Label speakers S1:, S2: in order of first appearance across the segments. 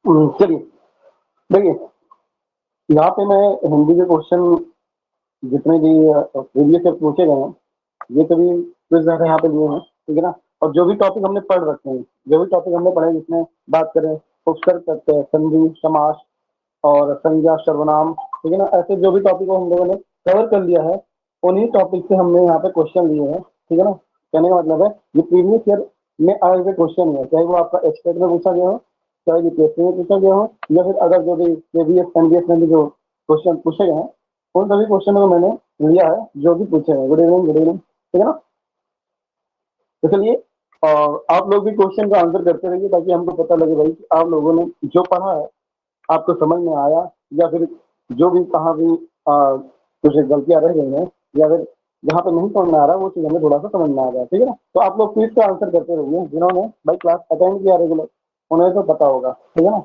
S1: चलिए, देखिए, यहाँ पे मैं हिंदी के क्वेश्चन जितने भी प्रीवियस ईयर पूछे गए हैं, ये सभी क्विज मैंने यहाँ पे लिए हैं, ठीक है ना? और जो भी टॉपिक हमने पढ़ रखे हैं, जो भी टॉपिक हमने पढ़े जिसमें बात करें उपसर्ग प्रत्यय, संधि, समास और संज्ञा, सर्वनाम, ठीक है ना? ऐसे जो भी टॉपिक हम लोगों ने कवर कर लिया है, उन्हीं टॉपिक से हमने यहाँ पे क्वेश्चन लिए हैं, ठीक है ना? कहने का मतलब है ये प्रीवियस ईयर में आए हुए क्वेश्चन है, चाहे वो आपका एक्सपेक्ट में पूछा गया हो, चाहे यूपीएससी में पूछा गया हो, या फिर अगर जो भी केवीएस एमबीएस में भी जो क्वेश्चन पूछे गए हैं, उन सभी क्वेश्चन को मैंने लिया है जो भी पूछे हैं। गुड इवनिंग, ठीक है ना? तो चलिए, आप लोग भी क्वेश्चन का आंसर करते रहिए ताकि हमको पता लगे भाई कि आप लोगों ने जो पढ़ा है आपको समझ में आया, या फिर जो भी कहाँ भी कुछ गलतियां रह गई हैं, या फिर जहाँ पे नहीं समझ में आ रहा है वो चीज़ हमें थोड़ा सा समझ में आ जाए, ठीक है ना? तो आप लोग क्विज का आंसर करते रहिए। जिन्होंने भाई क्लास अटेंड किया रेगुलर उन्हें तो पता होगा, ठीक है ना?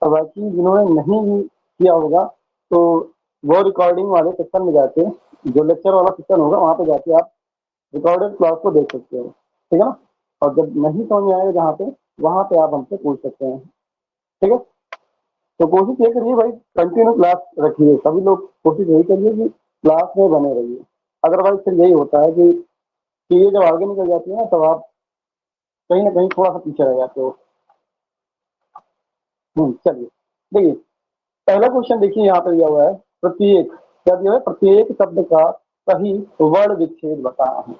S1: और बाकी जिन्होंने नहीं भी किया होगा तो वो रिकॉर्डिंग वाले सेक्शन में जाके, जो लेक्चर वाला सेक्शन होगा वहाँ पे जाके आप रिकॉर्डेड क्लास को देख सकते हो, ठीक है ना? और जब नहीं समझ में आएगा जहाँ पे, वहाँ पे आप हमसे पूछ सकते हैं, ठीक है? तो कोशिश ये करिए भाई, कंटिन्यू क्लास रखिए। सभी लोग कोशिश यही करिए कि क्लास में बने रहिए। अदरवाइज फिर यही होता है कि चीजें जब आगे निकल जाती है ना, तब आप कहीं ना कहीं थोड़ा सा पीछे रह जाते हो। चलिए, देखिए, पहला क्वेश्चन देखिए यहाँ पे दिया हुआ है, प्रत्येक, क्या दिया है? प्रत्येक शब्द का सही वर्ण विच्छेद बताना है।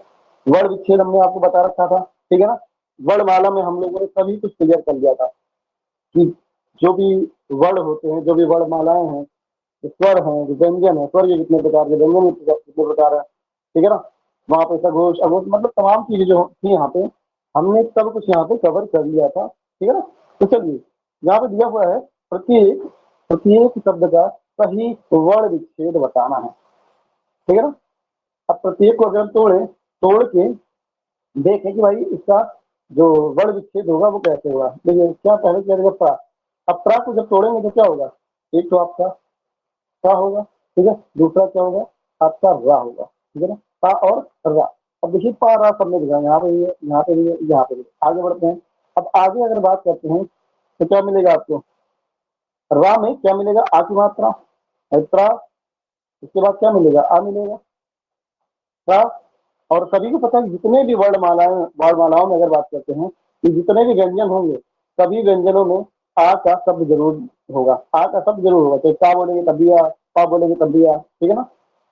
S1: वर्ण विच्छेद हमने आपको बता रखा था, ठीक है ना? वर्णमाला में हम लोगों ने सभी कुछ क्लियर कर लिया था कि जो भी वर्ण होते हैं, जो भी वर्णमालाएं हैं, स्वर है, व्यंजन है, स्वर के कितने प्रकार के, व्यंजन के कितने प्रकार है, ठीक है ना? वहाँ पे सघोष अघोष मतलब तमाम चीजें जो थी यहाँ पे, हमने सब कुछ यहाँ पे कवर कर लिया था, ठीक है ना? तो चलिए, यहाँ पे दिया हुआ है प्रत्येक प्रत्येक शब्द का सही वर्ण विच्छेद बताना है, ठीक है ना? अब प्रत्येक को अगर तोड़ के देखें कि भाई इसका जो वर्ण विच्छेद होगा वो कैसे होगा। देखिए, क्या पहले क्या देगा? प्रा। अब प्रा को जब तोड़ेंगे तो क्या होगा? एक तो आपका सा होगा, ठीक है? दूसरा क्या होगा? आपका रा होगा, ठीक है ना? पा और रा। अब देखिए, पा रा सब में दिखा, यहाँ पे भी है, यहाँ पे भी है, यहाँ पे भी है। आगे बढ़ते हैं। अब आगे अगर बात करते हैं तो क्या मिलेगा आपको? रा में क्या मिलेगा? आ की मात्रा, त्रा। उसके बाद क्या मिलेगा? आ मिलेगा, रा। और सभी को पता है जितने भी वर्णमालाओं में अगर बात करते हैं कि जितने भी व्यंजन होंगे, सभी व्यंजनों में आ का शब्द जरूर होगा, आ का शब्द जरूर होगा। चाहे पा बोलेंगे तब भी आ, पा बोलेंगे तब भी आ, ठीक है ना?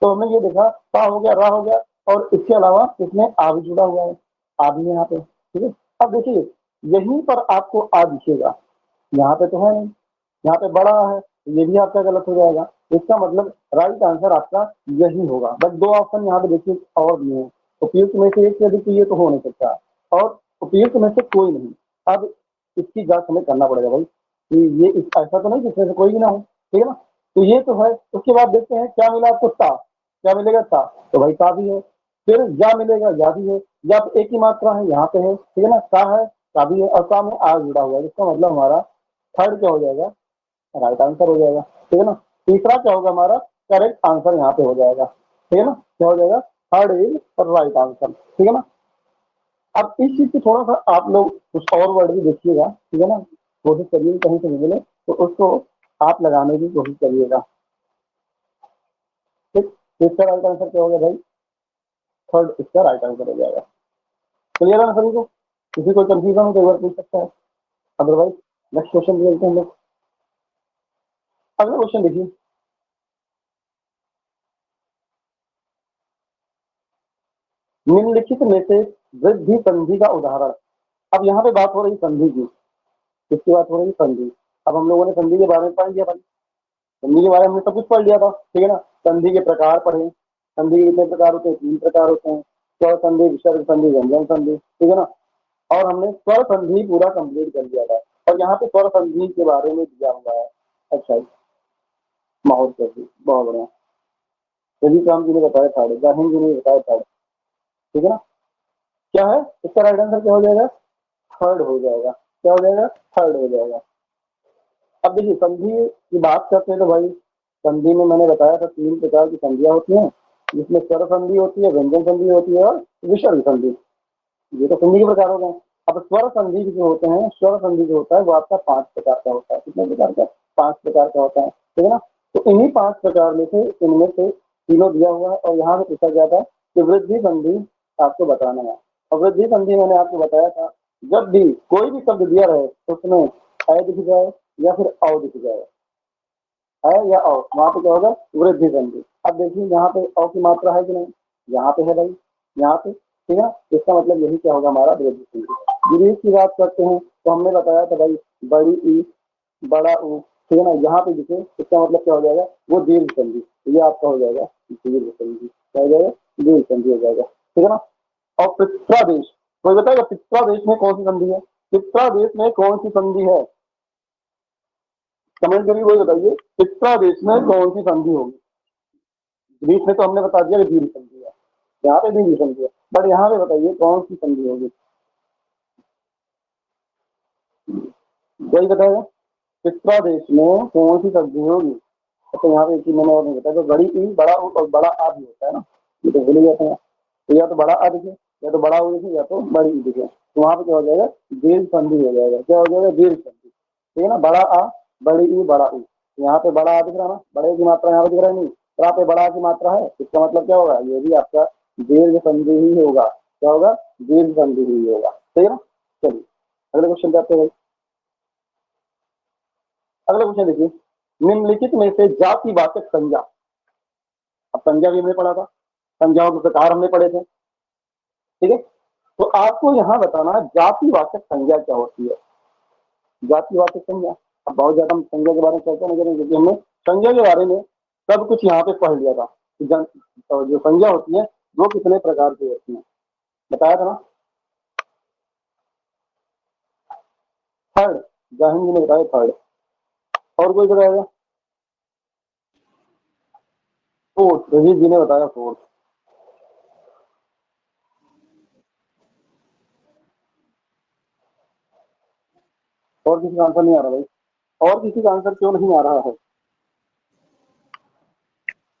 S1: तो हमने ये देखा, पा हो गया, रा हो गया, और इसके अलावा इसमें आ भी जुड़ा हुआ है, आ भी है यहाँ पे, ठीक है? अब देखिए, यहीं पर आपको आ दिखेगा, यहाँ पे तो है नहीं, यहाँ पे बड़ा है, तो ये भी आपका गलत हो जाएगा। इसका मतलब राइट आंसर आपका यही होगा। बस दो ऑप्शन यहाँ पे देखिए और भी हैं, उपयुक्त में से एक से अधिक ये तो हो नहीं सकता, और उपयुक्त में से कोई नहीं। अब इसकी जांच हमें करना पड़ेगा भाई कि ये ऐसा तो नहीं जिसमें से कोई भी ना हो, ठीक है ना? तो ये तो है। उसके बाद देखते हैं क्या मिला आपको? ता। क्या मिलेगा? ता। तो भाई ता भी है। फिर जा मिलेगा, या भी है, या एक ही मात्रा है, यहाँ पे है, ठीक है ना? ता है, ता भी है, और ता में आ जुड़ा हुआ है। इसका मतलब हमारा थर्ड क्या हो जाएगा? राइट आंसर हो जाएगा, ठीक है ना? तीसरा क्या होगा? हमारा करेक्ट आंसर यहाँ पे हो जाएगा, ठीक है ना? क्या हो जाएगा? थर्ड इज राइट आंसर, ठीक है ना? अब इस चीज से थोड़ा सा आप लोग कुछ और वर्ड भी देखिएगा, ठीक है ना? कोशिश करिए कहीं से मिले तो उसको आप लगाने की कोशिश करिएगा, ठीक? इसका राइट आंसर क्या होगा भाई? थर्ड इसका राइट आंसर हो जाएगा। क्लियर है ना सभी को? किसी को कंफ्यूजन हो तो एक बार पूछ सकता है, अदरवाइज नेक्स्ट क्वेश्चन देखते हैं हम लोग। अगला क्वेश्चन देखिए, निम्नलिखित में से वृद्धि संधि का उदाहरण। अब यहाँ पे बात हो रही संधि की, किसकी बात हो रही है? संधि। अब हम लोगों ने संधि के बारे में पढ़ लिया भाई, संधि के बारे में हमने सब कुछ पढ़ लिया था, ठीक है ना? संधि के प्रकार पढ़े, संधि के कितने प्रकार होते हैं? 3 प्रकार होते हैं, स्वर संधि, विसर्ग संधि, व्यंजन संधि, ठीक है ना? और हमने स्वर संधि पूरा कंप्लीट कर लिया था, और यहाँ पे स्वर संधि के बारे में दिया हुआ है। अच्छा, माहौल कैसी, बहुत बढ़िया। रवि काम जी ने बताया था, जाहिन जी ने बताया था, ठीक है ना? क्या है इसका राइट आंसर? क्या हो जाएगा? थर्ड हो जाएगा। क्या हो जाएगा? थर्ड हो जाएगा। अब देखिए, संधि की बात करते हैं तो भाई संधि में मैंने बताया था 3 प्रकार की संधियां होती हैं, जिसमें स्वर संधि होती है, व्यंजन संधि होती है, और विसर्ग संधि। ये तो संधि के प्रकार हो गए। अब स्वर संधि जो होते हैं, स्वर संधि जो होता है वो आपका 5 प्रकार का होता है। कितने प्रकार का? 5 प्रकार का होता है, ठीक है ना। तो इन्हीं 5 प्रकार में से इनमें से तीनों दिया हुआ है और यहाँ पे पूछा गया था कि वृद्धि संधि आपको बताना है। और वृद्धि संधि मैंने आपको बताया था, जब भी कोई भी शब्द दिया रहे तो उसमें अ दिख जाए या फिर औ दिख जाए, अ या औ, वहां पे क्या होगा? वृद्धि संधि। अब देखिए यहाँ पे औ की मात्रा है कि नहीं? यहाँ पे है भाई, यहाँ पे, ठीक है। इसका मतलब यही क्या होगा? हमारा वृद्धि संधि। विरोध की बात करते हैं तो हमने बताया था भाई, बड़ी ई, बड़ा ऊ, ठीक है ना, यहाँ पे दिखे, इसका मतलब क्या हो जाएगा? वो दीर्घ संधि। ये आपका हो जाएगा दीर्घ संधि। क्या हो जाएगा? दीर्घ संधि हो जाएगा, ठीक है ना। और पित्रादेश, कोई बताएगा पित्रादेश में कौन सी संधि है? पित्रादेश में कौन सी संधि है? कमेंट करिए, वही बताइए, पित्रादेश में कौन सी संधि होगी? बीच में तो हमने बता दिया कि दीर्घ संधि है, यहाँ पे दीर्घ संधि है, बट यहाँ पे बताइए कौन सी संधि होगी? कोई बताएगा पित्रादेश में कौन सी संधि होगी? तो यहाँ पे एक चीज मैंने और नहीं बताया, तो बड़ी ई, बड़ा ऊ और बड़ा आ भी होता है ना, ये तो भूल ही जाते हैं। तो या तो बड़ा आ दिखे, या तो बड़ा ऊ दिखे, या तो बड़ी ई दिखे, तो वहां पे क्या हो जाएगा? दीर्घ संधि हो जाएगा। क्या हो जाएगा? दीर्घ संधि, ठीक है ना। बड़ा आ, बड़ी ई, बड़ा ऊ, यहाँ पे बड़ा आ दिख रहा है ना, बड़े की मात्रा यहाँ पे दिख रहा है नहीं, तो यहाँ पे बड़ा आ की मात्रा है, इसका मतलब क्या होगा? ये भी आपका दीर्घ संधि ही होगा। क्या होगा? दीर्घ संधि ही होगा, ठीक है ना। चलिए अगले क्वेश्चन पे आते हैं। अगला क्वेश्चन देखिए, निम्नलिखित में से जातिवाचक संज्ञा। अब संज्ञा भी हमने पढ़ा था, संज्ञाओं के प्रकार हमने पढ़े थे, ठीक है। तो आपको यहाँ बताना जातिवाचक संज्ञा क्या होती है। जातिवाचक संज्ञा, अब बहुत ज्यादा हम संज्ञा के बारे में चर्चा नहीं करेंगे क्योंकि हमने संज्ञा के बारे में सब कुछ यहाँ पे पढ़ लिया था। तो जो संज्ञा होती है वो कितने प्रकार की होती है बताया था ना। थर्ड, जाहिन जी ने बताया थर्ड। और कोई बताएगा? फोर्थ, रजीत जी ने बताया फोर्थ। और किसी का आंसर नहीं आ रहा भाई? और किसी का आंसर क्यों नहीं आ रहा है?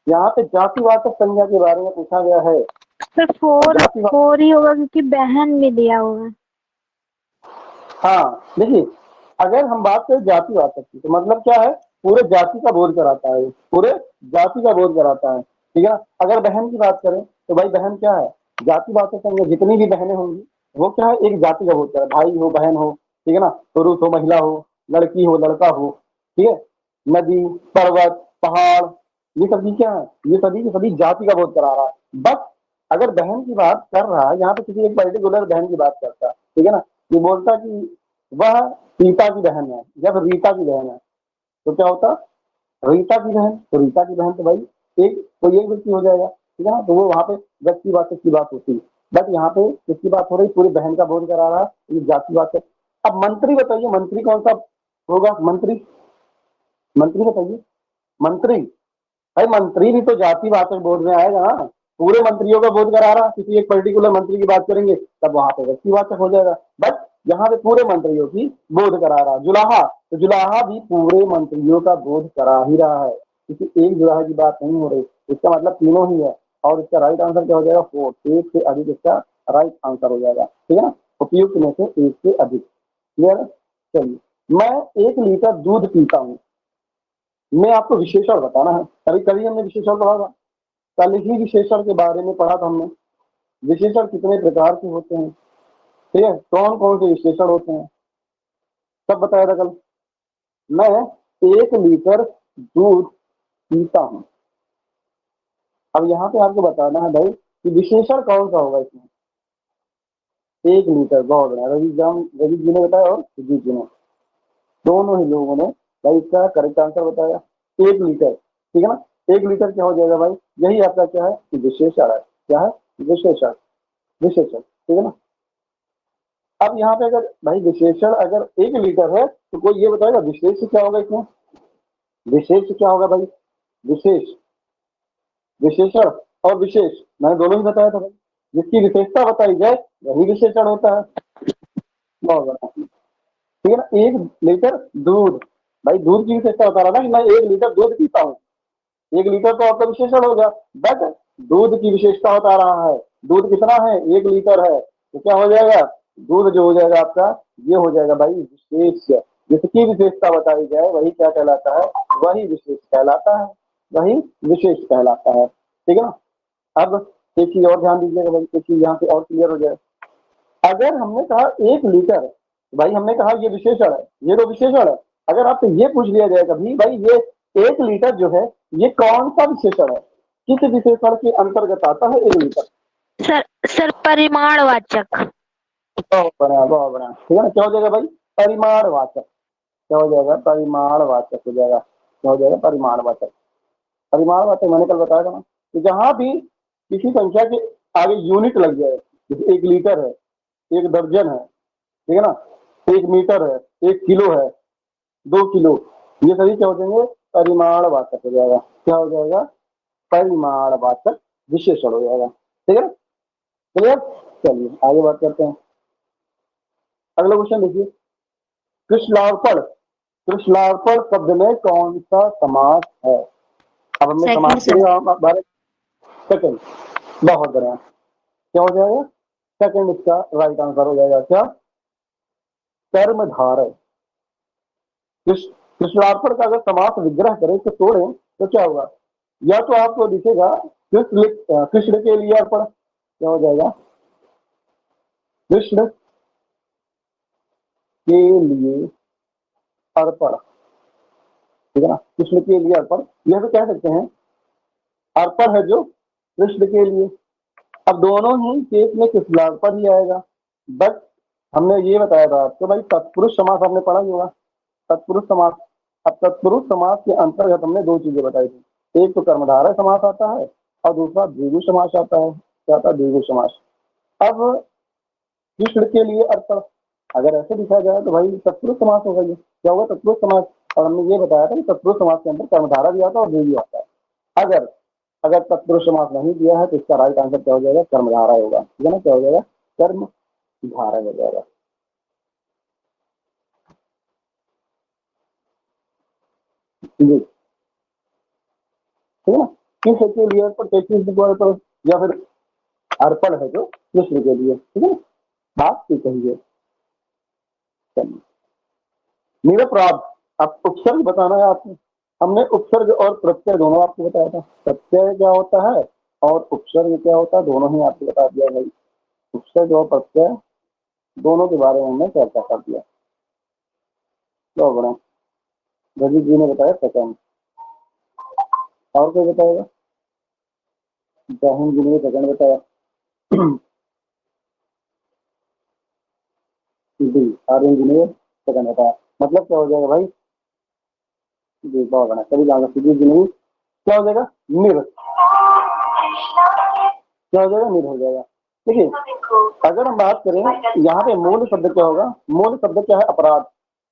S1: यहाँ पे जातिवाचक संज्ञा के बारे में पूछा गया है।
S2: सर फोर ही होगा क्योंकि बहन भी दिया हुआ है।
S1: हाँ देखिए, अगर हम बात करें जातिवाचक की तो मतलब क्या है? पूरे जाति का बोध कराता है, पूरे जाति का बोध कराता है, ठीक है ना। अगर बहन की बात करें तो भाई बहन क्या है? जातिवाचक संज्ञा, जितनी भी बहनें होंगी वो क्या है? एक जाति का बोध कराता है, भाई हो, बहन हो, ठीक है ना, पुरुष हो, महिला हो, लड़की हो, लड़का हो, ठीक है, नदी, पर्वत, पहाड़, ये सभी क्या है? ये सभी की सभी जाति का बोध करा रहा है। बस अगर बहन की बात कर रहा है यहाँ पे, किसी एक पर्टिकुलर बहन की बात करता है, ठीक है ना, ये बोलता कि वह सीता की बहन है या फिर रीता की बहन है, तो क्या होता? रीता की बहन, तो रीता की बहन तो भाई एक कोई एक व्यक्ति हो जाएगा, ठीक है ना, तो वो वहां पे व्यक्तिवाचक की बात होती है। बट यहाँ पे किसकी बात हो रही? पूरी बहन का बोध करा रहा है, ये जातिवाचक। अब मंत्री बताइए, मंत्री कौन सा होगा? मंत्री, मंत्री बताइए, मंत्री, भाई मंत्री भी तो जातिवाचक बोध में आएगा ना, पूरे मंत्रियों का बोध करा रहा, किसी एक पर्टिकुलर मंत्री की बात करेंगे तब वहां पे व्यक्तिवाचक हो जाएगा। बट यहाँ पे पूरे मंत्रियों की बोध करा रहा। जुलाहा, तो जुलाहा भी पूरे मंत्रियों का बोध करा ही रहा है, किसी एक जुलाहा की बात नहीं हो रही। इसका मतलब तीनों ही है और इसका राइट आंसर क्या हो जाएगा? फोर्थ, एक से अधिक इसका राइट आंसर हो जाएगा, ठीक है ना, उपयुक्त में से एक से अधिक। क्लियर है? चलिए, मैं 1 लीटर दूध पीता हूँ, मैं आपको विशेषण बताना है। कभी कभी हमने विशेषण पढ़ा था, कल ही विशेषण के बारे में पढ़ा था हमने। विशेषण कितने प्रकार के होते हैं, ठीक है, कौन कौन से विशेषण होते हैं, सब बताया था कल। मैं 1 लीटर दूध पीता हूँ। अब यहाँ पे आपको बताना है भाई कि विशेषण कौन सा होगा इसमें। 1 लीटर, बहुत बढ़िया, रवि जी ने बताया और सुजीत जी ने, दोनों ही लोगों ने भाई इसका करेक्ट आंसर बताया। 1 लीटर, ठीक है ना, 1 लीटर क्या हो जाएगा भाई? यही आपका क्या है? विशेषण है। क्या है? विशेषण, विशेषण, ठीक है ना। अब यहाँ पे अगर भाई विशेषण अगर 1 लीटर है तो कोई ये बताएगा विशेष क्या होगा इसमें? विशेष क्या होगा भाई? विशेष, विशेषण और विशेष मैंने दोनों ही बताया था भाई, जिसकी विशेषता बताई जाए वही विशेषण होता है। बहुत बड़ा, ठीक है ना। 1 लीटर दूध, भाई दूध की विशेषता बता रहा ना कि मैं 1 लीटर दूध पीता हूँ, 1 लीटर तो आपका विशेषण हो गया। बट दूध की विशेषता बता रहा है, दूध कितना है? 1 लीटर है, तो क्या हो जाएगा? दूध जो हो जाएगा आपका, ये हो जाएगा भाई विशेष। जिसकी विशेषता बताई जाए वही क्या कहलाता है, वही विशेष कहलाता है, वही विशेष कहलाता है। ठीक है ना। अब एक चीज और ध्यान दीजिएगा भाई, एक चीज यहाँ पे और क्लियर हो जाए। अगर हमने कहा 1 लीटर, भाई हमने कहा ये विशेषण है, ये तो विशेषण है। अगर आपसे ये पूछ लिया जाए कभी भाई ये 1 लीटर जो है ये कौन सा विशेषण है, किस विशेषण के अंतर्गत आता है 1 लीटर?
S2: सर परिमाणवाचक।
S1: बहुत बढ़िया, बहुत बढ़िया। ठीक है ना। क्या हो जाएगा भाई, परिमाणवाचक। क्या हो जाएगा, परिमाणवाचक हो जाएगा। क्या हो जाएगा, परिमाणवाचक। परिमाणवाचक मैंने कल बताया था ना कि जहां भी किसी संख्या के आगे यूनिट लग जाए, जैसे 1 लीटर है, 1 दर्जन है, ठीक है ना, 1 मीटर है, 1 किलो है, 2 किलो, ये सभी क्या हो जाएंगे, परिमाणवाचक हो जाएगा। क्या हो जाएगा, परिमाणवाचक विशेषण हो जाएगा। ठीक है ना, क्लियर। चलिए आगे बात करते हैं। अगला क्वेश्चन देखिए, कृष्णार्पण। कृष्णार्पण शब्द में कौन सा समास है? अब हमने समास के बारे सेकंड, बहुत बढ़िया। क्या हो जाएगा, सेकंड इसका राइट आंसर हो जाएगा। क्या, कर्मधारय। कृष्णार्पण का अगर समास विग्रह करें तो तोड़ें तो क्या होगा, या तो आपको दिखेगा कृष्ण के लिए अर्पण। क्या हो जाएगा, कृष्ण के लिए अर्पण। ठीक है ना, कृष्ण के लिए अर्पण, यह भी कह सकते हैं अर्पण है जो कृष्ण के लिए। अब दोनों ही केस में कृष्णार्पण ही आएगा, बट हमने ये बताया था आपको भाई तत्पुरुष समास आपने पढ़ा ही होगा, तत्पुरुष समास। अब तत्पुरुष समास के अंतर्गत हमने 2 चीजें बताई थी, एक तो कर्मधारय समास आता है और दूसरा द्विगु समास आता है। क्या आता है, द्विगु समास। अब कृष्ण के लिए अर्पण अगर ऐसे दिखा जाए तो भाई तत्पुरुष समास होगा। ये क्या होगा, तत्पुरुष समास। और हमने ये बताया था कि तत्पुरुष समास के अंदर कर्मधारा भी आता है और द्विगु आता है। अगर अगर तत्पुरुष समास नहीं दिया है तो इसका राइट आंसर क्या हो जाएगा, कर्मधारा होगा। ठीक है ना, क्या हो जाएगा, कर्मधारा हो जाएगा। जी ठीक है ना, किस के लिए अर्पण, किस पर, या फिर अर्पण है जो कृष्ण के लिए। ठीक है ना, बात की कहिए। निरपराध, अब उपसर्ग बताना है आपको। हमने उपसर्ग और प्रत्यय दोनों आपको बताया था, प्रत्यय क्या होता है और उपसर्ग क्या होता है दोनों ही आपको बता दिया भाई। उपसर्ग और प्रत्यय दोनों के बारे में हमने चर्चा कर दिया। तो बड़ा रजत जी ने बताया सेकंड, और कोई बताएगा, जाहिन जी ने सेकंड बताया। जी आर्यन जी ने सेकंड बताया, मतलब क्या हो जाएगा भाई, जी बहुत बड़ा सभी जान सकते जी नहीं, क्या हो जाएगा, निर। क्या हो जाएगा, निर हो जाएगा। देखिए अगर हम बात करें यहाँ पे मूल शब्द क्या होगा, मूल शब्द क्या है, अपराध।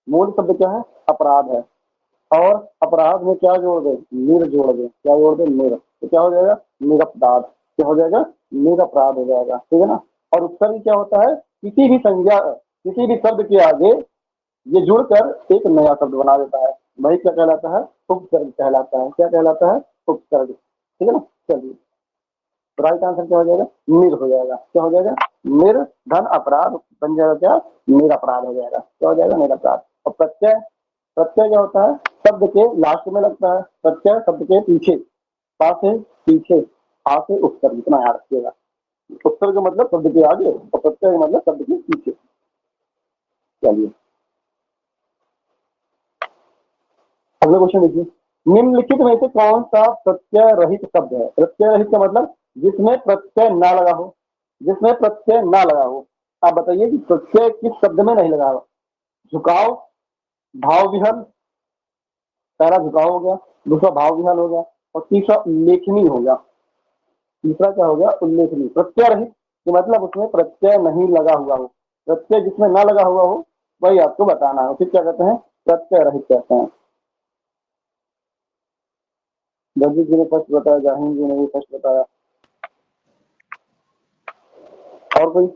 S1: मूल शब्द क्या है, अपराध है। और अपराध में क्या जोड़ दे, निर जोड़ दे। क्या जोड़ दे, निर। तो क्या हो जाएगा, निरपराध। क्या हो जाएगा, निरपराध हो जाएगा। ठीक है ना। और उपसर्ग क्या होता है, किसी भी संज्ञा, किसी भी शब्द के आगे ये जुड़कर एक नया शब्द बना देता है, वही क्या कहलाता है, उपसर्ग कहलाता है। क्या कहलाता है, उपसर्ग। ठीक है ना। चलिए राइट आंसर क्या हो जाएगा, निर हो जाएगा। क्या हो जाएगा, निर धन अपराध बन जाएगा, क्या, निरपराध हो जाएगा। क्या हो जाएगा, निरपराध। और प्रत्यय, प्रत्यय क्या होता है, शब्द के लास्ट में लगता है। प्रत्यय शब्द के पीछे, पा से पीछे, आ से उपसर्ग, इतना याद रखिएगा। उपसर्ग मतलब शब्द के आगे और प्रत्यय मतलब शब्द के पीछे। चलिए अगला क्वेश्चन देखिए, निम्नलिखित में से कौन सा प्रत्यय रहित शब्द है। प्रत्यय रहित का मतलब जिसमें प्रत्यय ना लगा हो, जिसमें प्रत्यय ना लगा हो। आप बताइए कि प्रत्यय किस शब्द में नहीं लगा हो। झुकाव, भाव विहल, पहला झुकाव हो गया, दूसरा भाव विहल हो गया और तीसरा उल्लेखनीय हो गया। तीसरा क्या हो गया, उल्लेखनीय। प्रत्यय रहित कि मतलब उसमें प्रत्यय नहीं लगा हुआ हो, प्रत्यय जिसमें ना लगा हुआ हो वही आपको बताना है, फिर क्या कहते हैं, प्रत्यय रहित कहते हैं। जगदीश जी ने फर्स्ट बताया, जाहिन जी ने भी फर्स्ट बताया, और कोई।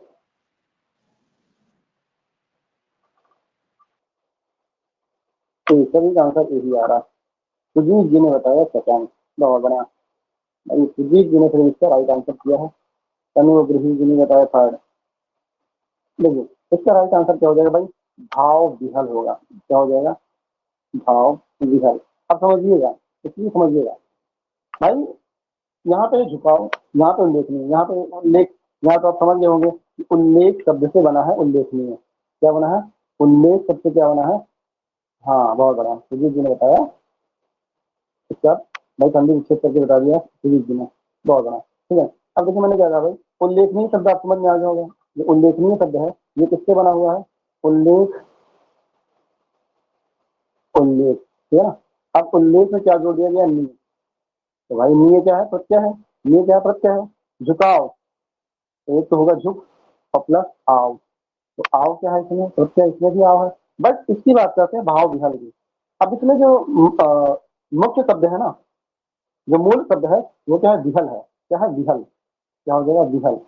S1: तो सभी का आंसर यही आ रहा है। सुजीत जी ने बताया सेकंड, बहुत बढ़िया। सुजीत जी ने फिर इसका राइट आंसर किया है। तनु गृही जी ने बताया थर्ड। देखिए इसका राइट आंसर क्या हो जाएगा भाई? भाव विहल होगा। क्या हो जाएगा? भाव विहल। अब समझिएगा, इसलिए समझिएगा भाई, यहाँ पे झुकाव, यहाँ पे उल्लेखनीय, यहाँ पे उल्लेख, यहाँ तो आप समझ गए होंगे कि उल्लेख शब्द से बना है उल्लेखनीय। क्या बना है? उल्लेख शब्द से क्या बना है? हाँ, बहुत बड़ा, सुजीत जी ने बताया। इसका भाई संधि विच्छेद करके बता दिया सुजीत जी ने, बहुत बड़ा। ठीक है, अब देखिए मैंने क्या कहा भाई, उल्लेखनीय शब्द आप समझ में आ गया होगा। ये उल्लेखनीय शब्द है, ये किससे बना हुआ है? उल्लेख, उल्लेख, ठीक है ना। अब उल्लेख में क्या जोड़ दिया गया? नीय। तो भाई नीय क्या है? प्रत्यय है। नीय क्या है? प्रत्यय है। झुकाव, एक तो होगा झुक और प्लस आव, तो आव क्या है इसमें? प्रत्यय, इसमें भी आव है। बस इसकी बात करते हैं भाव विहल की। अब इसमें जो मुख्य शब्द है ना, जो मूल शब्द है वो क्या है? विहल है। क्या है? विहल। क्या हो जाएगा? विहल,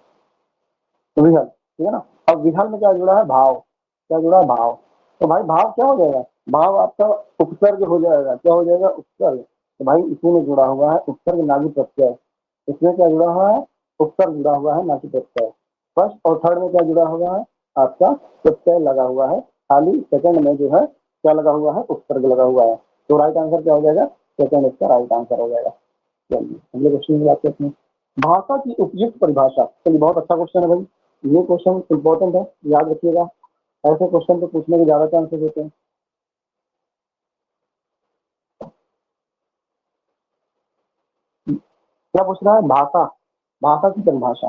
S1: विहल, ठीक है ना। अब विहल में क्या जुड़ा है? भाव। क्या जुड़ा है? भाव। तो भाई भाव क्या हो जाएगा? भाव आपका उपसर्ग हो जाएगा। क्या हो जाएगा? उपसर्ग। तो भाई इसी में जुड़ा हुआ है उपसर्ग ना कि प्रत्यय। इसमें क्या जुड़ा हुआ है? उपसर्ग जुड़ा हुआ है ना कि प्रत्यय। फर्स्ट और थर्ड में क्या जुड़ा हुआ है? आपका प्रत्यय लगा हुआ है, खाली सेकंड में जो है क्या लगा हुआ है? उपसर्ग लगा हुआ है। तो राइट आंसर क्या हो जाएगा? सेकंड इसका राइट आंसर हो जाएगा। चलिए अगले क्वेश्चन की बात करते हैं। भाषा की उपयुक्त परिभाषा। चलिए बहुत अच्छा क्वेश्चन है भाई, ये क्वेश्चन इंपॉर्टेंट है, याद रखिएगा। ऐसे क्वेश्चन तो पूछने के ज्यादा चांसेस होते हैं। क्या पूछ रहा है? भाषा, भाषा की परिभाषा।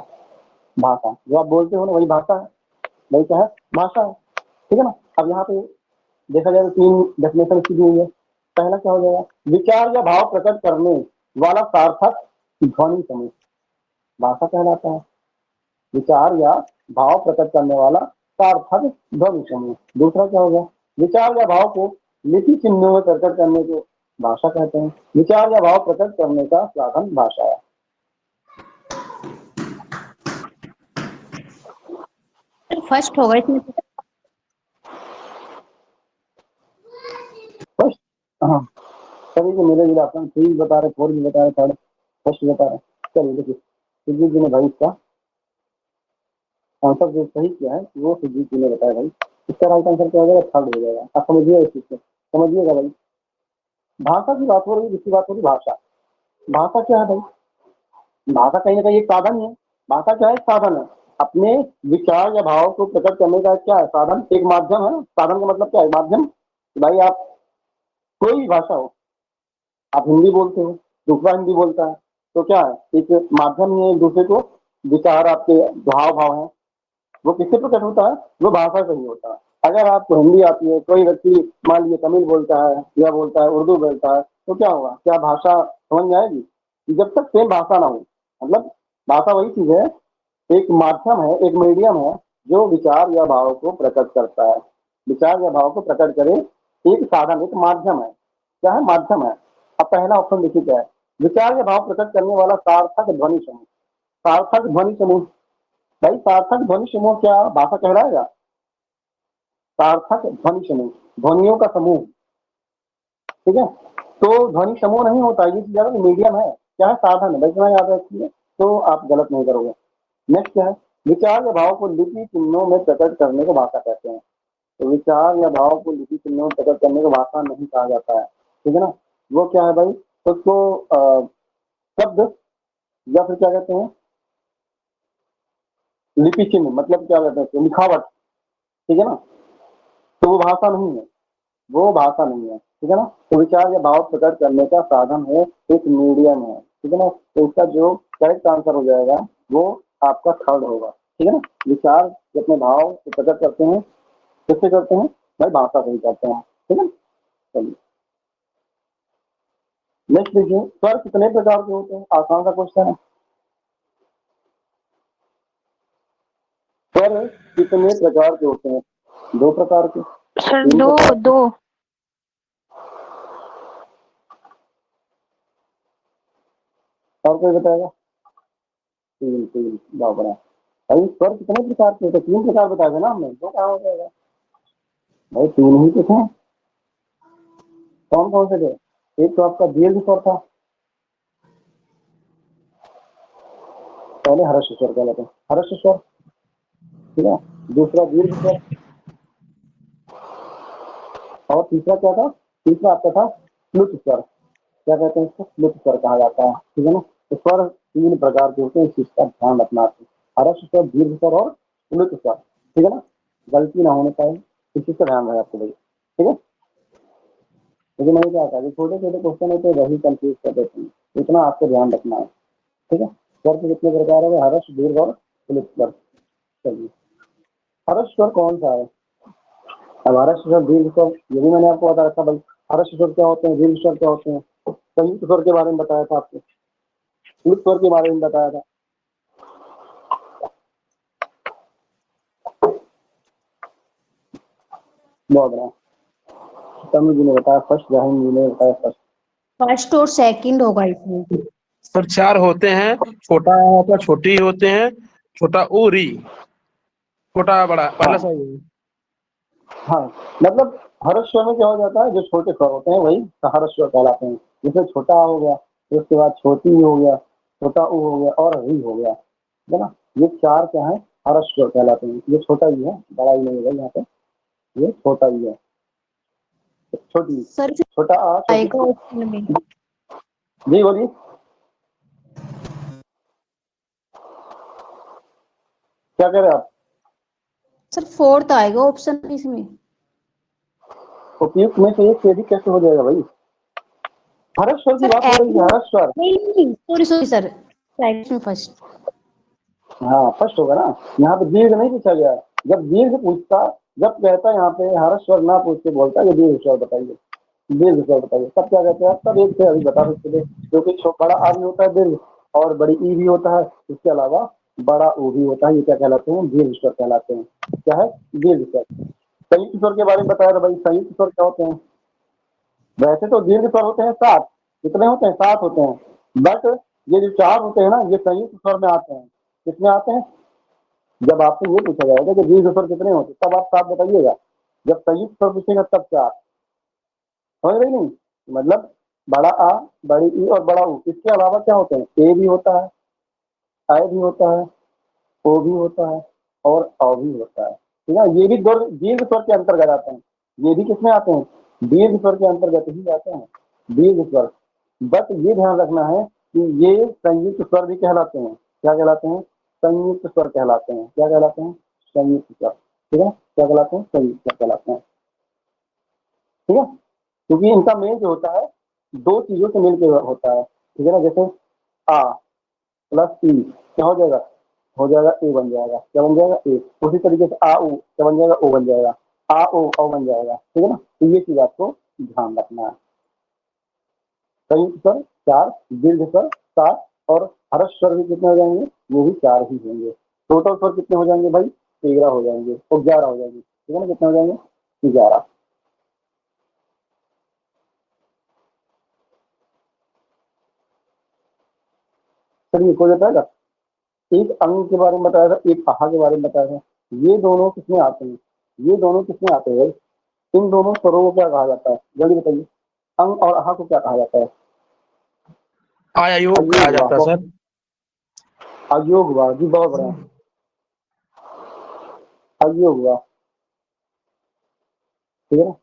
S1: भाषा जो आप बोलते हो ना वही भाषा है। वही क्या है? भाषा है, ठीक है ना। अब यहाँ पे देखा जाए तो तीन डेफिनेशन इसकी दी हुई है। पहला क्या हो जाएगा? विचार या भाव प्रकट करने वाला सार्थक ध्वनि समूह भाषा कहलाता है। विचार या भाव प्रकट करने वाला सार्थक ध्वनि समूह। दूसरा क्या हो गया? विचार या भाव को लिपि चिन्हों में प्रकट करने को भाषा कहते हैं। विचार या भाव प्रकट करने का साधन भाषा है।
S2: फर्स्ट होगा इसमें से।
S1: फर्स्ट, हाँ, सभी को मिले जुले ऑप्शन, थ्री भी बता रहे, फोर भी बता रहे, थर्ड फर्स्ट बता रहे। चलिए देखिए, सुजीत जी ने भाई इसका आंसर जो सही किया है वो सुजीत जी ने बताया भाई। इसका राइट आंसर क्या हो जाएगा? थर्ड हो जाएगा। आप समझिएगा इस चीज को, समझिएगा भाई। भाषा की बात हो रही है, किसकी बात हो रही है? भाषा। भाषा क्या है भाई? भाषा कहीं ना कहीं एक साधन ही है। भाषा क्या है? एक साधन है। अपने विचार या भाव को प्रकट करने का क्या है? साधन, एक माध्यम है। साधन का मतलब क्या है? माध्यम। भाई आप कोई भी भाषा हो, आप हिंदी बोलते हो, दूसरा हिंदी बोलता है, तो क्या है? एक माध्यम ही है एक दूसरे को, विचार आपके भाव भाव है वो किससे प्रकट होता है? वो भाषा से ही होता है। अगर आपको हिंदी आती है, कोई व्यक्ति मान लीजिए तमिल बोलता है या बोलता है उर्दू बोलता है, तो क्या होगा? क्या भाषा समझ में आएगी? जब तक सेम भाषा ना हो, मतलब भाषा वही चीज है, एक माध्यम है, एक मीडियम है जो विचार या भाव को प्रकट करता है। विचार या भाव को प्रकट करे एक साधन, एक माध्यम है। क्या है? माध्यम है। अब पहला ऑप्शन देखिए क्या है? विचार या भाव प्रकट करने वाला सार्थक ध्वनि समूह। सार्थक ध्वनि समूह, भाई सार्थक ध्वनि समूह क्या भाषा कहलाएगा? सार्थक ध्वनि समूह, ध्वनियों का समूह, ठीक है। तो ध्वनि समूह नहीं होता, ये चीज मीडियम है। क्या है? साधन है। भाई इतना याद रखिए तो आप गलत नहीं करोगे। नेक्स्ट क्या है? विचार या भाव को लिपि चिन्हों में प्रकट करने को भाषा कहते हैं। तो विचार या भाव को लिपि चिन्हों में प्रकट करने को भाषा नहीं कहा जाता है, ठीक है ना। वो क्या है भाई? उसको शब्द या फिर क्या कहते हैं? लिपि चिन्ह, मतलब क्या कहते हैं उसको? लिखावट, ठीक है ना। तो वो भाषा नहीं है, वो भाषा नहीं है, ठीक है ना। तो विचार या भाव प्रकट करने का साधन है, एक मीडियम है, ठीक है ना। तो उसका जो करेक्ट आंसर हो जाएगा वो आपका थर्ड होगा, ठीक है ना। विचार अपने भाव को प्रकट करते हैं, किससे करते हैं? भाई भाषा से ही करते हैं, ठीक है। चलिए नेक्स्ट देखिए, स्वर कितने प्रकार के होते हैं? आसान सा क्वेश्चन है। स्वर कितने प्रकार के होते हैं? दो प्रकार के,
S2: सर
S1: तीन
S2: दो
S1: प्रकार के,
S2: दो।
S1: और कोई बताएगा? तीन, तीन बहुत बड़ा। भाई स्वर कितने प्रकार के होते हैं? तीन प्रकार बताए थे ना हमने, दो कहाँ हो जाएगा? भाई तीन ही तो थे। कौन कौन से थे? एक तो आपका दीर्घ स्वर था, पहले हर्ष स्वर कहलाते हैं, हर्ष स्वर, ठीक है। दूसरा दीर्घ स्वर, और तीसरा क्या था, तीसरा आपका था प्लुत स्वर। क्या कहते हैं इसको, प्लुत स्वर कहा जाता है, ठीक है ना। तो स्वर 3 प्रकार के होते हैं, इस चीज का ध्यान रखना आपको, हर्ष स्वर, दीर्घ स्वर और प्लुत स्वर, ठीक है ना, गलती ना होने पाए, इस चीज का ध्यान रहे आपको भाई, ठीक है। लेकिन नहीं क्या था, छोटे छोटे क्वेश्चन होते हैं वही कंफ्यूज कर देते हैं, इतना आपको ध्यान रखना है, ठीक है। स्वर के कितने प्रकार है, हर्ष, दीर्घ और प्लुत स्वर। चलिए, हर्ष स्वर कौन सा है, अब हर्ष स्वर, दीर्घ स्वर, ये भी मैंने आपको बता रखा भाई। हर्ष स्वर क्या होते हैं, दीर्घ स्वर क्या होते हैं, संयुक्त स्वर के बारे में बताया था आपको, प्लुत स्वर के बारे में बताया था। बहुत बड़ा तमिल जी ने बताया फर्स्ट, जाहिन जी ने बताया फर्स्ट।
S2: फर्स्ट और सेकंड होगा इसमें।
S3: सर 4 होते हैं, छोटा तो छोटी होते हैं, छोटा उरी, छोटा बड़ा पहला
S1: हाँ
S3: सही है।
S1: हाँ, मतलब हर्ष स्वर में क्या हो जाता है, जो छोटे स्वर होते हैं वही हर्ष स्वर कहलाते हैं। जैसे छोटा आ हो गया, फिर उसके बाद छोटी हो गया, छोटा ऊ हो गया और री हो गया, है ना। ये 4 क्या है, हर्ष स्वर कहलाते हैं। ये छोटा ही है, बड़ा ही नहीं है यहाँ पे, ये छोटा ही है, छोटी,
S2: सर फिर
S1: छोटा आ, छोटी
S2: आएगा ऑप्शन में।
S1: जी बोलिए, क्या कह रहे हैं आप।
S2: सर फोर्थ आएगा ऑप्शन इसमें।
S1: उपयुक्त में से एक से अधिक कैसे हो जाएगा भाई, हर्ष स्वर की
S2: सर
S1: बात हो रही है, हर्ष स्वर।
S2: नहीं, सॉरी सॉरी सर, सेकंड में फर्स्ट।
S1: हाँ फर्स्ट होगा ना, यहाँ पे दीर्घ नहीं पूछा गया। जब दीर्घ पूछता, जब कहता यहाँ पे हर्ष स्वर ना पूछ के बोलता ये दीर्घ स्वर बताइए, दीर्घ स्वर बताइए, तब क्या कहते हैं, तब एक से अभी बता सकते थे, क्योंकि बड़ा आ भी होता है दीर्घ, और बड़ी ई भी होता है, इसके अलावा बड़ा ओ भी होता है, ये क्या कहलाते हैं, दीर्घ स्वर कहलाते हैं। क्या है, दीर्घ स्वर। संयुक्त स्वर के बारे में बताया था भाई, संयुक्त स्वर क्या होते हैं, वैसे तो दीर्घ स्वर होते हैं 7, कितने होते हैं, 7 होते हैं, बट ये जो 4 होते हैं ना, ये संयुक्त स्वर में आते हैं। किसमें आते हैं, जब आपसे ये पूछा जाएगा कि दीर्घ स्वर कितने होते, तब आप 7 बताइएगा, जब संयुक्त स्वर पूछेगा तब 4, समझ रही नहीं, मतलब बड़ा आ, बड़ी ई और बड़ा ऊ, इसके अलावा क्या होते हैं, ए भी होता है, आई भी होता है, ओ भी होता है और अ भी होता है, ठीक है। ये भी दीर्घ स्वर के अंतर्गत आते हैं, ये भी किसमें आते हैं, दीर्घ स्वर के अंतर्गत ही आते हैं, दीर्घ स्वर। बट ये ध्यान रखना है कि ये संयुक्त स्वर भी कहलाते हैं, क्या कहलाते हैं, संयुक्त स्वर कहलाते हैं, क्या कहलाते हैं, संयुक्त स्वर, ठीक है, क्या कहलाते हैं, संयुक्त स्वर कहलाते हैं, ठीक है। क्योंकि इनका मेल जो होता है, 2 चीजों से मिलकर होता है, ठीक है ना। जैसे आ प्लस ई क्या हो जाएगा ए बन जाएगा, क्या बन जाएगा, ए। उसी तरीके से आ ऊ क्या बन जाएगा, ओ बन जाएगा, आ ओ औ बन जाएगा, ठीक है ना। तो ये चीज आपको ध्यान रखना है। संयुक्त स्वर 4, दीर्घ स्वर 7 और हर्ष स्वर भी कितने हो जाएंगे, वो भी 4 ही होंगे। टोटल स्वर कितने हो जाएंगे भाई, 13 हो जाएंगे और 11 हो जाएंगे, ठीक है ना, कितने हो जाएंगे, 11। चलिए, कोई बताएगा, एक अंग के बारे में बताया था, एक आहा के बारे में बताया था, ये दोनों किसमें आते हैं, ये दोनों किसमें आते हैं भाई, इन दोनों स्वरों को क्या कहा जाता है, जल्दी बताइए, अंग और आहा को क्या कहा जाता है,
S3: आयोग कहा जाता है सर।
S1: अयोग हुआ जी, बहुत बड़ा अयोग हुआ, ठीक है ना।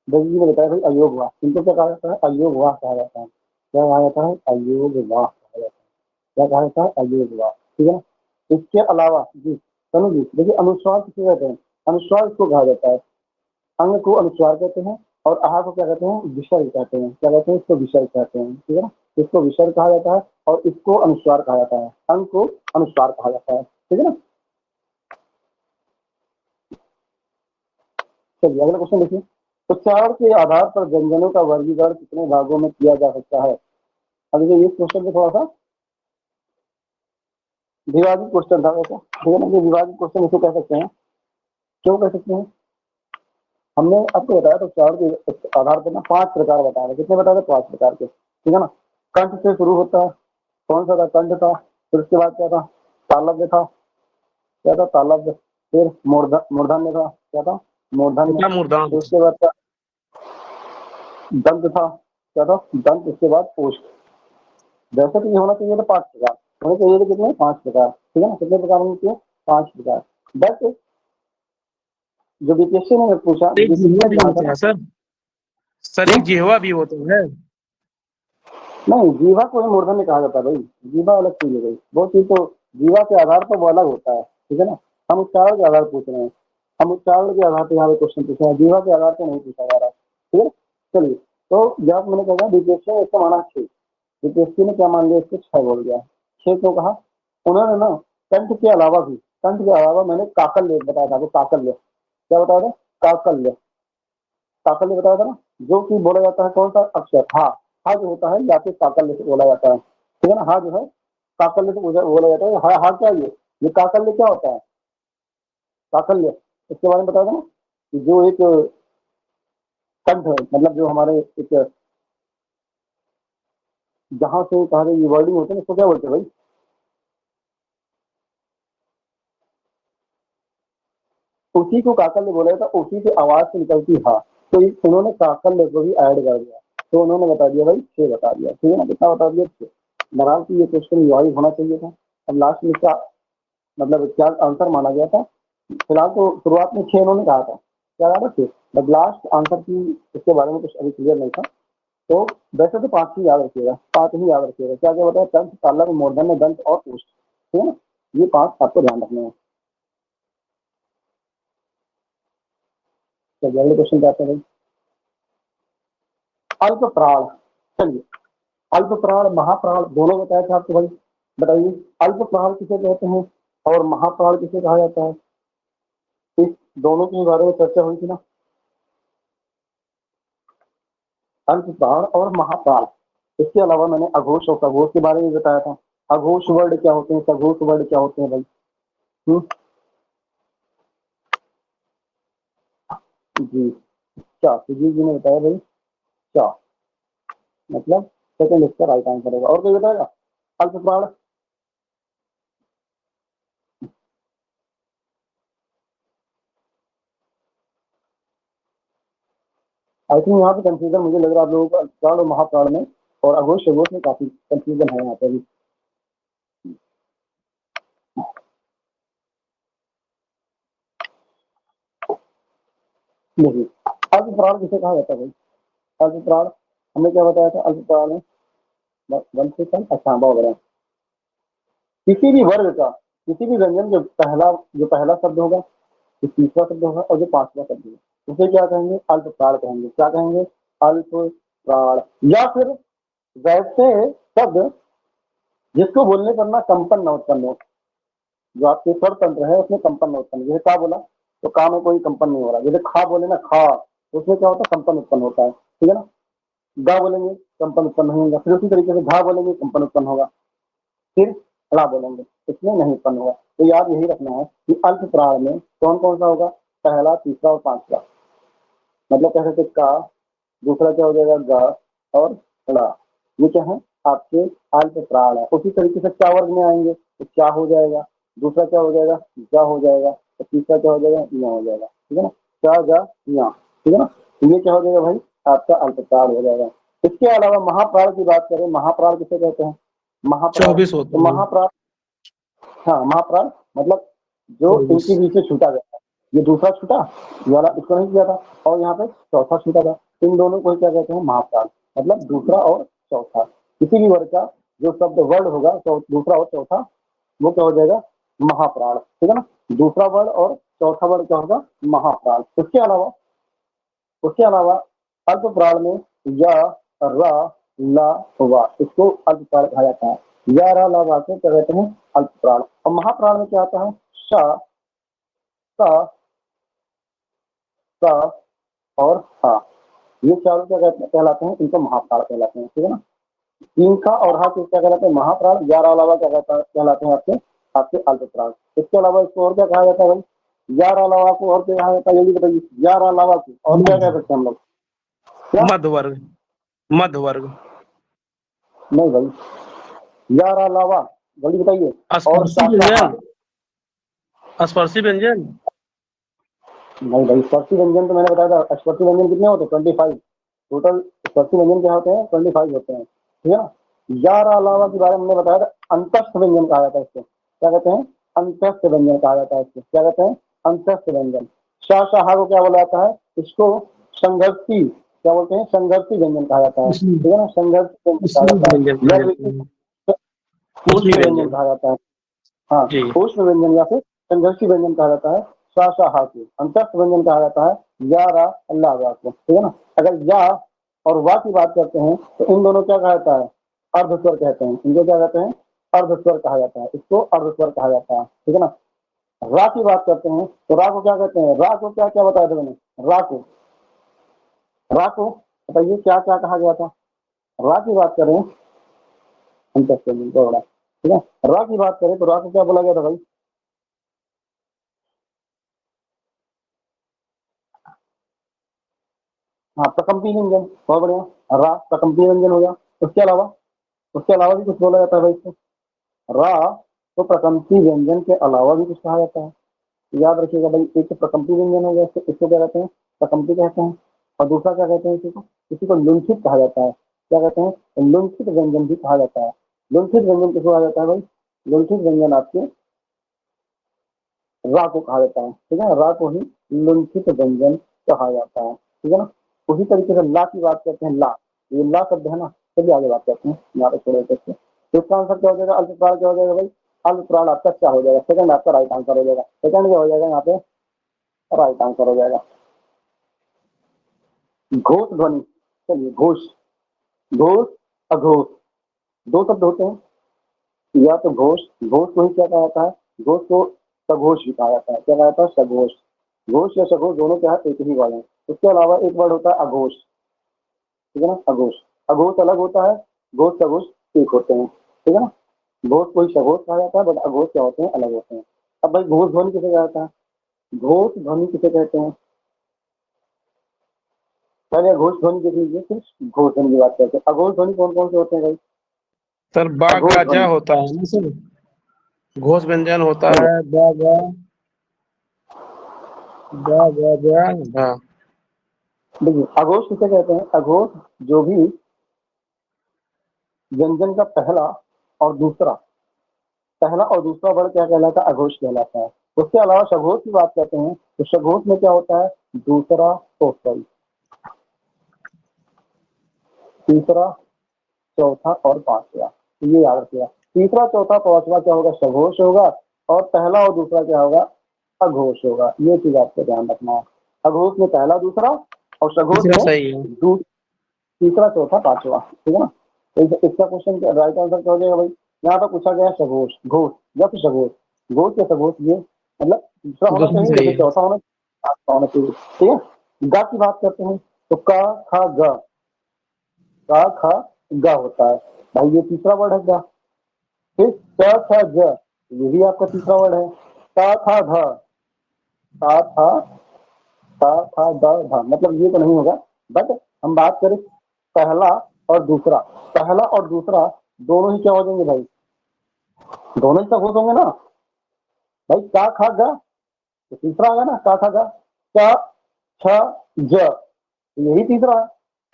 S1: दर्जी ने बताया भाई अयोग हुआ, इनको क्या कहा जाता है, अयोग हुआ कहा जाता है, क्या कहा जाता है, अयोग हुआ कहा जाता है, क्या कहा जाता है, अयोग हुआ, ठीक है ना। इसके अलावा जी तनु जी देखिए, अनुस्वार किसे कहते हैं, अनुस्वार इसको कहा जाता है, अंग को अनुस्वार कहते हैं और आहा को क्या कहते हैं, विसर्ग कहते हैं, क्या कहते हैं, इसको विसर्ग कहते हैं, ठीक है ना। इसको विसर्ग कहा जाता है और इसको अनुस्वार कहा जाता है, अंग को अनुस्वार कहा जाता है, ठीक है ना। चलिए अगला क्वेश्चन देखिए, उच्चारण के आधार पर व्यंजनों का वर्गीकरण कितने भागों में किया जा सकता है। अब ये क्वेश्चन में थोड़ा सा विवादित क्वेश्चन था वैसा, ठीक है ना, ये विवादित क्वेश्चन इसको कह सकते हैं, क्यों कह सकते हैं, हमने आपको बताया तो उच्चारण के आधार पर ना 5 प्रकार बताए थे, कितने बताए थे, 5 प्रकार के, ठीक है ना। कंठ से शुरू होता है, कौन सा था, कंठ था, फिर उसके बाद क्या था, तालव्य था, क्या था, तालव्य, फिर मूर्धन्य था, क्या था, मूर्धन्य,
S3: छोटा मूर्धान।
S1: फिर उसके बाद क्या, दंत था, क्या था, दंत, उसके बाद ओष्ठ। वैसे तो ये होना चाहिए था 5 प्रकार, होने चाहिए थे कितने, 5 प्रकार, ठीक है ना, कितने प्रकार होने चाहिए, 5 प्रकार। बट जो बीपीएससी ने पूछा,
S3: एक
S1: बीपीएससी
S3: जिह्वा
S1: में
S3: भी
S1: ध्यान
S3: होता
S1: था।
S3: है सर एक जिह्वा भी होता है।
S1: नहीं, जीवा को ही मूर्धन्य में कहा जाता है भाई, जीवा अलग चीज है भाई, वो चीज तो जीवा के आधार पर वो अलग होता है, ठीक है ना। हम उच्चारण के आधार पर पूछ रहे हैं, हम उच्चारण के आधार पर यहाँ पे क्वेश्चन पूछ रहे हैं, जीवा के आधार पर नहीं पूछा जा रहा, ठीक है। चलिए, तो जब मैंने कहा बीपीएससी में इसका माना 6, बीपीएससी ने क्या मान लिया, इसको 6 बोल गया। 6 क्यों कहा उन्होंने ना, कंठ के अलावा भी, कंठ के अलावा मैंने काकल्य बताया था, काकल्य क्या बताया था, काकल्य, काकल्य बताया था ना, जो कि बोला जाता है कौन सा अक्षर, हा जो होता है या फिर काकल्य से बोला जाता है, ठीक है ना। हा जो है काकल्य से बोला जाता है। हा क्या, ये काकल्य क्या होता है, काकल्य इसके बारे में बताया था ना, कि जो एक कंठ है, मतलब जो हमारे एक जहां से कहा ये वर्डिंग होते हैं, इसको क्या बोलते हैं भाई, उसी को काकल्य बोला जाता है, उसी से आवाज से निकलती हा, तो उन्होंने काकल्य को भी ऐड कर दिया, तो उन्होंने बता दिया भाई 6 बता दिया, ठीक है ना। कितना बता दिया, 6। बहरहाल की ये क्वेश्चन यही होना चाहिए था। अब लास्ट में क्या, मतलब क्या आंसर माना गया था, फिलहाल तो शुरुआत में 6 उन्होंने कहा था, क्या कहा था 6, बट लास्ट आंसर की इसके बारे में कुछ अभी क्लियर नहीं था। तो वैसे तो 5 ही याद रखिएगा, 5 ही याद रखिएगा। क्या क्या बताया, तंत्र, तालव्य, मूर्धन्य, दंत और पुष्ट, ठीक है ना। ये 5 आपको ध्यान रखने हैं। चलिए अगले क्वेश्चन पे आते हैं भाई। अल्प प्राण, चलिए अल्प प्राण महाप्राण दोनों बताया था आपको भाई, बताइए अल्प प्राण किसे कहते हैं और महाप्राण किसे कहा जाता है, इस दोनों के बारे में चर्चा हुई थी ना। अल्प प्राण और महाप्राण, इसके अलावा मैंने अघोष और सघोष के बारे में बताया था। अघोष वर्ड क्या होते हैं, सघोष वर्ड क्या होते हैं भाई, जी क्या सुजीत जी ने बताया भाई, क्या मतलब सेकंड इसका राइट आंसर होगा। और कोई बताएगा अल्प प्राण, आई थिंक यहाँ पे कंफ्यूजन मुझे लग रहा है आप लोगों को अल्प प्राण और महाप्राण में, और अघोष सघोष में काफी कंफ्यूजन है यहाँ पे भी। नहीं, अल्प प्राण किसे कहा जाता है भाई, अल्प प्राण हमने क्या बताया था, अल्प प्राण में वंश अच्छा वगैरह, किसी भी वर्ग का, किसी भी व्यंजन जो पहला शब्द होगा, जो तीसरा शब्द होगा और जो 5वां शब्द होगा, उसे क्या कहेंगे, अल्प प्राण कहेंगे। क्या कहेंगे, अल्प प्राण। या फिर वैसे शब्द जिसको बोलने पर ना कंपन न उत्पन्न हो, जो आपके स्वर तंत्र है उसमें कंपन न उत्पन्न, जैसे का बोला तो का में कोई कंपन नहीं हो रहा, जैसे खा बोले ना खा, तो उसमें क्या होता है, कंपन उत्पन्न होता है, ठीक है ना। गा बोलेंगे कंपन उत्पन्न नहीं होगा, फिर उसी तरीके से घा बोलेंगे कंपन उत्पन्न होगा, फिर ला बोलेंगे इसमें नहीं उत्पन्न होगा। तो याद यही रखना है कि अल्प प्राण में कौन कौन सा होगा, पहला, तीसरा और 5वां। मतलब कह सकते का, दूसरा क्या हो जाएगा गा और ला, ये क्या है आपके अल्प प्राण है। उसी तरीके से क्या वर्ग में आएंगे, तो क्या हो जाएगा, दूसरा क्या हो जाएगा जा हो जाएगा, तो तीसरा क्या हो जाएगा या हो जाएगा, ठीक है ना। क्या जा या, ठीक है ना। तो ये क्या हो जाएगा भाई, आपका अल्प प्राण हो जाएगा। इसके अलावा महाप्राण की बात करें, महाप्राण किसे कहते हैं, महाप्राण,
S3: 24 होते
S1: तो
S3: हैं।
S1: महाप्राण, हाँ महाप्राण मतलब जो
S3: 24
S1: इनके बीच में छूटा गया था, ये दूसरा छूटा, ये वाला इसको नहीं किया था, और यहाँ पे चौथा छूटा था, इन दोनों को क्या कहते हैं, महाप्राण। मतलब दूसरा और चौथा, किसी भी वर्ग का जो शब्द वर्ड होगा तो दूसरा और चौथा वो क्या हो जाएगा, महाप्राण, ठीक है ना। दूसरा वर्ड और चौथा वर्ड क्या होगा, महाप्राण। उसके अलावा अल्प प्राण में या रा ला वा, इसको अल्प प्राण कहा जाता है। या रा ला वा को क्या कहते हैं, अल्प प्राण। और महाप्राण में क्या आता है, श, क, स और हा, ये चारों क्या कहलाते हैं, इनको महाप्राण कहलाते हैं, ठीक है ना। तीन का और हा को क्या कहलाते हैं, महाप्राण। ग्यारह अलावा क्या कहलाते हैं आपके आपके अल्प प्राण। इसके अलावा इसको और क्या कहा जाता है भाई, ग्यारह अलावा को और क्या कहा जाता है, जल्दी बताइए, ग्यारह अलावा को और क्या कह सकते हैं हम लोग, क्या,
S3: मध्य वर्ग, मध्य वर्ग,
S1: नहीं भाई, ग्यारह अलावा जल्दी बताइए, और
S3: स्पर्शी
S1: शाकाहा,
S3: व्यंजन, स्पर्शी व्यंजन,
S1: नहीं भाई स्पर्शी व्यंजन तो मैंने बताया था, स्पर्शी व्यंजन कितने होते हैं, 25 टोटल स्पर्शी व्यंजन क्या होते हैं, 25 होते हैं, ठीक है ना। ग्यारह अलावा के बारे में हमने बताया था, अंतस्थ व्यंजन कहा जाता है इसको, क्या कहते हैं, अंतस्थ व्यंजन कहा जाता है इसको, क्या कहते हैं, अंतस्थ व्यंजन। शाह को क्या बोला जाता है? इसको संघर्षी, क्या बोलते हैं? संघर्षी व्यंजन कहा जाता है, ठीक है ना, संघर्षी व्यंजन कहा जाता है।
S3: व्यंजन कहा जाता है।
S1: उष्ण व्यंजन
S3: व्यंजन
S1: कहा जाता है। हाँ,
S3: जी।
S1: उष्ण व्यंजन या फिर संघर्षी व्यंजन कहा जाता है शाह को। अंतस्थ व्यंजन कहा जाता है या रा अल्लाह वा को, ठीक है ना। अगर या और वा की बात करते हैं तो इन दोनों क्या कहा जाता है? अर्धस्वर कहते हैं। इनको क्या कहते हैं? अर्धस्वर कहा जाता है, इसको अर्धस्वर कहा जाता है, ठीक है ना। रा की बात करते हैं तो रा को क्या कहते हैं? रा को क्या क्या बताया था मैंने? रा को बताइए क्या क्या कहा गया था? रा की बात करें अंतस्थ व्यंजन को बड़ा, ठीक है। रा की बात करें तो रा को क्या बोला गया था भाई? हाँ, प्रकम्पी व्यंजन, बहुत बढ़िया। रा प्रकम्पी व्यंजन हो गया। उसके अलावा भी कुछ बोला जाता है भाई इसको? रा तो प्रकम्पी व्यंजन के अलावा भी कुछ कहा जाता है, याद रखिएगा भाई। एक तो प्रकम्पी व्यंजन हो गया, इसको क्या कहते हैं? प्रकम्पी कहते हैं। और दूसरा क्या कहते हैं इसी को लुंठित कहा जाता है। क्या कहते हैं? तो लुंठित व्यंजन भी कहा जाता है। लुंठित व्यंजन किसको कहा जाता है भाई? लुंठित व्यंजन आपके रा को कहा जाता है, ठीक है। रा को ही लुंठित व्यंजन कहा जाता है, ठीक है ना। उसी तरीके से ला की बात करते हैं। ला, ये ला शब्द है ना, चलिए आगे बात करते हैं यहाँ पे थोड़े से। तो इसका आंसर क्या हो जाएगा? अल्पप्राण क्या हो जाएगा भाई? अल्पप्राण आपका क्या हो जाएगा? सेकंड आपका राइट आंसर हो जाएगा। सेकंड क्या हो जाएगा यहाँ पे? राइट आंसर हो जाएगा। घोष ध्वनि, चलिए घोष, घोष अघोष, दो शब्द होते हैं। या तो घोष, घोष को ही क्या कहा जाता है? घोष को सघोष भी कहा जाता है। क्या कहा जाता है? सघोष। घोष या सघोष दोनों क्या है? एक ही वर्ड है। उसके अलावा एक वर्ड होता है अघोष, ठीक है ना। अघोष, अघोष अलग होता है, घोष सघोष एक होते हैं, ठीक है ना। घोष को ही सघोष कहा जाता है, बट अघोष क्या होते हैं? अलग होते हैं। अब भाई घोष ध्वनि किसे कहा जाता है? घोष ध्वनि किसे कहते हैं? पहले घोष ध्वनि देख लीजिए, फिर घोष ध्वनि की बात करते हैं। अघोष ध्वनि कौन कौन से होते हैं भाई?
S3: सर बा
S1: अघोष
S3: गा जा
S1: ध्वनि,
S3: होता है ना सर, घोष व्यंजन होता
S1: देखिए
S3: है बा गा बा गा जा धा।
S1: देखिए अघोष किसे कहते हैं? अघोष जो भी व्यंजन का पहला और दूसरा वर्ड क्या कहलाता है? अघोष कहलाता है। उसके अलावा सघोष की बात करते हैं तो सघोष में क्या होता है? दूसरा, सॉरी, तीसरा, चौथा और पांचवा, ये याद रखिएगा। तीसरा, चौथा, पांचवा क्या होगा? सघोष होगा। और पहला और दूसरा क्या होगा? अघोष होगा। ये चीज आपको ध्यान रखना है। अघोष में पहला, दूसरा, और सघोष
S3: तीसरा
S1: में
S3: सही है।
S1: तीसरा, चौथा, पांचवा, ठीक है ना। तो इसका क्वेश्चन राइट आंसर क्या हो जाएगा भाई? यहाँ पर पूछा गया सघोष, घोष या फिर सघोष, घोष या सघोष, ये मतलब तीसरा होना
S3: दूसरा
S1: चाहिए या
S3: सही
S1: फिर
S3: है।
S1: चौथा होना, पांचवा होना चाहिए, ठीक है। गा की बात करते हैं तो का खा ग, का खा गा होता है भाई, ये तीसरा वर्ड है गा। फिर क ख ज, ये भी आपका तीसरा वर्ड है। ता था ध, ता था ता था द धा, मतलब ये तो नहीं होगा। बट हम बात करें पहला और दूसरा, पहला और दूसरा दोनों ही क्या हो जाएंगे भाई? दोनों ही सघोष होंगे ना भाई। का खा गा तो तीसरा होगा ना, का खा गा। का छ ज, यही तीसरा है।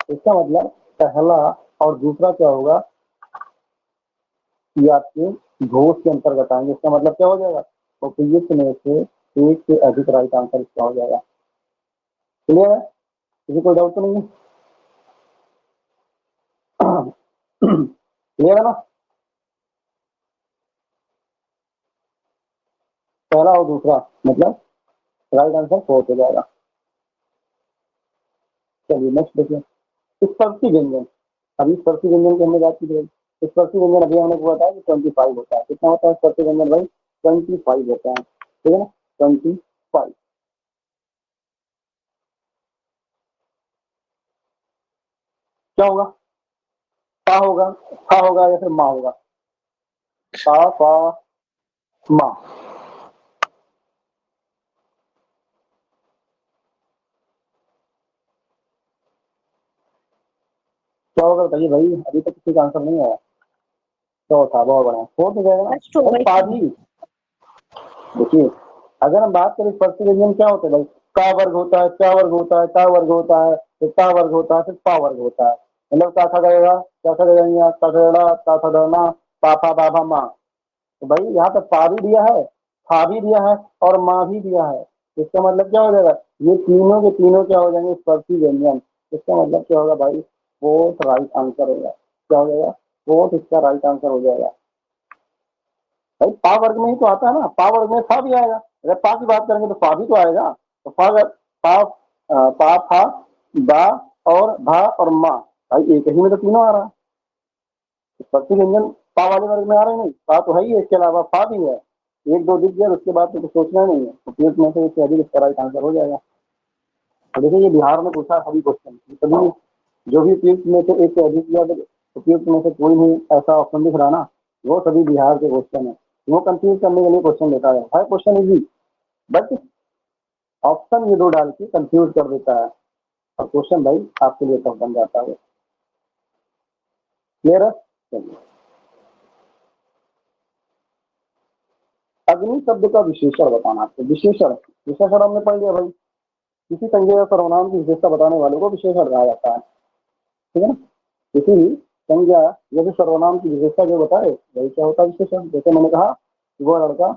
S1: इसका मतलब पहला और दूसरा क्या होगा? ये आपके घोष के अंतर्गत आएंगे। इसका मतलब क्या हो जाएगा? उपयुक्त में से एक से अधिक राइट आंसर इसका हो जाएगा। क्लियर है? किसी कोई डाउट तो नहीं है? क्लियर है ना? पहला और दूसरा मतलब राइट आंसर फोर्थ हो जाएगा। चलिए नेक्स्ट देखिए, स्पर्शी व्यंजन। अभी स्पर्शी व्यंजन की हमने बात की थी। स्पर्शी व्यंजन अभी हमने को बताया कि 25 होता है। कितना होता है स्पर्शी व्यंजन भाई? 25 होता है, ठीक है ना। 25 क्या होगा? पा होगा, फा होगा या फिर मा होगा? पा पा मा, क्या होगा बताइए भाई? अभी तक किसी का आंसर नहीं आया। चौथा, बहुत बड़ा फोर्थ हो जाएगा ना
S2: फर्स्ट होगा
S1: भाई।
S2: इसमें।
S1: पादी, देखिए अगर हम बात करें स्पर्शी व्यंजन क्या होते हैं भाई? का वर्ग होता है, क्या वर्ग होता है, टा वर्ग होता है, फिर ता वर्ग होता है, फिर पा वर्ग होता है। मतलब का था गएगा, क्या था गएगा, का था ता था डरना, पा फा बा भा मा। तो भाई यहाँ पे पा भी दिया है, फा भी दिया है और माँ भी दिया है। इसका मतलब क्या हो जाएगा? ये तीनों के तीनों क्या हो जाएंगे? स्पर्शी व्यंजन। इसका मतलब क्या होगा भाई? फोर्थ राइट आंसर होगा। क्या हो जाएगा? फोर्थ इसका राइट आंसर हो जाएगा। भाई पा वर्ग में ही तो आता है ना, पा वर्ग में फा भी आएगा। अगर पा की बात करेंगे तो फा भी तो आएगा। तो फा पा पा फा बा और भा और माँ, भाई एक ही में तो तीनों आ रहा है। स्पर्शी व्यंजन पा वाले वर्ग में आ रहे नहीं, पा तो है ही, इसके अलावा फा भी है। एक दो दिख गया उसके बाद तो कुछ सोचना नहीं है। उपयुक्त में से इससे अधिक इसका राइट आंसर हो जाएगा। और देखिए ये बिहार में पूछा सभी क्वेश्चन, सभी जो भी उपयुक्त में से एक से अधिक या उपयुक्त में से कोई नहीं ऐसा ऑप्शन दिख रहा ना, वो सभी बिहार के क्वेश्चन है। वो कंफ्यूज करने के लिए क्वेश्चन देता है क्वेश्चन इजी, बट ऑप्शन ये दो डाल के कंफ्यूज कर देता है और क्वेश्चन भाई आपके लिए टफ बन जाता है। क्लियर है? चलिए, अग्नि शब्द का विशेषण बताना आपको। विशेषण, विशेषण हमने पढ़ लिया भाई, किसी संज्ञा या सर्वनाम की विशेषता बताने वालों को विशेषण कहा जाता है। ठीक है ना? किसी संज्ञा या फिर सर्वनाम की विशेषता जो बताए वही क्या होता है विशेषण। जैसे मैंने कहा वो लड़का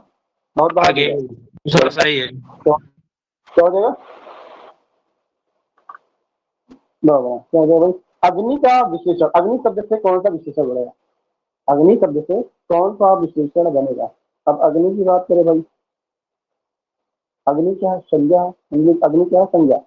S1: बहुत बहादुर
S3: आगे
S1: है,
S3: दूसरा सही है।
S1: तो क्या हो जाएगा? क्या हो जाएगा भाई? अग्नि का विशेषण, अग्नि शब्द से कौन सा विशेषण बनेगा? अग्नि शब्द से कौन सा विशेषण बनेगा? अब अग्नि की बात करें भाई, अग्नि क्या है? संज्ञा है। अग्नि क्या है? संज्ञा।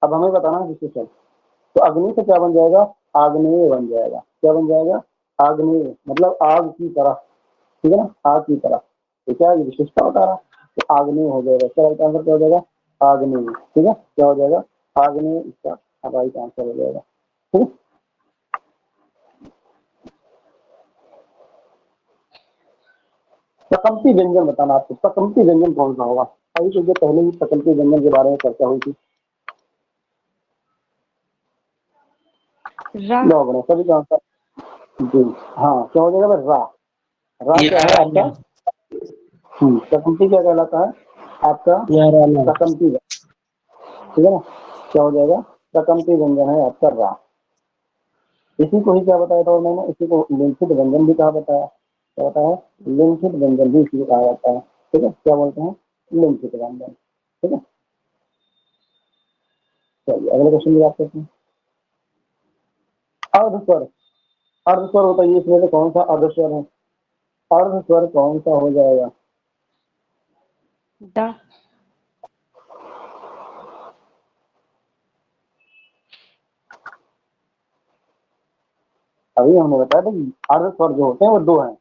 S1: अब हमें बताना है विशेषण, तो अग्नि से क्या बन जाएगा? आग्नेय बन जाएगा। क्या बन जाएगा? आग्नेय, मतलब आग की तरह। ठीक है ना? आग की तरह। तो क्या ये विशेषता बता रहा? तो आग्नेय हो जाएगा। क्या राइट आंसर क्या हो जाएगा? आग्नेय। ठीक है, क्या हो जाएगा? आग्नेय इसका राइट आंसर हो जाएगा। ठीक है, सकम्पी व्यंजन बताना आपको। सकम्पी व्यंजन कौन सा होगा? अभी तो पहले ही सकम्पी व्यंजन के बारे में चर्चा हुई थी।
S2: रा।
S1: लो बने सभी का आंसर जी। हाँ, क्या हो जाएगा भाई? रा। रा क्या है आपका? सकम्पी क्या कहलाता है आपका? सकम्पी। ठीक है ना? क्या हो जाएगा? सकम्पी व्यंजन है आपका रा। इसी को ही क्या बताया था और मैंने, इसी को लिंखित व्यंजन भी कहा बताया। क्या होता है? लिंखित व्यंजन भी इसी को कहा जाता है। ठीक है, क्या बोलते हैं? लिंखित व्यंजन। ठीक है, चलिए अगले क्वेश्चन की बात करते हैं। अर्धस्वर, अर्धस्वर होता है इसमें से कौन सा अर्धस्वर है? अर्धस्वर कौन सा हो जाएगा?
S2: दा।
S1: अभी हमने बताया था कि अर्धस्वर जो होते हैं वो दो हैं।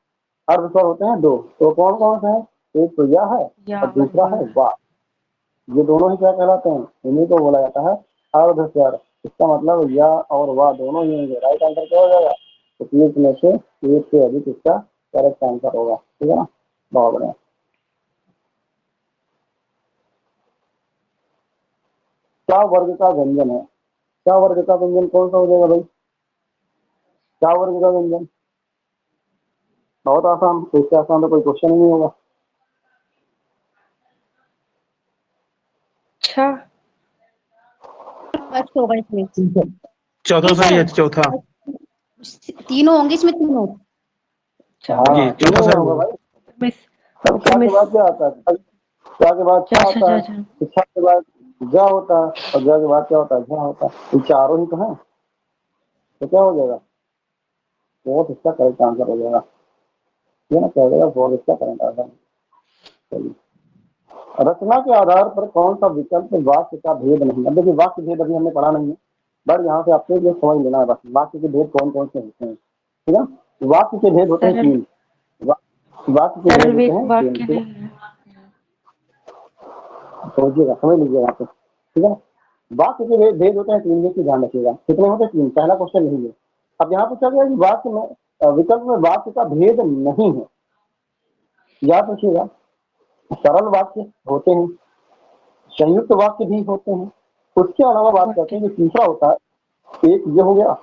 S1: अर्धस्वर होते हैं दो, तो कौन कौन से हैं? एक तो यह है
S2: या
S1: और दूसरा है
S2: वा।
S1: वा। ये दोनों ही क्या कहलाते हैं? इन्हीं को बोला जाता है अर्धस्वर। इसका मतलब या और वा दोनों ही होंगे। राइट आंसर क्या हो जाएगा? तो तीन में से एक से अधिक इसका करेक्ट आंसर होगा। ठीक है ना? बहुत बढ़िया। क्या वर्ग का व्यंजन है? क्या वर्ग का व्यंजन कौन सा हो जाएगा भाई? क्या वर्ग का व्यंजन? बहुत आसान, इससे आसान तो कोई क्वेश्चन ही नहीं होगा।
S2: अच्छा।
S4: फर्स्ट होगा इसमें।
S3: चौथा
S4: नहीं
S3: सही है,
S4: सर,
S3: चौथा।
S4: तीनों होंगे इसमें, तीनों।
S3: जी,
S1: हाँ,
S3: चौथा
S1: तीनों में
S3: सही
S1: होगा
S3: है।
S1: भाई।
S2: मिस
S1: अब
S2: सबको
S1: क्या के
S2: मिस।
S1: बाद क्या आता है? क्या के बाद
S2: अच्छा
S1: क्या
S2: अच्छा
S1: होता
S2: अच्छा
S1: है?
S2: अच्छा।
S1: शिक्षा के बाद जा होता है और जा के बाद क्या होता है? झा होता है। ये चारों ही तो है, तो क्या हो जाएगा? बहुत इसका करेक्ट आंसर हो जाएगा। ये ना क्या हो जाएगा? बहुत इसका करेक्ट आंसर। चलिए, रचना के आधार पर कौन सा विकल्प वाक्य का भेद नहीं? अब देखिए वाक्य भेद अभी हमने पढ़ा नहीं है, बट यहाँ से आपको ये समझ लेना है बस वाक्य के भेद कौन कौन से होते हैं। ठीक है, वाक्य के भेद होते हैं
S2: सरल,
S1: तीन। वाक्य के भेद
S2: सरल
S1: होते हैं तीन।
S2: वाक्य
S1: ठीक
S2: नहीं
S1: है,
S2: है।
S1: समझिएगा, समझ लीजिएगा यहाँ पे। ठीक है ना? वाक्य के भेद होते हैं तीन, की ध्यान रखिएगा। कितने होते हैं? तीन। पहला क्वेश्चन यही है। अब यहाँ पूछा गया कि वाक्य में विकल्प में वाक्य का भेद नहीं है। याद रखिएगा, सरल वाक्य होते हैं, संयुक्त वाक्य भी होते हैं, उसके अलावा बात करते
S2: वाक्य
S1: हैं जो तीसरा होता है। एक ये हो गया,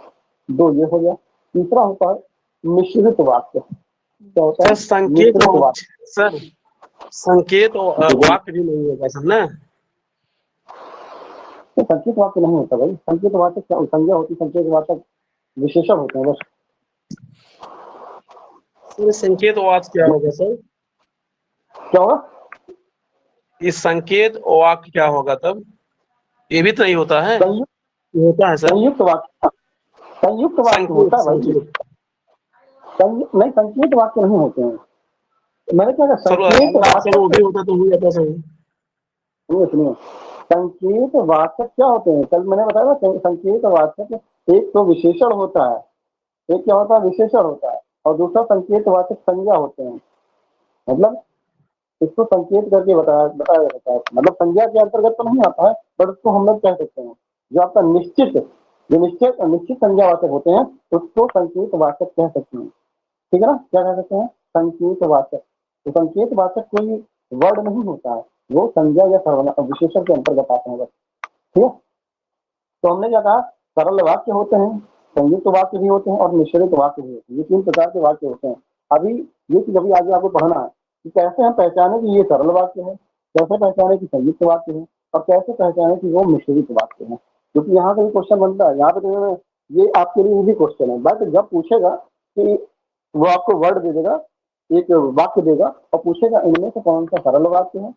S1: दो ये हो गया, तीसरा होता है मिश्रित वाक्य। क्या होता
S3: सर
S1: है?
S3: संकेत
S1: मिश्रित वाक्य।
S3: सर संकेत
S1: तो
S3: वाक्य भी नहीं होगा सर ना?
S1: संकेत वाक्य नहीं होता भाई। संकेत वाचक संज्ञा होती, संकेत वाचक विशेषण होते हैं बस।
S3: सर संकेत वाक्य क्या होगा सर?
S1: क्या होगा?
S3: इस संकेत वाक्य क्या होगा तब? ये भी तो नहीं होता है,
S1: संयुक्त
S3: ये होता है सर।
S1: संयुक्त वाक्य, संयुक्त वाक्य
S3: संकेत
S1: होता है भाई।
S3: संकेत
S1: नहीं, संकेत वाक्य नहीं होते हैं। मैंने क्या कहा,
S3: सर
S1: संकेत
S3: अलग वाक्य में वो भी
S1: वाचक।
S3: होता तो हो जाता सही।
S1: सुनिए सुनिए, संकेत वाचक क्या होते हैं, कल मैंने बताया था, संकेत वाचक एक तो विशेषण होता है, एक क्या होता है, विशेषण होता है, और दूसरा संकेत वाचक संज्ञा होते हैं। मतलब इसको संकेत करके बताया बताया जाता है, मतलब संज्ञा के अंतर्गत तो नहीं आता है, बट उसको हम लोग कह सकते हैं जो आपका निश्चित, जो निश्चित निश्चित संज्ञावाचक होते हैं उसको संकेत वाचक कह सकते हैं। ठीक है ना, क्या कह सकते हैं, संकेत वाचक। तो संकेत वाचक कोई वर्ड नहीं होता है, वो संज्ञा या सर्वनाम विशेषण के अंतर्गत आते हैं बस। ठीक है, तो हमने क्या कहा, सरल वाक्य होते हैं, संयुक्त वाक्य भी होते हैं, और मिश्रित वाक्य भी होते हैं। ये तीन प्रकार के वाक्य होते हैं। अभी ये चीज अभी आगे आपको पढ़ना है कि कैसे हम पहचाने कि ये सरल वाक्य है, कैसे पहचाने कि संयुक्त वाक्य है, और कैसे पहचाने कि वो मिश्रित वाक्य है। क्योंकि यहाँ से भी क्वेश्चन बनता है, यहाँ पे तो ये आपके लिए इजी क्वेश्चन है, बट जब पूछेगा कि वो आपको वर्ड दे देगा, एक वाक्य देगा और पूछेगा इनमें से कौन सा सरल वाक्य है,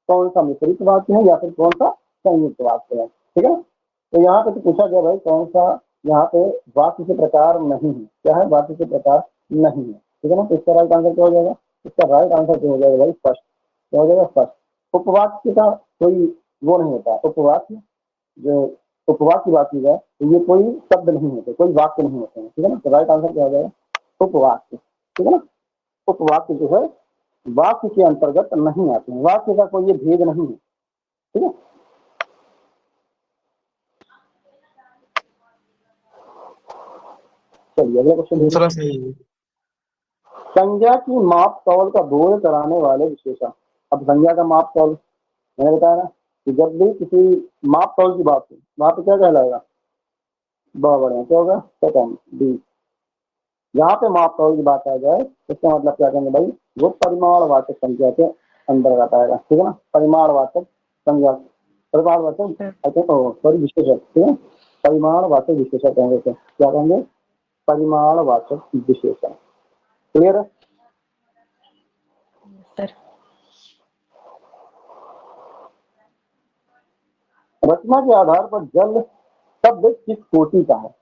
S1: कौन सा मिश्रित वाक्य है, या फिर कौन सा संयुक्त वाक्य है। ठीक है, तो यहाँ पे तो पूछा गया भाई कौन सा, यहाँ पे वाक्य के प्रकार नहीं है, क्या है, वाक्य के प्रकार नहीं है। ठीक है ना, तो इसका राइट आंसर क्या हो जाएगा, इसका राइट आंसर क्या हो जाएगा भाई, फर्स्ट। क्या हो जाएगा, फर्स्ट। उपवाक्य का कोई वो नहीं होता, उपवाक्य जो उपवाक्य की बात की जाए तो ये कोई शब्द नहीं होते, कोई वाक्य नहीं होते हैं। ठीक है ना, तो राइट आंसर क्या हो जाएगा, उपवाक्य। ठीक है ना, उपवाक्य जो है वाक्य के अंतर्गत नहीं आते हैं, वाक्य का कोई ये भेद नहीं है। ठीक है, चलिए अगला क्वेश्चन।
S3: दूसरा सही है।
S1: संज्ञा की माप तौल का बोध कराने वाले विशेषण। अब संज्ञा का माप तौल मैंने बताया ना कि जब भी किसी माप तौल की बात हो वहां पे क्या कहलाएगा, बहुत बढ़िया, क्या होगा, सेकंड डी। यहाँ पे माप तौल की बात आ जाए इसका मतलब क्या कहेंगे भाई, वो परिमाणवाचक संज्ञा के अंतर्गत आएगा। ठीक है ना, परिमाणवाचक संज्ञा, परिमाणवाचक सॉरी विशेषक। ठीक है, परिमाणवाचक विशेषक कहेंगे, क्या कहेंगे, परिमाणवाचक विशेषण। क्लियर है।
S2: सर
S1: रचना के आधार पर जल शब्द किस कोटि का है।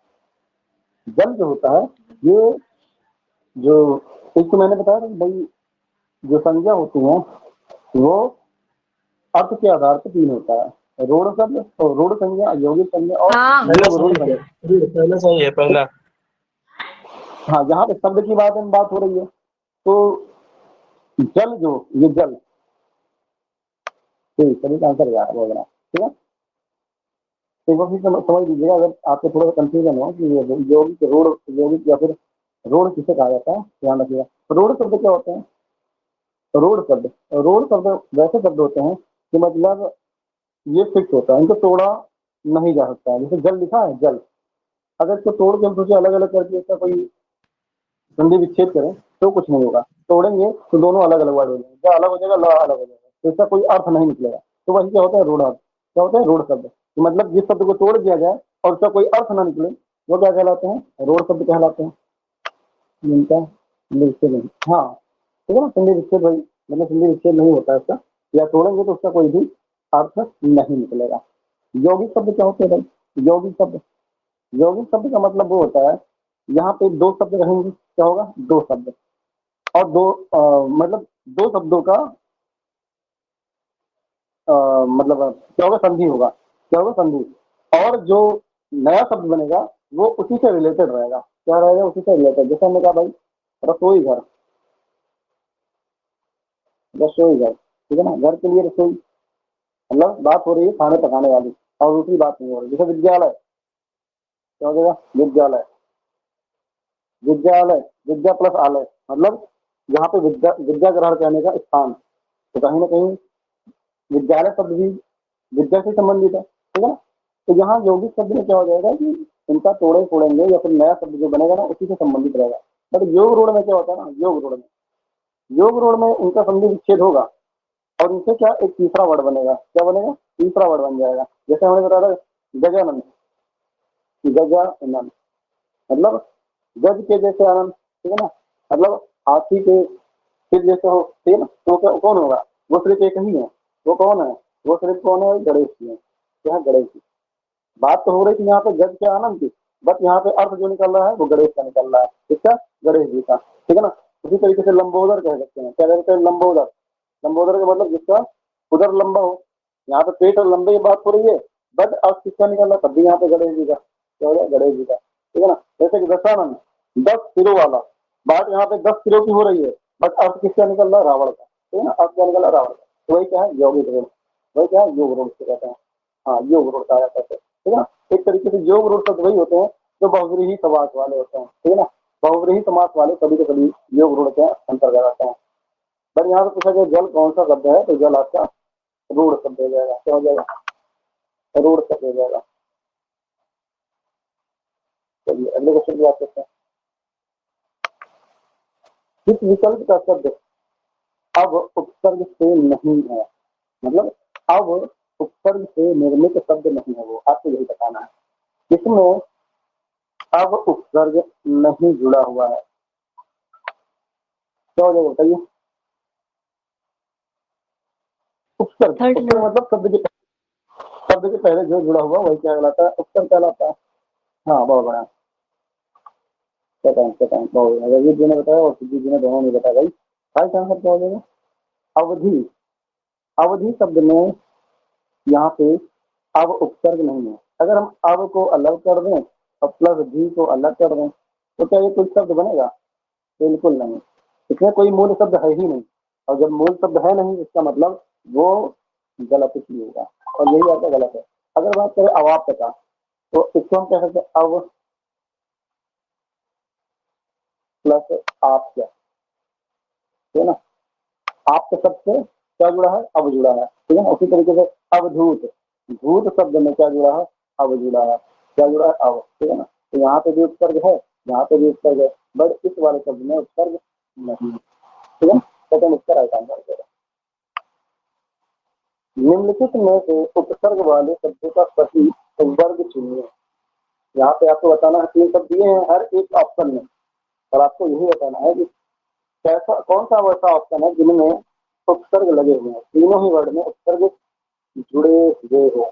S1: जल जो होता है ये जो, एक तो मैंने बताया कि भाई जो संज्ञा होती है वो अर्थ के आधार पर तीन होता है, रूढ़ शब्द, तो रूढ़ संज्ञा, यौगिक संज्ञा और
S4: हाँ
S3: पहला
S1: योग रूढ़
S3: सही है,
S1: संज्ञा।
S3: पहला सही है, पहला।
S1: हाँ, यहाँ पे शब्द की बात हो रही है, तो जल जो ये जल, ठीक सभी का आंसर यार बोल रहा। ठीक है, तो एक बार फिर समझ लीजिएगा, अगर आपको थोड़ा सा कंफ्यूजन हो कि ये यौगिक रूढ़, यौगिक या फिर रूढ़ किसे कहा जाता है, ध्यान रखिएगा। रूढ़ शब्द क्या होते हैं, रूढ़ शब्द वैसे शब्द होते हैं कि मतलब ये फिक्स होता है, इनको तोड़ा नहीं जा सकता है। जैसे जल लिखा है, जल, अगर इसको तोड़ के हम सोचे अलग अलग करके इसका कोई संधि विच्छेद करें तो कुछ नहीं होगा, तोड़ेंगे तो दोनों अलग अलग वर्ड हो जाएंगे, ज अलग हो जाएगा, ल अलग हो जाएगा, तो इसका कोई अर्थ नहीं निकलेगा। तो वही क्या होता है, रूढ़ अर्थ। क्या होता है, रूढ़ शब्द। तो मतलब जिस शब्द को तोड़ दिया जाए और उसका कोई अर्थ ना निकले वो क्या कहलाते हैं, रूढ़ शब्द कहलाते हैं। जिनका विच्छेद नहीं, हाँ ठीक है ना, संधि विच्छेद भाई, मतलब संधि विच्छेद नहीं होता है इसका, या तोड़ेंगे तो उसका कोई भी अर्थ नहीं निकलेगा। यौगिक शब्द क्या होते हैं भाई, यौगिक शब्द, यौगिक शब्द का मतलब वो होता है यहाँ पे दो शब्द रहेंगे, क्या होगा, दो शब्द, और दो मतलब दो शब्दों का मतलब क्या होगा, संधि होगा, क्या होगा, संधि। और जो नया शब्द बनेगा वो उसी से रिलेटेड रहेगा, क्या रहेगा, उसी से रिलेटेड। जैसे हमने कहा भाई रसोई घर, रसोई घर, ठीक है ना, घर के लिए रसोई, मतलब बात हो रही है खाने पकाने वाली, और दूसरी बात नहीं हो रही। जैसे विद्यालय, क्या हो जाएगा, विद्यालय, विद्यालय, विद्या प्लस आलय, मतलब यहाँ पे विद्या, विद्या ग्रहण करने का स्थान। तो कहीं ना कहीं विद्यालय शब्द भी विद्या से संबंधित है। ठीक है ना, तो यहाँ यौगिक शब्द में क्या हो जाएगा कि इनका तोड़े फोड़ेंगे या फिर नया शब्द जो बनेगा ना उसी से संबंधित रहेगा। बट योग रोड में क्या होता है ना, योग रोड में, योग रोड में इनका संधि विच्छेद होगा और इनसे क्या एक तीसरा वर्ड बनेगा, क्या बनेगा, तीसरा वर्ड बन जाएगा। जैसे हमने बताया था गजानंद, गजानंद, मतलब गज के जैसे आनंद। ठीक है ना, मतलब हाथी के सिर जैसे हो, ठीक है ना, तो कौन होगा, वो सिर्फ एक ही है, वो कौन है, वो सिर्फ कौन है, गणेश जी है। यहाँ गणेश जी। बात तो हो रही थी यहाँ पे जग के आनंद की, बट यहाँ पे अर्थ जो निकल रहा है वो गणेश का निकल रहा है, किसका? गणेश जी का, ठीक है ना। उसी तरीके से लंबोदर कह सकते हैं, क्या कह सकते हैं? लंबोदर। लंबोदर का मतलब जिसका उधर लंबा हो, यहाँ पे पेट और लंबे की बात हो रही है, बट अर्थ किसका निकल रहा है? तब भी यहाँ पे गणेश जी का, क्या हो गया? गणेश जी का, ठीक है ना। जैसे कि दशानंद, 10 सिरों वाला, बात यहाँ पे 10 सिरों की हो रही है, बट अर्थ किसका निकल रहा है? रावण का, ठीक है ना। अर्थ क्या निकल रहा है? रावण का। तो वही क्या है? यौगिक रूढ़, वही क्या है? योग रूढ़ से कहते हैं, हाँ योग रूढ़ कहा जाता है, ठीक है ना। एक तरीके से योग रूढ़ शब्द वही होते हैं जो बहुव्रीहि समास वाले होते हैं, ठीक है ना। बहुव्रीहि समास वाले कभी तो कभी योग रूढ़ के अंतर्गत आते हैं। बट यहाँ पे पूछा गया जल कौन सा शब्द है, तो जल आपका रूढ़ शब्द हो जाएगा, क्या हो जाएगा? रूढ़ शब्द हो जाएगा। चलिए अगले क्वेश्चन की बात करते हैं। किस विकल्प का शब्द अब उपसर्ग से नहीं है, मतलब अब उपसर्ग से निर्मित शब्द नहीं है, वो आपको यही बताना है। इसमें अब उपसर्ग नहीं जुड़ा हुआ है, क्या हो जाएगा बताइए? उपसर्ग,
S2: थर्ड
S1: उपसर्ग मतलब शब्द के पहले जो जुड़ा हुआ वही क्या कहलाता है? उपसर्ग कहलाता है। हाँ बहुत बड़ा, बहुत बड़ा। रवि जी ने बताया और सिद्धि जी ने दोनों ने बताया भाई। राइट आंसर क्या हो जाएगा? अवधि। अवधि शब्द में यहाँ पे अब उपसर्ग नहीं है। अगर हम अब को अलग कर दें और प्लस धी को अलग कर दें तो क्या ये कोई शब्द बनेगा? बिल्कुल नहीं, इसमें कोई मूल शब्द है ही नहीं। और जब मूल शब्द है नहीं इसका मतलब वो गलत ही होगा, और यही आपका गलत है। अगर बात करें अवाप्त का, तो इसको हम कह सकते हैं अब प्लस आप, क्या है ना। आपके शब्द से क्या जुड़ा है? अब जुड़ा है, ठीक है ना। उसी तरीके से अवधूत, धूत शब्द में क्या जुड़ा है? अब जुड़ा है, क्या जुड़ा है? अब, ठीक है ना। तो यहाँ पे भी उपसर्ग है, यहाँ पे भी उपसर्ग है, बट इस वाले शब्द में उपसर्ग नहीं है, ठीक है। सेकंड इसका राइट आंसर हो जाएगा। निम्नलिखित में से उपसर्ग वाले शब्दों का सही वर्ग चुनिए। यहाँ पे आपको बताना है, 3 शब्द दिए हैं हर एक ऑप्शन में, और आपको यही बताना है कि कैसा कौन सा वैसा ऑप्शन है जिनमें उपसर्ग लगे हुए हैं, तीनों ही वर्ड में उपसर्ग जुड़े हुए हो।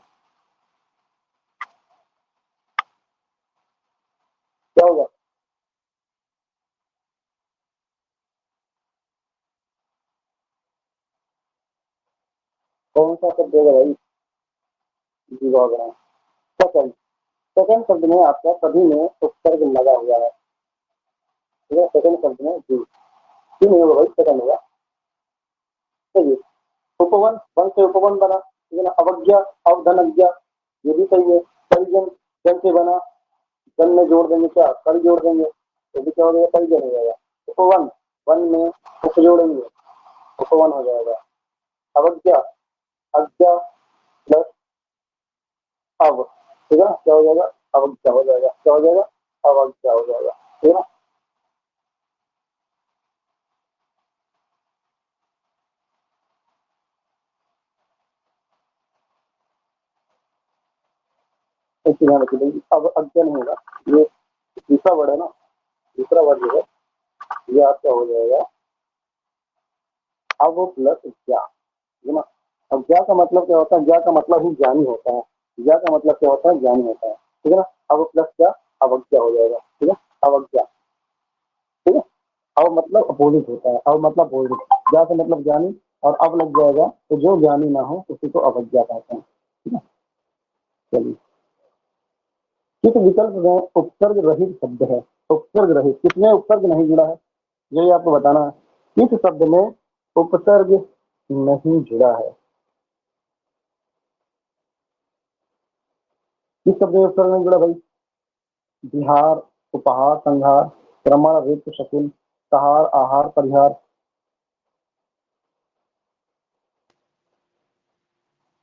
S1: क्या होगा? कौन सा शब्द होगा भाई? जीवाग्रह। सेकंड, सेकंड शब्द में आपका सभी में उपसर्ग लगा हुआ है, ठीक है। सेकंड शब्द में जी, क्यों नहीं होगा भाई? सेकंड होगा। चलिए, उपवन, वन से उपवन बना, ठीक है ना। अवज्ञा, अवधनज्ञा, ये भी सही है। परिजन, जन से बना, जन में जोड़ देंगे क्या? कर जोड़ देंगे, तो भी क्या हो जाएगा? परिजन हो जाएगा। उपवन, वन में उप जोड़ेंगे, उपवन हो जाएगा। अवज्ञा, अज्ञा प्लस अव, ठीक है ना, क्या हो जाएगा? अवज्ञा हो जाएगा, क्या हो जाएगा? अवज्ञा हो जाएगा, ठीक है ना। एक चीज ध्यान रखिए, अब अज्ञा नहीं होगा, ये दूसरा वर्ड है ना, दूसरा वर्ड जो है ये आपका हो जाएगा अब प्लस ज्ञा, है ना। अब ज्ञा का मतलब क्या होता है? ज्ञा का मतलब ही ज्ञानी होता है, ज्ञा का मतलब क्या होता है? ज्ञानी होता है, ठीक है ना। अब प्लस क्या? अवज्ञा हो जाएगा, ठीक है। अवज्ञा, ठीक है। अव मतलब अपोजिट होता है, अव मतलब अपोजिट, ज्ञा से मतलब ज्ञानी, और अब लग जाएगा तो जो ज्ञानी ना हो उसी को अवज्ञा कहते हैं, ठीक है। चलिए, किस विकल्प में उपसर्ग रहित शब्द है? उपसर्ग रहित, किसमें उपसर्ग नहीं जुड़ा है यही आपको बताना है। किस शब्द में उपसर्ग नहीं जुड़ा है? किस शब्द में उपसर्ग नहीं जुड़ा भाई? बिहार, उपहार, संहार, क्रमण, रिक्त, शकुन, सहार, आहार, परिहार।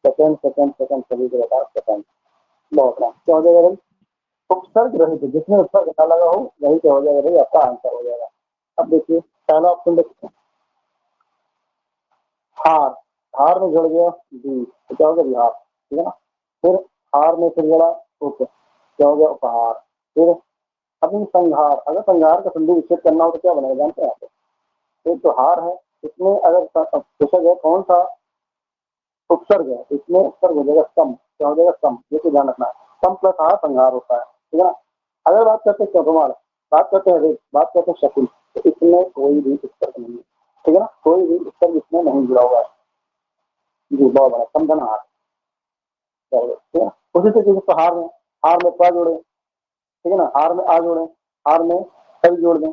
S1: सेकंड सेकंड सेकंड सभी को बता, सेकंड बहुत रहा, क्या हो जाएगा भाई? उपसर्ग रहित, जिसमें उपसर्ग ना लगा हो वही क्या हो जाएगा भाई? आपका आंसर हो जाएगा। अब देखिए पहला ऑप्शन देखते हैं, हार, हार में जुड़ गया दी, तो क्या हो गया? बिहार, ठीक है ना। फिर हार में फिर जुड़ा उप, क्या हो गया? उपहार। फिर अभी संहार, अगर संहार का संधि विच्छेद करना हो तो क्या बनेगा जानते हैं आप? एक तो हार है, इसमें अगर पूछा गया कौन सा उपसर्ग है, इसमें उपसर्ग हो जाएगा सम, क्या हो जाएगा सम, ये तो ध्यान रखना है। सम प्लस आ संहार होता है, ठीक है ना। अगर बात करते हैं चौधमार, बात करते हैं रेत, बात करते हैं शकुन, तो इसमें कोई भी उत्तर नहीं है, ठीक है ना, कोई भी उत्तर इसमें नहीं जुड़ा हुआ है। जी बहुत बड़ा समझना हार, ठीक है। उसी तरीके से हार में क्या जोड़े, ठीक है ना, हार में आ जोड़े, हार में कभी जोड़ दें,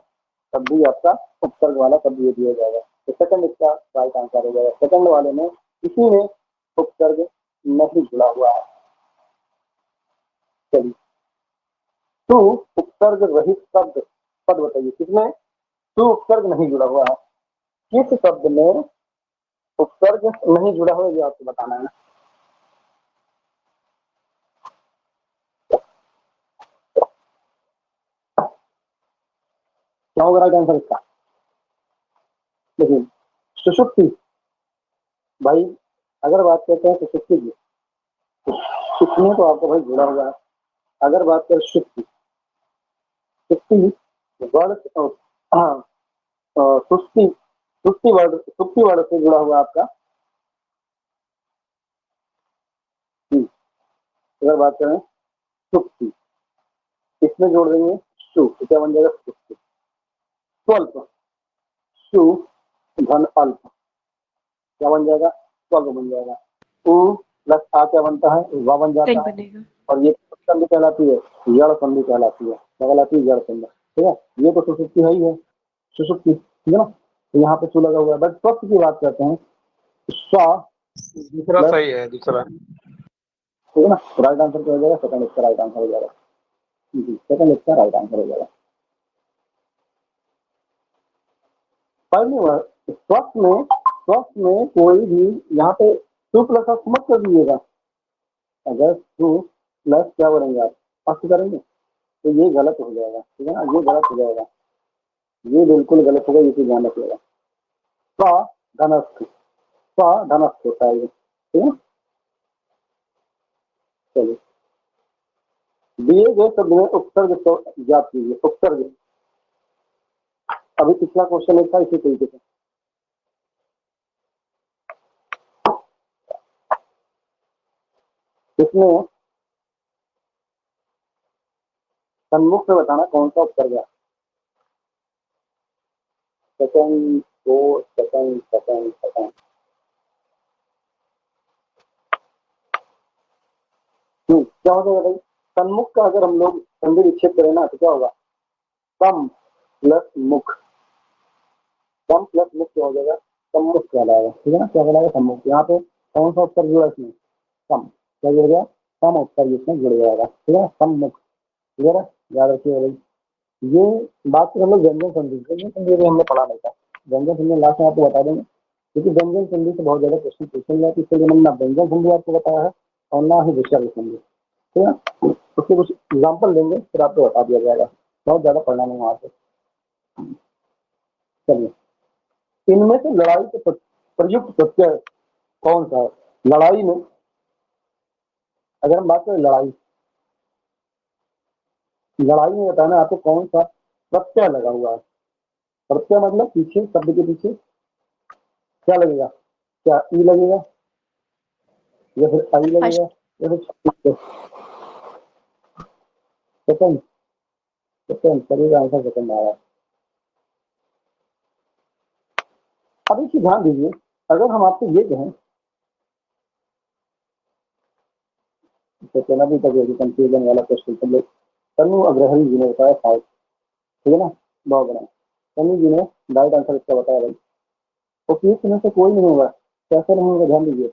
S1: तब भी आपका उपसर्ग वाला शब्द ये दिया जाएगा। तो सेकंड इसका राइट आंसर हो जाएगा। सेकंड वाले में इसी में उपसर्ग नहीं जुड़ा हुआ है। चलिए, तू उपसर्ग रहित शब्द पद बताइए, किसमें तू उपसर्ग नहीं जुड़ा हुआ है, किस शब्द में उपसर्ग नहीं जुड़ा हुआ, ये आपको बताना है। क्या होगा राइट आंसर इसका? देखिए सुषुप्ति, भाई अगर बात करते हैं सुषुप्ति की, तो इसमें तो आपको भाई जुड़ा हुआ है। अगर बात करें सुप्ति, सुप्ति वर्ड, हाँ सुस्ती, सुप्ति वर्ड से जुड़ा हुआ आपका। अगर बात करें सुप्ति, इसमें जोड़ देंगे सु, तो क्या बन जाएगा सुप्ति। स्वल्प, सु धन अल्प, क्या बन जाएगा स्वल्प बन जाएगा। उ प्लस आ क्या बनता है वा बन जाता है,
S2: बनेगा।
S1: और ये संधि कहलाती है, जड़ संधि कहलाती है, क्या कहलाती है जड़ संधि, ठीक है। ये तो सुसुप्ति है ही है, सुसुप्ति, ठीक है ना। तो यहाँ पे सु लगा हुआ है, बट स्वप्न की बात करते हैं, स्वा
S3: दूसरा
S1: प्लस,
S3: सही है, दूसरा।
S1: ठीक है ना, राइट आंसर क्या हो जाएगा, सेकंड इसका राइट आंसर हो जाएगा। जी सेकंड इसका राइट आंसर हो जाएगा। पहली बार स्वस्थ में कोई भी यहाँ पे टू प्लस अस मत कर दीजिएगा। अगर टू प्लस क्या करेंगे आप अस करेंगे तो ये गलत हो जाएगा, ठीक है ना, ये गलत हो जाएगा, ये बिल्कुल गलत होगा, ये चीज ध्यान रखिएगा। धनस्थ, धनस्थ होता है ये, ठीक है। चलिए, दिए गए शब्द में उपसर्ग तो याद कीजिए, उपसर्ग। अभी पिछला क्वेश्चन एक था इसी तरीके से, इसमें सन्मुख से बताना कौन सा उपसर्ग है। Second four second second second, क्या हो जाएगा भाई, सन्मुख का अगर हम लोग संधि विच्छेद करें ना तो क्या होगा, सम प्लस मुख, सम प्लस मुख क्या हो जाएगा, सम्मुख कहलाएगा, ठीक है ना, क्या कहलाएगा सम्मुख। यहाँ पे कौन सा उपसर्ग जुड़ा इसमें, सम, क्या जुड़ गया, सम उपसर्ग इसमें जुड़ जाएगा, ठीक है, सम्मुख, ठीक है ना, याद रखिएगा भाई। ये बात कर हम लोग व्यंजन संधि, व्यंजन संधि अभी हमने पढ़ा नहीं था, व्यंजन संधि लास्ट में आपको बता देंगे, क्योंकि व्यंजन संधि से बहुत ज्यादा क्वेश्चन पूछे जाते हैं, इसलिए मैंने ना व्यंजन संधि आपको बताया है और ना ही विषय संधि, ठीक है। उसके कुछ एग्जाम्पल देंगे फिर आपको बता दिया जाएगा, बहुत ज्यादा पढ़ना नहीं वहां से। चलिए, इनमें से लड़ाई के प्रयुक्त प्रत्यय कौन सा है। लड़ाई में अगर हम बात करें, लड़ाई में बताना आपको कौन सा प्रत्यय लगा हुआ है। प्रत्यय मतलब पीछे, शब्द के पीछे क्या लगेगा, क्या ई लगेगा या फिर आई लगेगा या फिर सेकंड, करिएगा आंसर सेकंड आ रहा है। अब एक ध्यान दीजिए, अगर हम आपसे ये कहें तो कहना भी तक कंफ्यूजन वाला क्वेश्चन सब लोग, तनु अग्रहरी जी ने बताया शायद, ठीक है ना, बहुत बड़ा तनु जी ने राइट आंसर इसका बताया भाई। उपयुक्त में से कोई नहीं होगा, कैसे नहीं होगा ध्यान दीजिए।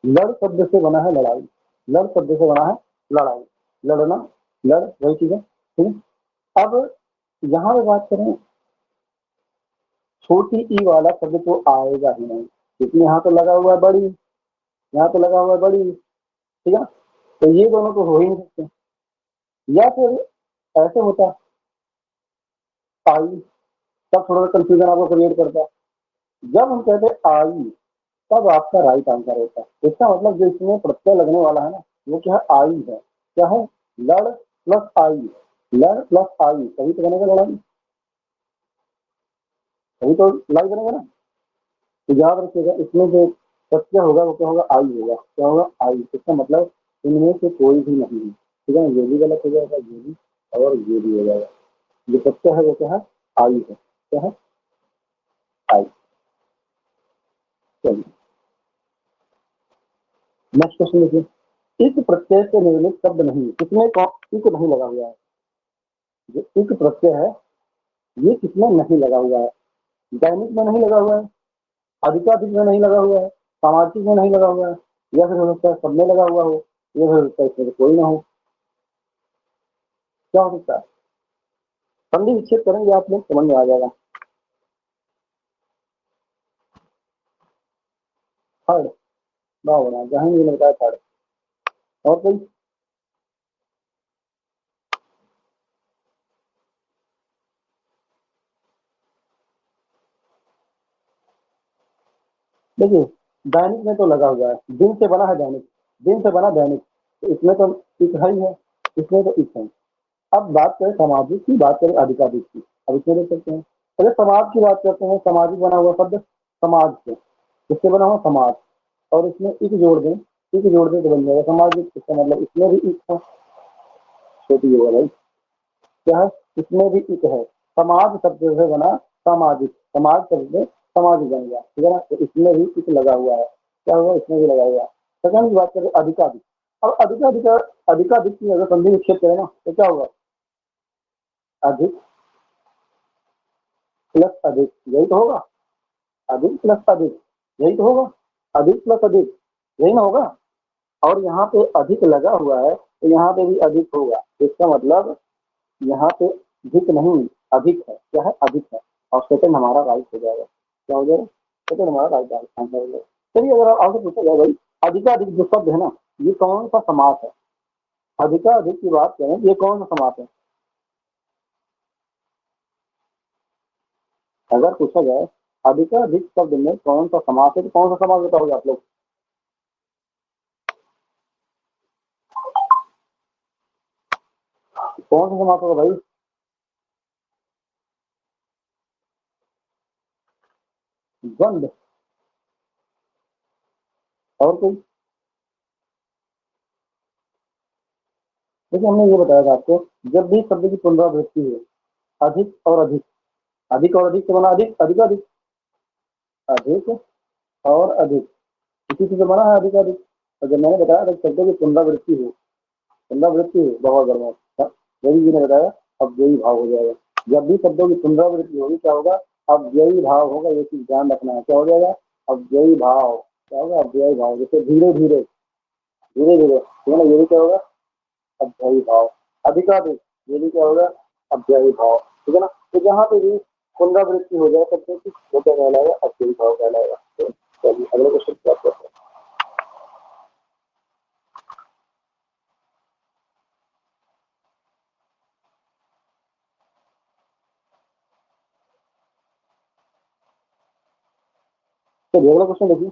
S1: लड़ शब्द से बना है लड़ाई, लड़ शब्द से बना है लड़ाई, लड़ना, लड़ वही चीज है, ठीक है। अब यहाँ पे बात करें, छोटी ई वाला शब्द तो आएगा ही नहीं, क्योंकि यहाँ तो लगा हुआ है बड़ी, यहाँ तो लगा हुआ है बड़ी, ठीक है। तो ये दोनों तो हो ही नहीं सकते, या फिर ऐसे होता आई, तब थोड़ा सा कंफ्यूजन आपको क्रिएट करता है। जब हम कहते हैं आई तब आपका राइट आंसर होता है। इसका मतलब जो इसमें प्रत्यय लगने वाला है ना, वो क्या है, आई है, क्या है, लड़ प्लस आई, लड़ प्लस आई तभी तो बनेगा लड़ाई। अभी तो लाई बनेगा ना। तो याद रखिएगा इसमें जो प्रत्यय होगा वो क्या होगा, आई होगा। क्या होगा, आई। इसका मतलब इनमें से कोई भी नहीं है, ठीक है ना। ये भी गलत हो जाएगा, ये भी और ये भी हो जाएगा। जो प्रत्यय है वो क्या है, आई है। क्या है, आई। चलिए नेक्स्ट क्वेश्चन देखिए। इस प्रत्यय से निर्मित शब्द नहीं, किसमें इक नहीं लगा हुआ है। जो इक प्रत्यय है ये किसमें नहीं लगा हुआ है, दैनिक में नहीं लगा हुआ है, अधिकाधिक में नहीं लगा हुआ है, सामाजिक में नहीं लगा हुआ है, या फिर हो सकता है सब में लगा हुआ हो, या फिर हो सकता है इसमें कोई ना हो। क्या हो सकता है, संधि विच्छेद करेंगे आप लोग समझ में आ जाएगा। थर्ड ना होना, जहां ये लगता है थर्ड। और कोई, देखिए दैनिक में तो लगा हुआ है, दिन से बना है दैनिक, दिन से बना दैनिक, तो इसमें तो इक है ही है, इसमें तो इक है। अब बात करें सामाजिक की, बात करें अधिकाधिक की। अब इसमें देख सकते हैं, अगर समाज की बात करते हैं, सामाजिक बना हुआ शब्द समाज से, किससे बना हुआ, समाज, और इसमें इक जोड़ दें, इक जोड़ दें तो बन जाएगा सामाजिक। इसका मतलब इसमें भी इक है, छोटी होगा भाई। क्या है, इसमें भी इक है। समाज शब्द से बना सामाजिक, समाज शब्द से सामाजिक बन गया, ठीक है ना। तो इसमें भी इक लगा हुआ है। क्या हुआ, इसमें भी लगा हुआ है। सेकंड की बात करें अधिकाधिक। अब अधिकाधिक, अधिकाधिक की अगर संधि विच्छेद करें ना तो क्या होगा, अधिक प्लस अधिक, यही तो होगा। अधिक प्लस अधिक, यही तो होगा। अधिक प्लस अधिक, यही ना होगा। और यहाँ पे अधिक लगा हुआ है तो यहाँ पे भी अधिक होगा। इसका मतलब यहाँ पे अधिक नहीं, अधिक है। क्या है, अधिक है। और सेकंड हमारा राइट हो जाएगा। क्या हो जाएगा, सेकंड हमारा राइट आंसर हो जाएगा। चलिए अगर आपसे पूछा जाए भाई अधिकाधिक जो शब्द है ना ये कौन सा समास है, अधिकाधिक की बात करें ये कौन सा समास है। अगर पूछा जाए अधिकाधिक शब्द में कौन सा समास है तो कौन सा समास बताओगे आप लोग। कौन सा समास होगा भाई, द्वंद्व। और कोई, देखिए हमने ये बताया था आपको, जब भी शब्द की पुनरावृत्ति हो, अधिक और अधिक, अधिक और अधिक से बना अधिक, अधिकाधिक, अधिक और अधिक, इसी से तो बना है अधिकाधिक। और जब मैंने बताया था शब्दों की पुनरावृत्ति हो, पुनरावृत्ति हो बहुत गर्मा, यही जी ने बताया अव्ययी भाव हो जाएगा। जब भी शब्दों की पुनरावृत्ति होगी क्या होगा, अव्ययी भाव होगा। ये चीज ध्यान रखना है, क्या हो जाएगा, अव्ययी भाव। क्या होगा, अव्ययी भाव। जैसे धीरे धीरे, धीरे धीरे, ठीक है ना, ये भी क्या होगा, अव्ययी भाव। अधिकाधिक, ये भी क्या होगा, अव्ययी भाव, ठीक है ना। तो जहाँ पे भी पुनरावृत्ति हो जाए शब्दों की वो क्या कहलाएगा, अव्ययी भाव कहलाएगा। तो चलिए अगले क्वेश्चन की बात करते हैं। तो अगला क्वेश्चन देखिए,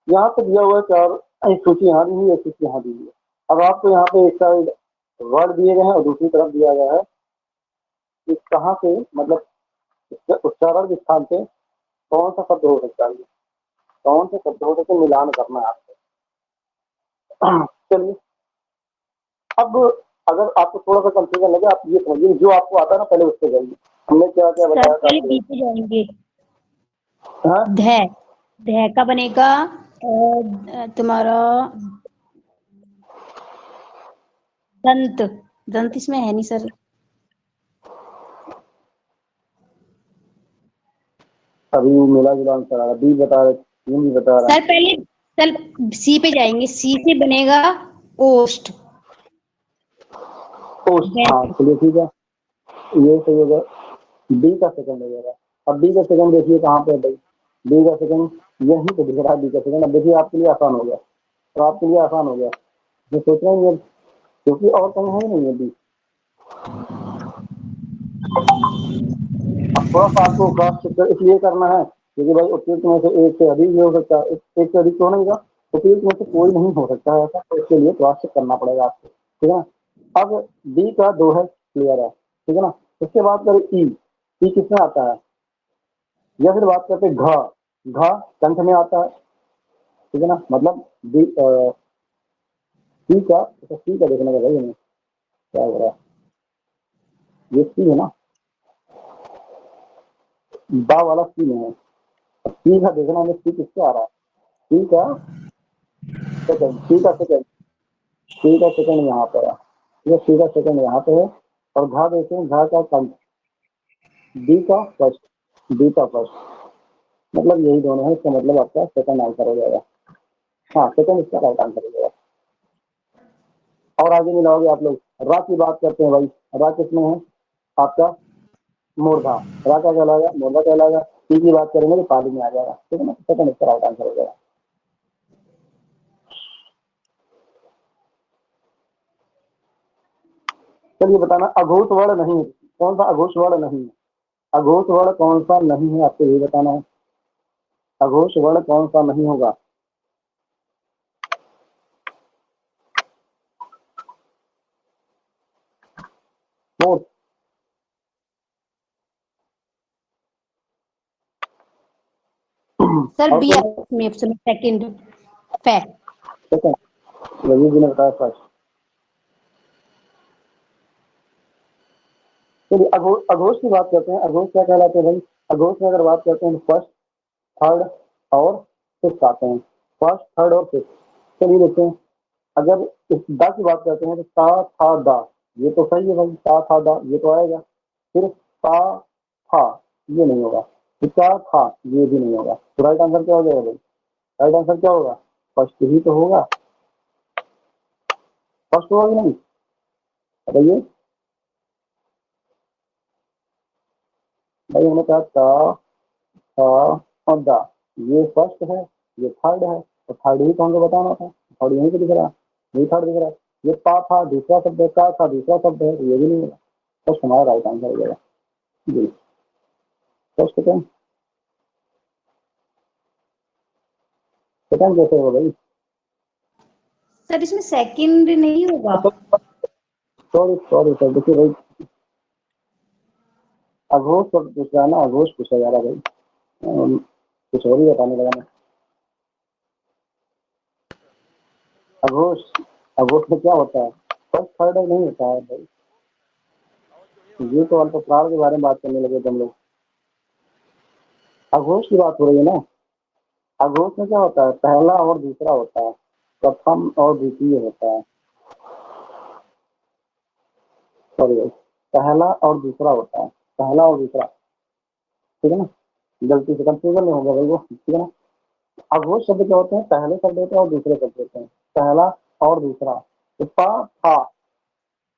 S1: यहाँ पे दिया हुआ है चार, एक सूची यहाँ दी हुई है, एक सूची यहाँ दी हुई है। अब आपको यहाँ पे एक साइड वर्ड दिए गए हैं और दूसरी तरफ दिया गया है कि कहाँ से, मतलब इसके उच्चारण के स्थान पे कौन सा शब्द हो सकता है, कौन से शब्द हो सकते, मिलान करना है आपको। चलिए अब अगर आपको थोड़ा सा कंफ्यूजन लगे आप ये समझिए, जो आपको आता है ना पहले उससे जाइए। हमने क्या क्या
S4: सर
S1: बताया था
S4: पहले
S1: आपको।
S4: बी पे जाएंगे।
S1: हाँ
S4: धै, धै का बनेगा तुम्हारा दंत, दंत इसमें है नहीं सर।
S1: अभी मिला जुला आंसर आ रहा, बी बता रहे, तीन भी बता रहा है।
S4: सर पहले सर सी पे जाएंगे, सी से बनेगा ओस्ट।
S1: हाँ चलिए ठीक है, ये सही होगा। बी का सेकंड हो जाएगा। अब बी का सेकंड देखिए कहाँ पे है भाई, बी का सेकंड यहीं पे दिख रहा है। बी का सेकंड अब देखिए आपके लिए आसान हो गया, तो आपके लिए आसान हो गया। मैं सोच रहा हूँ क्योंकि और कहीं है ही नहीं है बी। अब थोड़ा सा आपको क्रॉस चेक इसलिए करना है क्योंकि भाई उपयुक्त में से एक से अधिक भी हो सकता है, एक से अधिक तो नहीं होगा, उपयुक्त में से कोई नहीं हो सकता है ऐसा, तो इसके लिए क्रॉस चेक करना पड़ेगा आपको, ठीक है ना। अब बी का दो है, क्लियर है, ठीक है ना। उसके बाद करें ई, ई किसमें आता है, या फिर बात करते हैं घ, घ कंठ में आता है, ठीक है ना, मतलब सी का, सी का देखने का भाई हमें क्या हो रहा है, ये सी है ना, बा वाला सी में है, सी का देखना हमें, सी किससे आ रहा है, सी का सेकंड, सी का सेकंड, सी का सेकंड यहाँ पे है, ये सी का सेकंड यहाँ पे है, और घा देखें, घा का कंठ, डी का फर्स्ट, डी का फर्स्ट, मतलब यही दोनों है, इसका मतलब आपका सेकंड आंसर हो जाएगा। हाँ, सेकंड इसका राइट आंसर हो जाएगा। और आगे मिलाओगे आप लोग, रा की बात करते हैं भाई, रा किसमें है आपका, मूर्धा, रा का कहलाएगा, मूर्धा कहलाएगा। टी की बात करेंगे तो पाली में आ जाएगा, ठीक है ना, सेकंड इसका राइट आंसर हो जाएगा। चलिए बताना, अघोष वर्ण नहीं है, कौन सा अघोष वर्ण नहीं है, अघोष वर्ण कौन सा नहीं है, आपको ये बताना है, अघोष वर्ण कौन सा नहीं होगा। फोर्थ,
S4: सर
S1: और
S4: बी
S1: कौन
S4: में ऑप्शन सेकंड फै।
S1: सेकंड, रवि जी ने बताया फर्स्ट। चलिए अघोष, अघोष की बात करते हैं, अघोष क्या कहलाते हैं भाई, अघोष में अगर बात करते हैं फर्स्ट, थर्ड और फिफ्थ आते हैं, फर्स्ट, थर्ड और फिफ्थ। चलिए देखते हैं, अगर इस दा की बात करते हैं तो ता था दा, ये तो सही है भाई, ता था दा ये तो आएगा, फिर ता था ये नहीं होगा, फिर ता था ये भी नहीं होगा, तो राइट आंसर क्या हो जाएगा भाई, राइट आंसर क्या होगा, फर्स्ट ही तो होगा, फर्स्ट होगा कि नहीं, बताइए भाई, हमने कहा ता था और दा, ये फर्स्ट है, ये थर्ड है, तो थर्ड ही तो हमको बताना था, थर्ड यहीं पे दिख रहा है, यही थर्ड दिख रहा है, ये पा था दूसरा शब्द है, का था दूसरा शब्द है, तो ये भी नहीं होगा, फर्स्ट हमारा राइट आंसर हो जाएगा जी। फर्स्ट सेकंड, सेकंड कैसे होगा भाई,
S4: सर इसमें सेकंड नहीं होगा।
S1: सॉरी सॉरी सर, देखिए भाई, अघोष पर पूछ रहा है ना, अघोष पूछा जा रहा है भाई, कुछ और ही बताने लगा मैं, अघोष, अघोष में क्या होता है, फर्स्ट थर्ड नहीं होता है भाई, ये तो अल्पप्राण के बारे में बात करने लगे तुम लोग, अघोष की बात हो रही है ना, अघोष में क्या होता है, पहला और दूसरा होता है, प्रथम और द्वितीय होता है, सॉरी भाई, पहला और दूसरा होता है, पहला और दूसरा, ठीक है ना, गलती से कंफ्यूजन नहीं होगा भाई वो, ठीक है ना। अघोष शब्द क्या होते हैं, पहले शब्द होते हैं और दूसरे शब्द होते हैं, पहला और दूसरा, तो पा था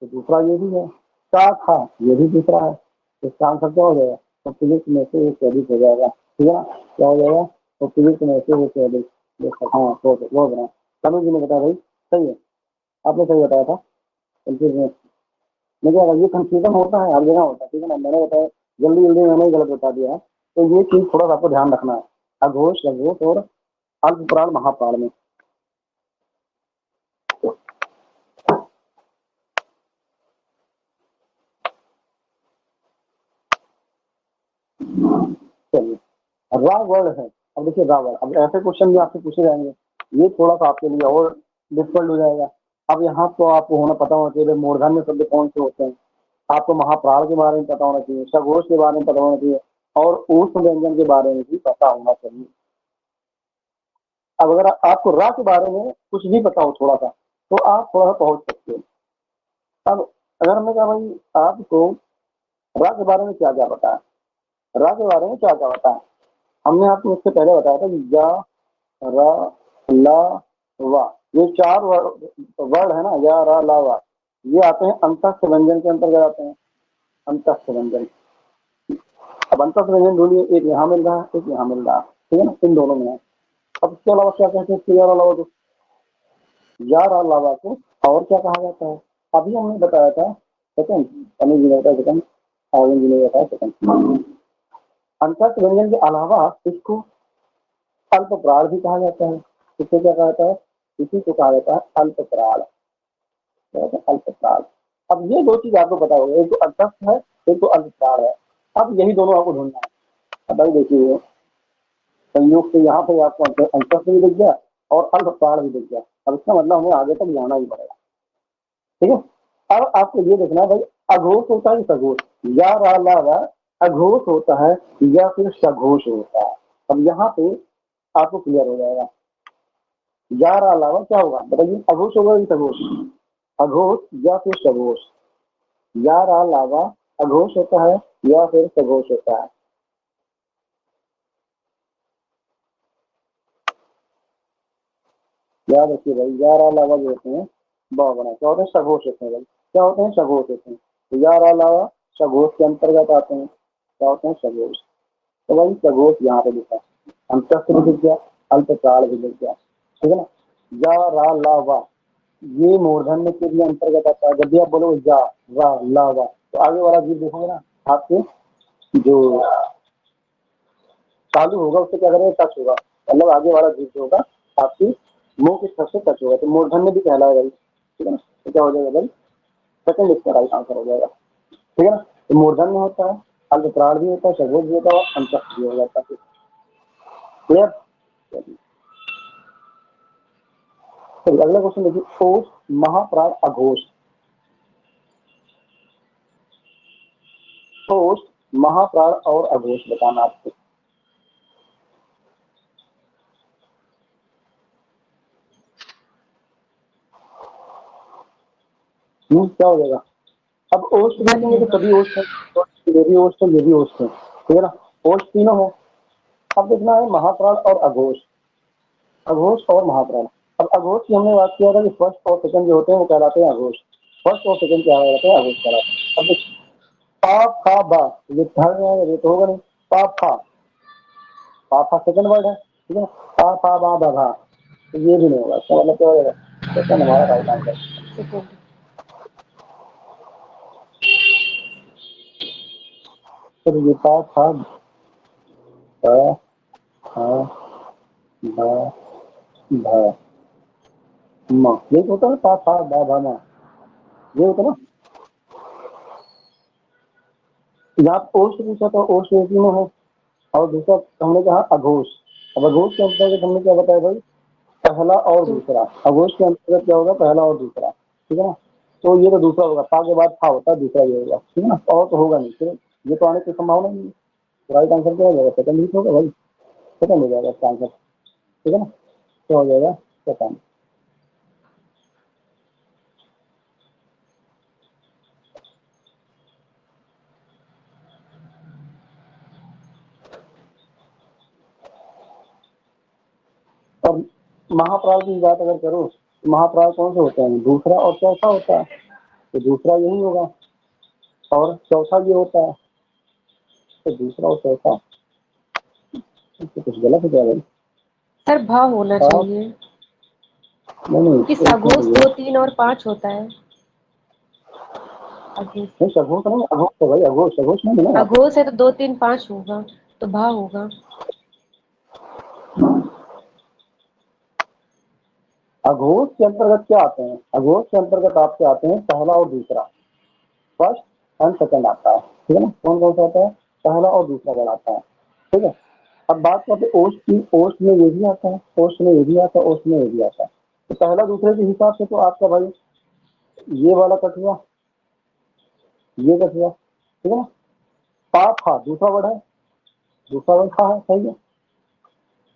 S1: तो दूसरा ये भी है, का था ये भी दूसरा है, तो इसका आंसर क्या हो जाएगा, तो फिजिक्स में से एक से अधिक हो जाएगा, ठीक है ना, क्या हो जाएगा, तो फिजिक्स में से एक से अधिक, हाँ तो वो बना, तनु जी ने बताया भाई, सही है, आपने सही बताया था, कंफ्यूजन, मुझे अगर ये कंफ्यूजन होता है हर जगह होता है, ठीक है ना, मैंने बताया जल्दी जल्दी मैंने ही गलत बता दिया है, तो ये चीज थोड़ा सा आपको ध्यान रखना है, अघोष, लघोष और अल्पप्राण महाप्राण में। चलिए, रा वर्ड है, अब देखिए रा वर्ड, अब ऐसे क्वेश्चन भी आपसे पूछे जाएंगे, ये थोड़ा सा आपके लिए और डिफिकल्ट हो जाएगा। अब यहाँ तो आपको होना पता होना चाहिए मूर्धन्य शब्द कौन से होते हैं, आपको महाप्राण के बारे में पता होना चाहिए, सघोष के बारे में पता होना चाहिए, और ऊष्म व्यंजन के बारे में भी पता होना चाहिए। अब अगर आपको रा के बारे में कुछ भी पता हो थोड़ा सा, तो आप थोड़ा सा पहुंच सकते हैं। अब अगर हमने कहा भाई आपको रा के बारे में क्या क्या पता है, रा के बारे में क्या क्या पता है, हमने आपको इससे पहले बताया था कि या, रा, ला, वा, ये चार वर्ड है ना, या, रा, ला, वा, ये आते हैं अंतस्थ व्यंजन के अंतर्गत आते हैं, अंतस्थ व्यंजन। अब अंतस्थ व्यंजन ढूंढिए, एक यहाँ मिल रहा है, एक यहाँ मिल रहा है, ठीक है ना, इन दोनों में है। अब इसके अलावा क्या कहते हैं, इसके अलावा को, या, रा, ला, वा को और क्या कहा जाता है, अभी हमने बताया था सेकंड, अनिल जी ने बताया सेकंड, अरविंद जी ने बताया सेकंड। अंतस्थ व्यंजन के अलावा इसको अल्पप्राण भी कहा जाता है, इसे क्या कहा जाता है, इसी को कहा जाता है अल्पप्राण, अल्पप्राण। अब ये दो चीज आपको पता होगा, एक तो अंतस्थ है, एक तो अल्पप्राण है, अब यही दोनों आपको ढूंढना है, अब भाई देखिए, संयोग से यहाँ पे आपको अंतर भी दिख गया और अल्प प्राण भी दिख गया। अब इसका मतलब हमें आगे तक जाना ही पड़ेगा। ठीक है, अब आपको ये देखना है भाई, अघोष होता है सघोष, या रा ला वा अघोष होता है या फिर सघोष होता है। अब यहाँ पे आपको क्लियर हो जाएगा, या रा ला वा क्या होगा बताइए, अघोष होगा या सघोष? अघोष या फिर सघोष? या रा ला वा अघोष होता है या फिर सघोष होता है? याद रखिए भाई, या रा ला वा जो होते हैं बना क्या होते हैं, सघोष होते हैं भाई। क्या होते हैं? सघोष होते हैं। तो या रा ला वा सघोष के अंतर्गत आते हैं। क्या होते हैं? सघोष। तो भाई सघोष यहाँ पे लिखा, अंतस्त्र भी दिख गया, अल्पकाल भी दिख गया। ठीक है ना, या रा ला वा ये मूर्धन्य के भी अंतर्गत आता है। जब भी आप बोलो या रा ला वा तो आगे वाला जीव देखोगे ना, आपके जो चालू होगा उससे क्या करेगा, टच होगा, मतलब आगे वाला जीव जो होगा आपकी मुंह के छत से टच होगा, तो मूर्धन्य भी कहलाएगा। ठीक है ना, तो क्या हो जाएगा भाई, सेकंड इसका राइट आंसर हो जाएगा। ठीक है ना, तो मूर्धन्य होता है, अल्पप्राण भी होता है, सघोष भी होता है और अंतस्थ भी हो जाता है। क्लियर? तो अगला क्वेश्चन देखिए, ओष महाप्राण अघोष। ओष महाप्राण और अघोष बताना आपको। क्या हो जाएगा? अब ओष्ठ देखेंगे तो सभी ओष्ठ है, ये भी ओष्ठ है, ये भी ओष्ठ है। ठीक है ना, ओष्ठ तीनों है। अब देखना है महाप्राण और अघोष, अघोष और महाप्राण। अब अघोष की हमने बात किया था कि फर्स्ट और सेकंड जो होते हैं वो कहलाते हैं अघोष। फर्स्ट और सेकंड क्या कहलाते हैं? अघोष कहलाते हैं। अब देखिए, पा फा बा, ये थर्ड में ये तो होगा नहीं। पा फा सेकंड वर्ड है। ठीक है, पा फा बा बा भा, तो ये भी नहीं होगा। इसका मतलब क्या हो जाएगा? सेकंड हमारा राइट आंसर। तो ये पा फा बा हा भा भा मा, ये होता है पा फा बा भा मा, ये होता है ना। यहाँ ओष्ठ पूछा तो ओष्ठ एक ही में है, और दूसरा हमने कहा अघोष। अब अघोष के अंतर्गत हमने क्या बताया भाई, पहला और दूसरा। अघोष के अंतर्गत क्या होगा? पहला और दूसरा। ठीक है ना, तो ये तो दूसरा होगा, पा के बाद था होता है, दूसरा ये होगा। ठीक है ना, और तो होगा नहीं, फिर ये तो आने की संभावना नहीं है। राइट आंसर क्या हो जाएगा? सेकंड ही होगा भाई, सेकंड हो जाएगा इसका आंसर। ठीक है ना, क्या हो जाएगा? सेकंड। और महाप्राण की बात अगर करो तो महाप्राण कौन से होते हैं? दूसरा और चौथा होता है, तो दूसरा यही होगा, और चौथा ये होता है, तो दूसरा और चौथा। तो कुछ गलत हो जाएगा
S5: सर भाव होना चाहिए, क्योंकि सघोष 2, 3 और 5 होता है।
S1: नहीं सघोष नहीं, अघोष तो भाई, अघोष सघोष नहीं है।
S5: अघोष है तो 2, 3, 5 होगा, तो भा होगा।
S1: अघोष के अंतर्गत क्या आते हैं? अघोष के अंतर्गत आपके आते हैं पहला और दूसरा, फर्स्ट एंड सेकंड आता है। ठीक है ना, कौन कौन सा आता है? पहला और दूसरा गण आता है। ठीक है, अब बात करते हैं ओष्ठ की। ओष्ठ में ये भी आता है, ओष्ठ में ये भी आता है, ओष्ठ में ये भी आता है। तो पहला दूसरे के हिसाब से तो आपका भाई ये वाला कट हुआ, ये कट हुआ। ठीक है ना, पा फा दूसरा वर्ड है, दूसरा वर्ड फा है, सही है।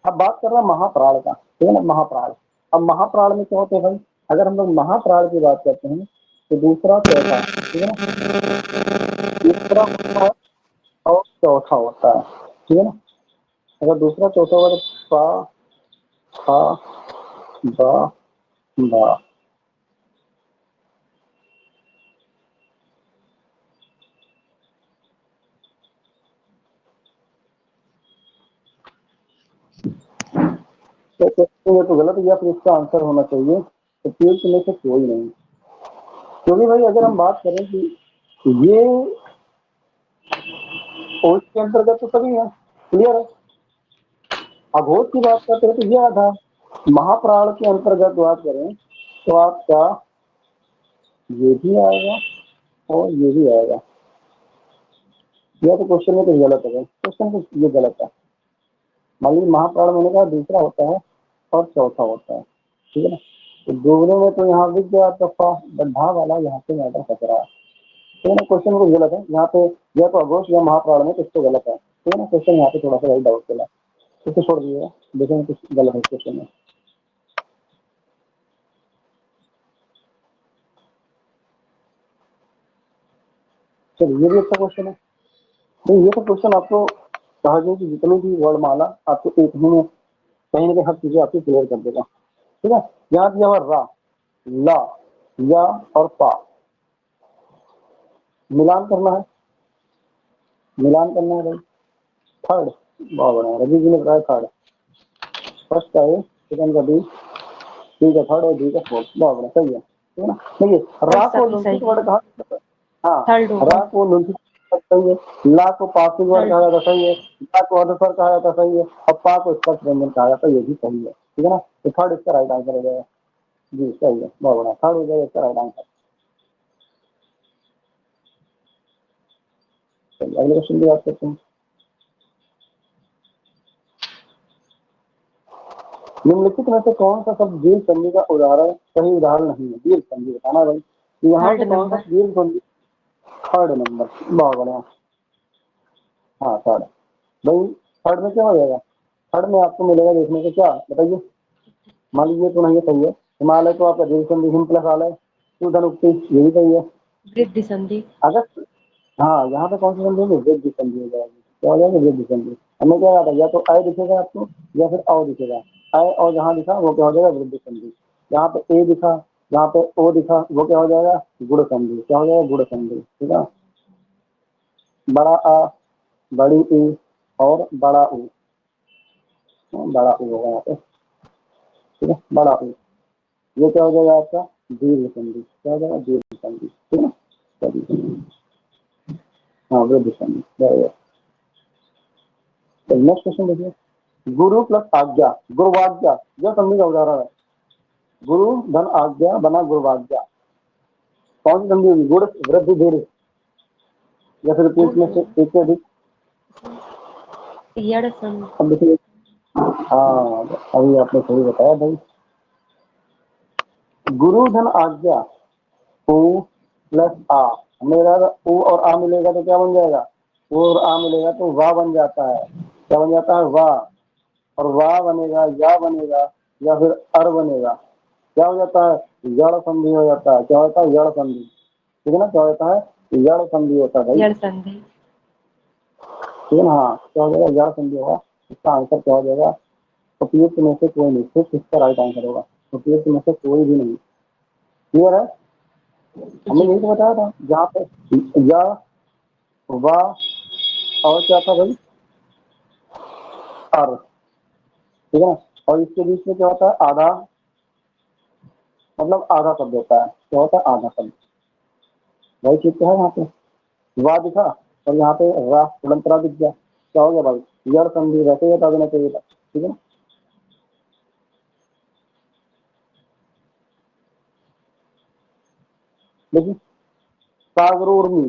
S1: अब बात कर रहा है महाप्राण का। ठीक है ना, महाप्राण। अब महाप्राण में क्या होते हैं भाई, अगर हम लोग महाप्राण की बात करते हैं तो दूसरा चौथा, ठीक है ना, तीसरा होता है और चौथा होता है। ठीक है ना, अगर दूसरा चौथा वर्ड पा फा बा बा, तो ये तो गलत है, या फिर इसका आंसर होना चाहिए तो तीर्थ में से कोई नहीं। क्योंकि भाई अगर हम बात करें कि ये ओष के अंतर्गत तो सभी है, क्लियर है। अघोष की बात करते हैं तो ये आधा। महाप्राण के अंतर्गत बात करें तो आपका ये भी आएगा और ये भी आएगा। यह तो क्वेश्चन में कुछ गलत है, क्वेश्चन कुछ ये गलत है। मान लीजिए महाप्राण मैंने कहा दूसरा होता है और चौथा होता है, ठीक है ना। तो दोनों में तो यहाँ बिक गया तो गड्ढा वाला यहाँ पे मैटर फंस रहा है, ठीक है ना। क्वेश्चन कुछ गलत है यहाँ पे, या तो अघोष या महाप्राण में कुछ तो गलत है, ठीक है ना। क्वेश्चन यहाँ पे थोड़ा सा वही डाउट चला, इसको छोड़ दीजिएगा, देखेंगे कुछ गलत है क्वेश्चन में। चलिए ये भी अच्छा क्वेश्चन है। नहीं ये तो क्वेश्चन आपको कहा गया कि जितनी भी वर्णमाला आपको एक ही में कहीं ना कहीं हर चीजें आपकी क्लियर कर देगा, ठीक है। यहाँ दिया हुआ रा, ला, या और पा, मिलान करना है, मिलान करना है भाई। थर्ड बहुत बड़ा रवि जी ने बताया थर्ड, फर्स्ट का ए, सेकंड का बी, सी का थर्ड और डी का फोर्थ, बहुत बड़ा सही है, ठीक है ना। देखिए रा को
S5: सभी
S1: लुंठित
S5: सही
S1: वर्ड
S5: है।
S1: कहा, हाँ
S5: थर्ड होगा।
S1: रा को लुंठित सही है, ला को पासिव वर्ड कहा जाता सही है, ला को अधस्वर कहा जाता सही है, और पा को स्पर्श व्यंजन कहा जाता है, ये भी सही है, ठीक है ना। तो थर्ड इसका राइट आंसर हो जाएगा जी, सही है, बहुत बड़ा थर्ड हो जाएगा इसका राइट आंसर। चलिए अगले क्वेश्चन की बात करते हैं। निम्नलिखित में से कौन सा शब्द दीर्घ संधि का उदाहरण सही उदाहरण नहीं है, दीर्घ संधि बताना भाई, यहाँ पे
S5: थर्ड
S1: कौन सा
S5: नंबर।
S1: दीर्घ संधि, थर्ड नंबर, बहुत बढ़िया, हाँ थर्ड भाई। थर्ड में क्या हो जाएगा, थर्ड में आपको मिलेगा देखने को क्या बताइए, मान लीजिए तो नहीं है सही है, हिमालय तो आपका दीर्घ संधि हिम प्लस आलय, सुधन उक्ति ये भी सही है।
S5: वृद्धि संधि।
S1: अगर हाँ यहाँ पे कौन सी संधि होगी, वृद्धि संधि हो जाएगी, क्या हो जाएगा वृद्धि संधि। हमें क्या आता है, या तो अय दिखेगा आपको या फिर अ दिखेगा, अय और जहाँ दिखा वो क्या हो जाएगा वृद्धि संधि, यहाँ पे ए दिखा यहाँ पे ओ दिखा वो क्या हो जाएगा गुण संधि, क्या हो जाएगा गुण संधि, ठीक है। बड़ा आ, बड़ी ई और बड़ा ऊ, बड़ा ऊ होगा यहाँ पे, ठीक है, बड़ा ऊ, ये क्या हो जाएगा आपका दीर्घ संधि, क्या हो जाएगा दीर्घ संधि, ठीक है ना। हाँ वृद्धि संधि, नेक्स्ट क्वेश्चन देखिए, गुरु प्लस आज्ञा गुरुवाज्ञा, यह संधि का उदाहरण है। गुरु धन आज्ञा बना गुरुवाज्ञा, कौन सी संधि होगी, गुण वृद्धि दीर्घ, या फिर बीच में से एक से अधिक।
S5: यड़ संधि।
S1: अब देखिए हाँ अभी आपने सही बताया भाई, गुरु धन आज्ञा उ प्लस आ, मेरा उ और आ मिलेगा तो क्या बन जाएगा, उ और आ मिलेगा तो वाह बन जाता है, क्या बन जाता है वाह, और वाह बनेगा या बनेगा या फिर अर बनेगा, क्या हो जाता है जड़ संधि हो जाता है, क्या होता है जड़ संधि, ठीक है ना, क्या होता है जड़ संधि होता है भाई,
S5: यड़ संधि।
S1: ठीक है ना। हाँ क्या हो जाएगा जड़ संधि होगा, इसका आंसर क्या हो जाएगा, उपयुक्त में से कोई नहीं, सिर्फ इसका राइट आंसर होगा, उपयुक्त में से कोई भी नहीं, क्लियर है। हमने
S5: जी।
S1: यही तो बताया था, जहाँ पे या वाह और क्या था भाई अर, ठीक है ना, और इसके बीच में क्या होता है आधा, मतलब आधा शब्द होता है, क्या होता है आधा शब्द, वही चीज तो है यहाँ पे, वाह दिखा और यहाँ पे रा उड़ंतरा दिख गया, क्या हो गया भाई जड़ संधि, वैसे ही बता देना चाहिए था, ठीक है ना। देखिए सागरोरनी,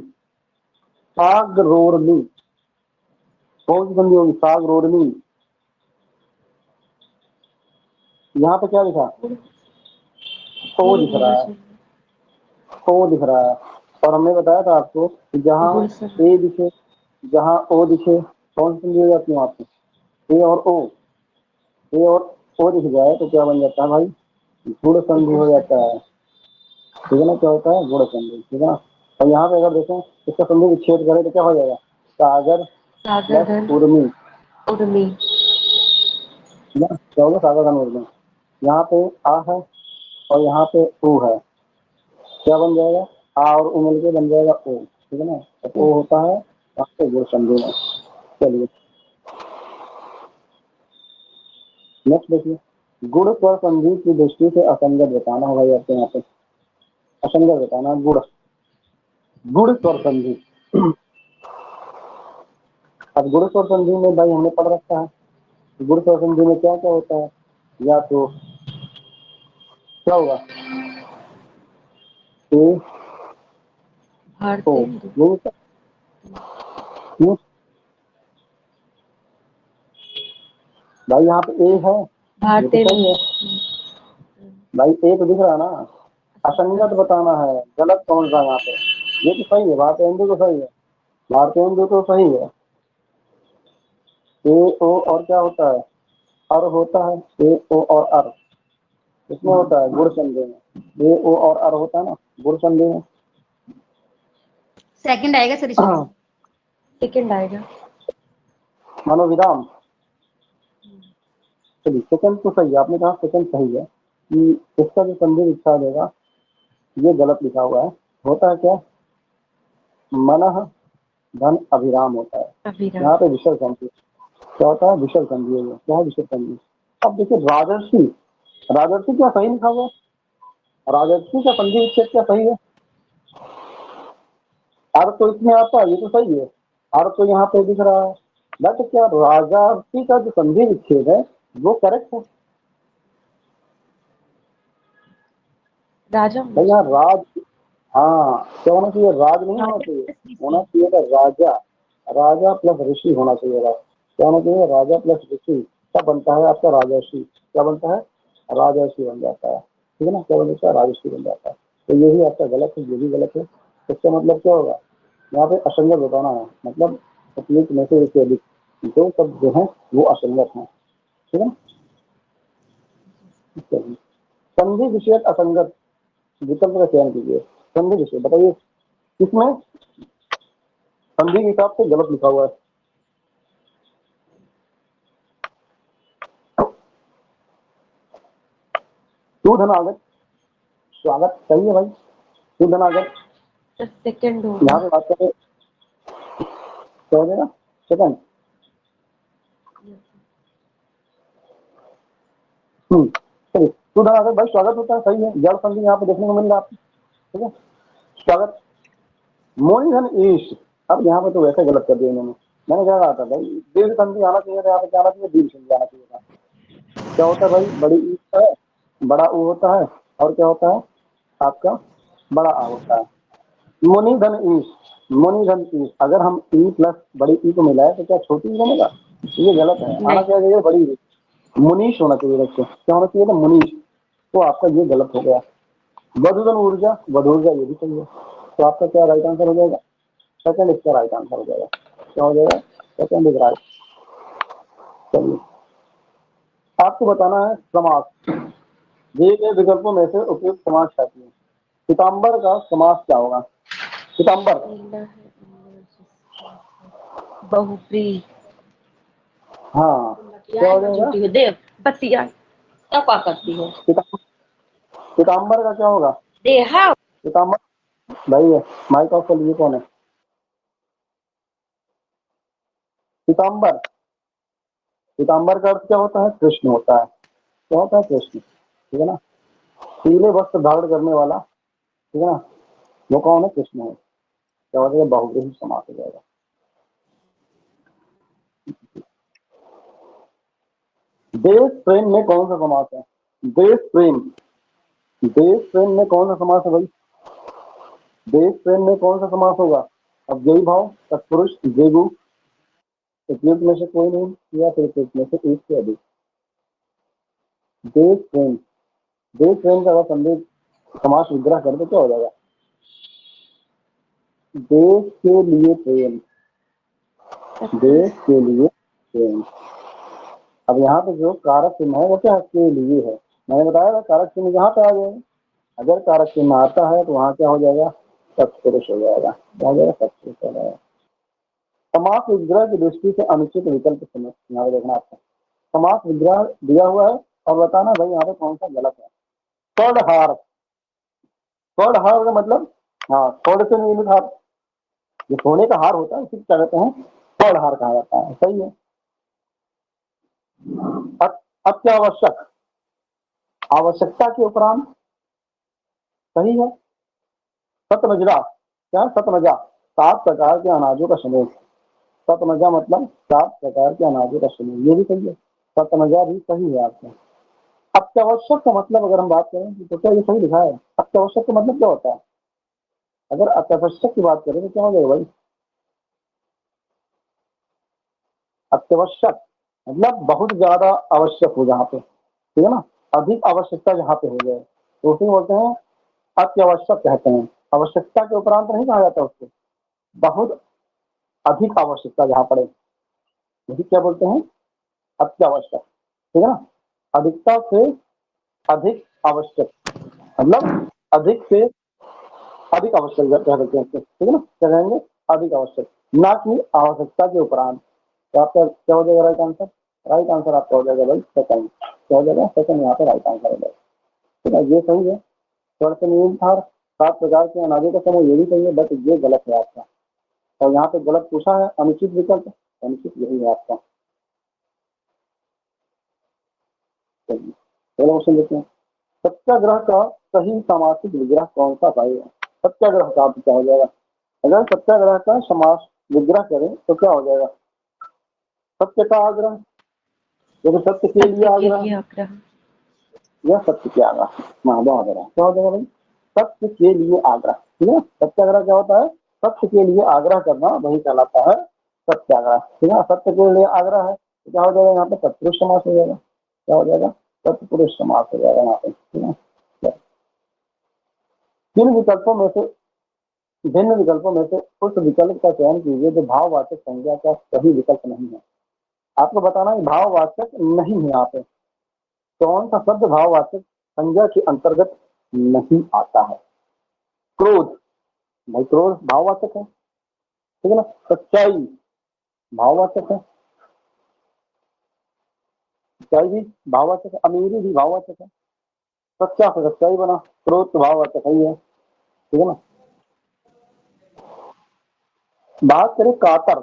S1: सागरोरनी कौन सी संधि होगी, सागरोरनी, यहाँ पे क्या लिखा ओ दिख रहा है, ओ दिख रहा है, और हमने बताया था आपको कि जहाँ
S5: गुण संधि।
S1: ए दिखे जहाँ ओ दिखे कौन सी संधि हो जाती है वहाँ पे, ए और ओ, ए और ओ दिख जाए तो क्या बन जाता है भाई गुण संधि
S5: गुण
S1: हो
S5: संधि।
S1: जाता है, ठीक है ना, क्या होता है गुण संधि, ठीक है ना। और यहाँ पे अगर देखें इसका संधि विच्छेद करें तो क्या हो जाएगा सागर
S5: सागर
S1: प्लस
S5: धन
S1: उर्मी,
S5: उर्मी।
S1: ठीक है ना, क्या होगा सागर धन उर्मी, यहाँ पे आ है और यहाँ पे ऊ है, क्या बन जाएगा आ और ऊ मिलके बन जाएगा ओ, ठीक है ना, तो ओ होता है यहाँ पे गुण संधि में। चलिए नेक्स्ट देखिए, गुण स्वर संधि की दृष्टि से असंगत बताना होगा आपको, यहाँ पे असंगत बताना गुण, गुण स्वर संधि। अब गुण स्वर संधि में भाई हमने पढ़ रखा है गुण स्वर संधि में क्या क्या होता है, या तो क्या होगा ए ओ,
S5: भारतेंदु।
S1: यही क्यों भाई? यहाँ पे ए है, ये तो
S5: भारतीय
S1: सही है भाई, ए तो दिख रहा है ना। असंगत बताना है, गलत कौन सा यहाँ पे? ये तो सही है, भारतेंदु तो सही है, भारतेंदु तो सही है। ए ओ और क्या होता है? अर होता है, ए ओ और अर इसमें होता है गुण संधि में। ए ओ और अर होता है ना गुण संधि में।
S4: सेकंड आएगा सर इसमें।
S5: सेकंड आएगा।
S1: मनोविराम। चलिए सेकंड तो सही है, आपने कहा सेकंड सही है कि इसका जो संधि विच्छेद देगा ये गलत लिखा हुआ है। होता है क्या? मनः धन अभिराम होता है।
S5: अभिराम।
S1: यहाँ पे विसर्ग संधि क्या होता है? विसर्ग संधि है। क्या है विसर्ग संधि? अब देखिए राजर्षि, राजर्षि क्या सही लिखा हुआ है? राजर्षि का संधि विच्छेद क्या सही है? अर्थ तो इसमें आता है, ये तो सही है, अर्थ तो यहाँ पे दिख रहा है। बट क्या राजर्षि का जो संधि विच्छेद है वो करेक्ट है?
S5: राजा
S1: भाई यहाँ राज, हाँ क्या होना चाहिए? राज नहीं होना चाहिए, होना चाहिए था राजा। राजा प्लस ऋषि होना चाहिए था। क्या होना चाहिए? राजा प्लस ऋषि, क्या बनता है आपका? राजर्षि। क्या बनता है? राजर्षि बन जाता है। ठीक है ना? क्या बन जाता है? राजर्षि बन जाता है। तो यही आपका गलत है, ये भी गलत है। इसका मतलब क्या होगा? यहाँ पे असंगत बताना है, मतलब उपयुक्त में से एक से अधिक दो शब्द जो है वो असंगत है। ठीक है ना? चलिए। संधि विषयक असंगत विकल्प का चयन कीजिए। संधि विषय बताइए, इसमें संधि के हिसाब से गलत लिखा हुआ है। सुधनागत, स्वागत सही है भाई, सुधनागत।
S5: सेकंड
S1: यहाँ
S5: होगा।
S1: पे बात करें क्या हो जाएगा? सेकंड। चलिए सुधनागत भाई स्वागत होता है, सही है। जड़ संधि यहाँ पे देखने को मिल रहा है आपको। ठीक है, स्वागत। मोनिधन ईश, अब यहाँ पे तो वैसे गलत कर दिया इन्होंने। मैंने क्या कहा था भाई, दीर्घ संधि आना चाहिए था, यहाँ पे क्या आना चाहिए? दीर्घ संधि आना चाहिए था। क्या होता है भाई? बड़ी ईश है, बड़ा ऊ होता है, और क्या होता है आपका? बड़ा आ होता है। मुनिधन ईश, मुनिधन ईश, अगर हम ई प्लस बड़ी ई को मिलाए तो क्या छोटी ई बनेगा? ये गलत है, आना
S5: नहीं।
S1: क्या चाहिए? बड़ी ई। मुनीश होना चाहिए बच्चे, क्या होना चाहिए था? मुनीश। तो आपका ये गलत हो गया। वधुधन ऊर्जा, वधूर्जा, ये भी सही है। तो आपका क्या राइट आंसर हो जाएगा? सेकंड इसका राइट आंसर हो जाएगा। क्या हो जाएगा? Second is right. चलिए आपको बताना है समास। दिए गए विकल्पों में से उपयुक्त समास चाहिए। पीताम्बर का समास क्या होगा? पीताम्बर,
S5: बहुप्री।
S1: हाँ क्या हो जाएगा?
S5: झूठी हो देव बतिया क्या क्या करती हो?
S1: पीताम्बर का क्या होगा?
S5: देहा।
S1: पीताम्बर भाई है, माइक ऑफ कर लीजिए। कौन है पीताम्बर? पीताम्बर का अर्थ क्या होता है? कृष्ण होता है। क्या होता है? कृष्ण। ठीक है ना? पीले वस्त्र धारण करने वाला, ठीक है ना, वो कौन है? कृष्ण है। क्या हो जाएगा? बहुब्रीहि समास हो जाएगा। देश प्रेम में कौन सा समास है? देश प्रेम, देश प्रेम में कौन सा समास है भाई? देश प्रेम में कौन सा समास होगा? अब जय भाव, तत्पुरुष, जेगु, उपयुक्त में से कोई नहीं या फिर उपयुक्त में से एक से अधिक। देश प्रेम, देश प्रेम का अगर संदेश समास विग्रह कर तो क्या हो जाएगा? देश के लिए प्रेम, देश के लिए प्रेम। अब यहाँ पे जो कारक चिन्ह है वो क्या है? के लिए है। मैंने बताया था कारक चिन्ह यहाँ पे आ जाएगा। अगर कारक चिन्ह आता है तो वहाँ क्या हो जाएगा? तत्पुरुष हो जाएगा। क्या हो जाएगा? तत्पुरुष हो जाएगा। समास विग्रह की दृष्टि से अनुचित विकल्प समझ, यहाँ पे देखना आपको। समास विग्रह दिया हुआ है और बताना भाई यहाँ पे कौन सा गलत है। स्वरहार, स्वरहार का मतलब, हाँ स्वर्ण से निर्मित हार, जो सोने का हार होता है उसी को क्या कहते हैं? स्वरहार कहा जाता है। सही है। अत्यावश्यक, आवश्यकता के उपरांत, सही है। सतमजरा, क्या? सतमजा, 7 प्रकार के अनाजों का समूह। सतमजा मतलब 7 प्रकार के अनाजों का समूह, ये भी सही है। सतमजा भी सही है आपका। अत्यावश्यक का मतलब अगर हम बात करें तो क्या ये सही लिखा है? अत्यावश्यक का मतलब क्या होता है? अगर अत्यावश्यक की बात करें तो क्या हो जाएगा भाई? अत्यावश्यक मतलब बहुत ज्यादा आवश्यक हो जहाँ पे, ठीक है ना, अधिक आवश्यकता जहाँ पे हो जाए तो उसे बोलते हैं अत्यावश्यक कहते हैं। आवश्यकता के उपरांत नहीं कहा जाता उसको, बहुत अधिक आवश्यकता जहाँ पड़े उसे क्या बोलते हैं, अत्यावश्यक, ठीक है ना। अधिकता से अधिक आवश्यक मतलब अधिक से अधिक आवश्यक कह सकते हैं इसको, ठीक है ना, क्या कहेंगे, अधिक आवश्यक, ना कि आवश्यकता के उपरांत। तो आपका क्या हो जाएगा राइट आंसर, राइट आंसर आपका हो जाएगा भाई सेकंड, क्या हो जाएगा सेकंड, यहाँ पे राइट आंसर हो जाएगा, ठीक है। ये सही है, थोड़ा सा न्यूज था 7 प्रकार के अनाजों का समूह, ये भी सही है, बट ये गलत है आपका, और यहाँ पे गलत पूछा है अनुचित विकल्प, अनुचित यही है आपका। चलिए पहला क्वेश्चन देखते हैं, सत्याग्रह का सही सामासिक विग्रह कौन सा पाएगा। सत्याग्रह का आप क्या हो जाएगा, अगर सत्याग्रह का समास विग्रह करें तो क्या हो जाएगा, सत्य का आग्रह, जैसे सत्य के लिए आग्रह या सत्य के आग्रह, हाँ बहुत है, क्या हो जाएगा भाई, सत्य के लिए आग्रह, ठीक है। सत्याग्रह क्या होता है, सत्य के लिए आग्रह करना वही कहलाता है सत्याग्रह, ठीक है। सत्य के लिए आग्रह है तो क्या हो जाएगा, यहाँ पे तत्पुरुष समास हो जाएगा, क्या हो जाएगा, तत्पुरुष समास हो जाएगा यहाँ पे, ठीक है। किन विकल्पों में से, भिन्न विकल्पों में से उस विकल्प का चयन कीजिए जो भाववाचक संज्ञा का सही विकल्प नहीं है। आपको बताना है भाववाचक नहीं है यहाँ पे, कौन सा शब्द भाववाचक संज्ञा के अंतर्गत नहीं आता है। क्रोध, भाई क्रोध भाववाचक है, ठीक है ना। सच्चाई भाववाचक है, सच्चाई भी भाववाचक है, अमीरी भी भाववाचक है, सच्चा से सच्चाई बना, क्रोध तो भाववाचक ही है, ठीक है ना। बात करें कातर,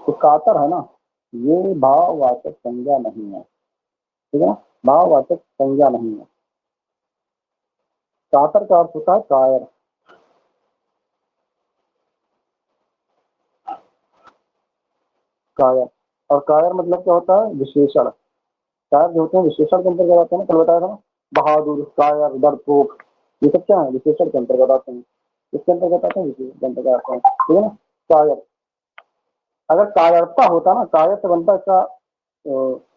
S1: तो कातर है ना, ये भाववाचक संज्ञा नहीं है, ठीक है ना, भाववाचक संज्ञा नहीं है। कातर का अर्थ होता है कायर, कायर, और कायर मतलब क्या होता है, विशेषण। कायर जो होते हैं विशेषण के अंतर्गत आते हैं ना, कल बताया था ना, बहादुर, कायर, डरपोक, ये सब क्या है, विशेषण के अंतर्गत आते हैं, इसके अंतर्गत आते हैं, विशेषण के अंतर्गत आते हैं, ठीक है ना। कायर, अगर कायरता होता ना, कायर से बनता इसका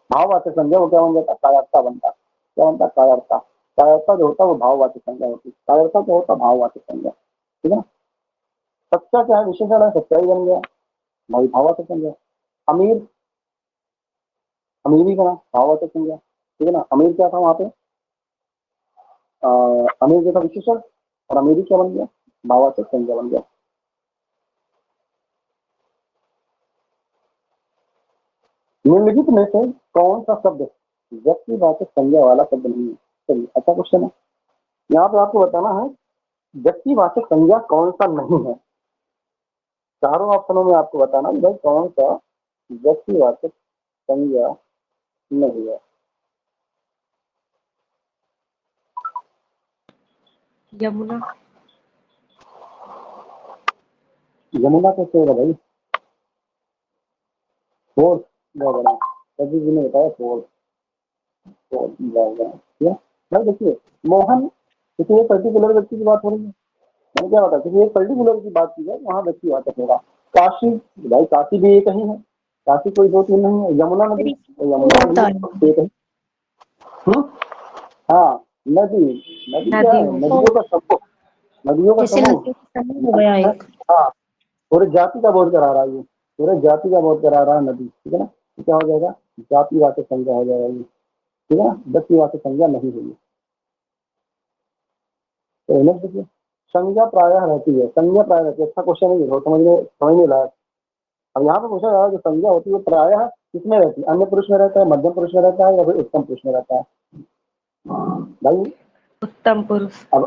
S1: भाववाचक संज्ञा, वो क्या बन जाता, कायरता बनता, क्या बनता, कायरता। कायरता जो होता है वो भाववाचक संज्ञा होती है, कायरता जो होता है भाववाचक संज्ञा, ठीक है ना। सच्चा क्या है, विशेषण है, सच्चाई बन गया, भाई भाववाचक संज्ञा। अमीर, अमीरी का भाववाचक संज्ञा, ठीक है ना। अमीर क्या था वहां पे, अमीर जो था विशेषण, और अमीरी क्या बन गया, भाववाचक संज्ञा बन गया। निम्नलिखित में से कौन सा शब्द व्यक्तिवाचक संज्ञा वाला शब्द नहीं है। चलिए अच्छा क्वेश्चन है, यहाँ पे आपको बताना है व्यक्तिवाचक संज्ञा कौन सा नहीं है। चारों ऑप्शनों में आपको बताना है भाई कौन सा व्यक्तिवाचक संज्ञा नहीं है।
S5: यमुना,
S1: यमुना कैसे होगा भाई, फोर्स जाएगा, सभी जी ने बताया फोर्स, फोर्स जाएगा, ठीक है भाई। देखिए मोहन, किसी एक पर्टिकुलर व्यक्ति की बात हो रही है, मैंने क्या बताया, किसी एक पर्टिकुलर की बात की जाए वहाँ व्यक्तिवाचक होगा। काशी, भाई काशी भी एक ही है, काशी कोई 2-3 नहीं है। यमुना नदी, तो यमुना नदी एक है। हाँ नदी, नदी क्या है, नदियों का समूह, नदियों का
S4: जैसे
S1: समूह,
S4: नदियों का समूह हो गया एक।
S1: हाँ पूरे जाति का बोध करा रहा है, ये पूरे जाति का बोध करा रहा है नदी, ठीक है ना। तो क्या हो जाएगा, जातिवाचक संज्ञा हो जाएगा ये, ठीक है ना, व्यक्तिवाचक संज्ञा नहीं हुई। तो नेक्स्ट देखिए, संज्ञा प्रायः रहती है, संज्ञा प्रायः रहती है, अच्छा क्वेश्चन है, समझने लायक। अब यहाँ पे पूछा जा रहा है जो संज्ञा होती है प्रायः किसमें रहती है, अन्य पुरुष में रहता है, मध्यम पुरुष में रहता है, या फिर उत्तम पुरुष में रहता है भाई।
S5: उत्तम पुरुष,
S1: अब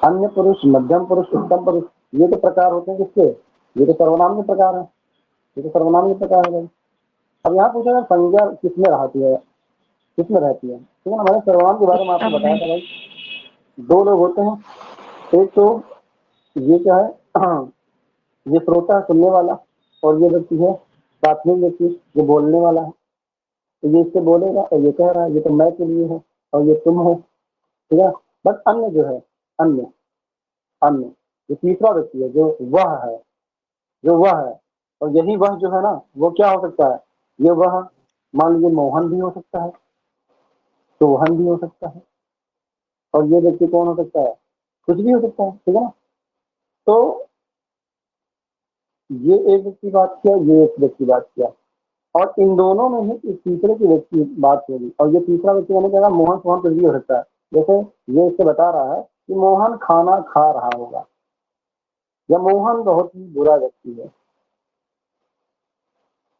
S1: अन्य पुरुष, मध्यम पुरुष, उत्तम पुरुष, ये तो प्रकार होते हैं किसके, ये तो सर्वनाम के प्रकार है, ये तो सर्वनाम के प्रकार है भाई। अब यहाँ पूछा जाए संज्ञा किसमें रहती है, किसमें रहती है, ठीक है ना। मैंने सर्वनाम के बारे में आपको बताया था भाई, 2 लोग होते हैं, एक तो ये क्या है ये श्रोता है, सुनने वाला, और ये व्यक्ति है प्राथमिक व्यक्ति जो बोलने वाला है। तो ये इससे बोलेगा और ये कह रहा है ये तो मैं के लिए है और ये तुम हो, ठीक है। बट अन्य जो है, अन्य, अन्य जो तीसरा व्यक्ति है, जो वह है, जो वह है, और यही वह जो है ना वो क्या हो सकता है, ये वह मान लीजिए मोहन भी हो सकता है, सोहन भी हो सकता है, और ये व्यक्ति कौन हो सकता है, कुछ भी हो सकता है, ठीक है ना। तो ये एक व्यक्ति बात किया, ये एक व्यक्ति बात किया, और इन दोनों में ही इस तीसरे की व्यक्ति बात होगी, और ये तीसरा व्यक्ति मैंने कहा मोहन सोहन कुछ भी हो सकता है। जैसे ये इससे बता रहा है कि मोहन खाना खा रहा होगा, या मोहन बहुत ही बुरा व्यक्ति है,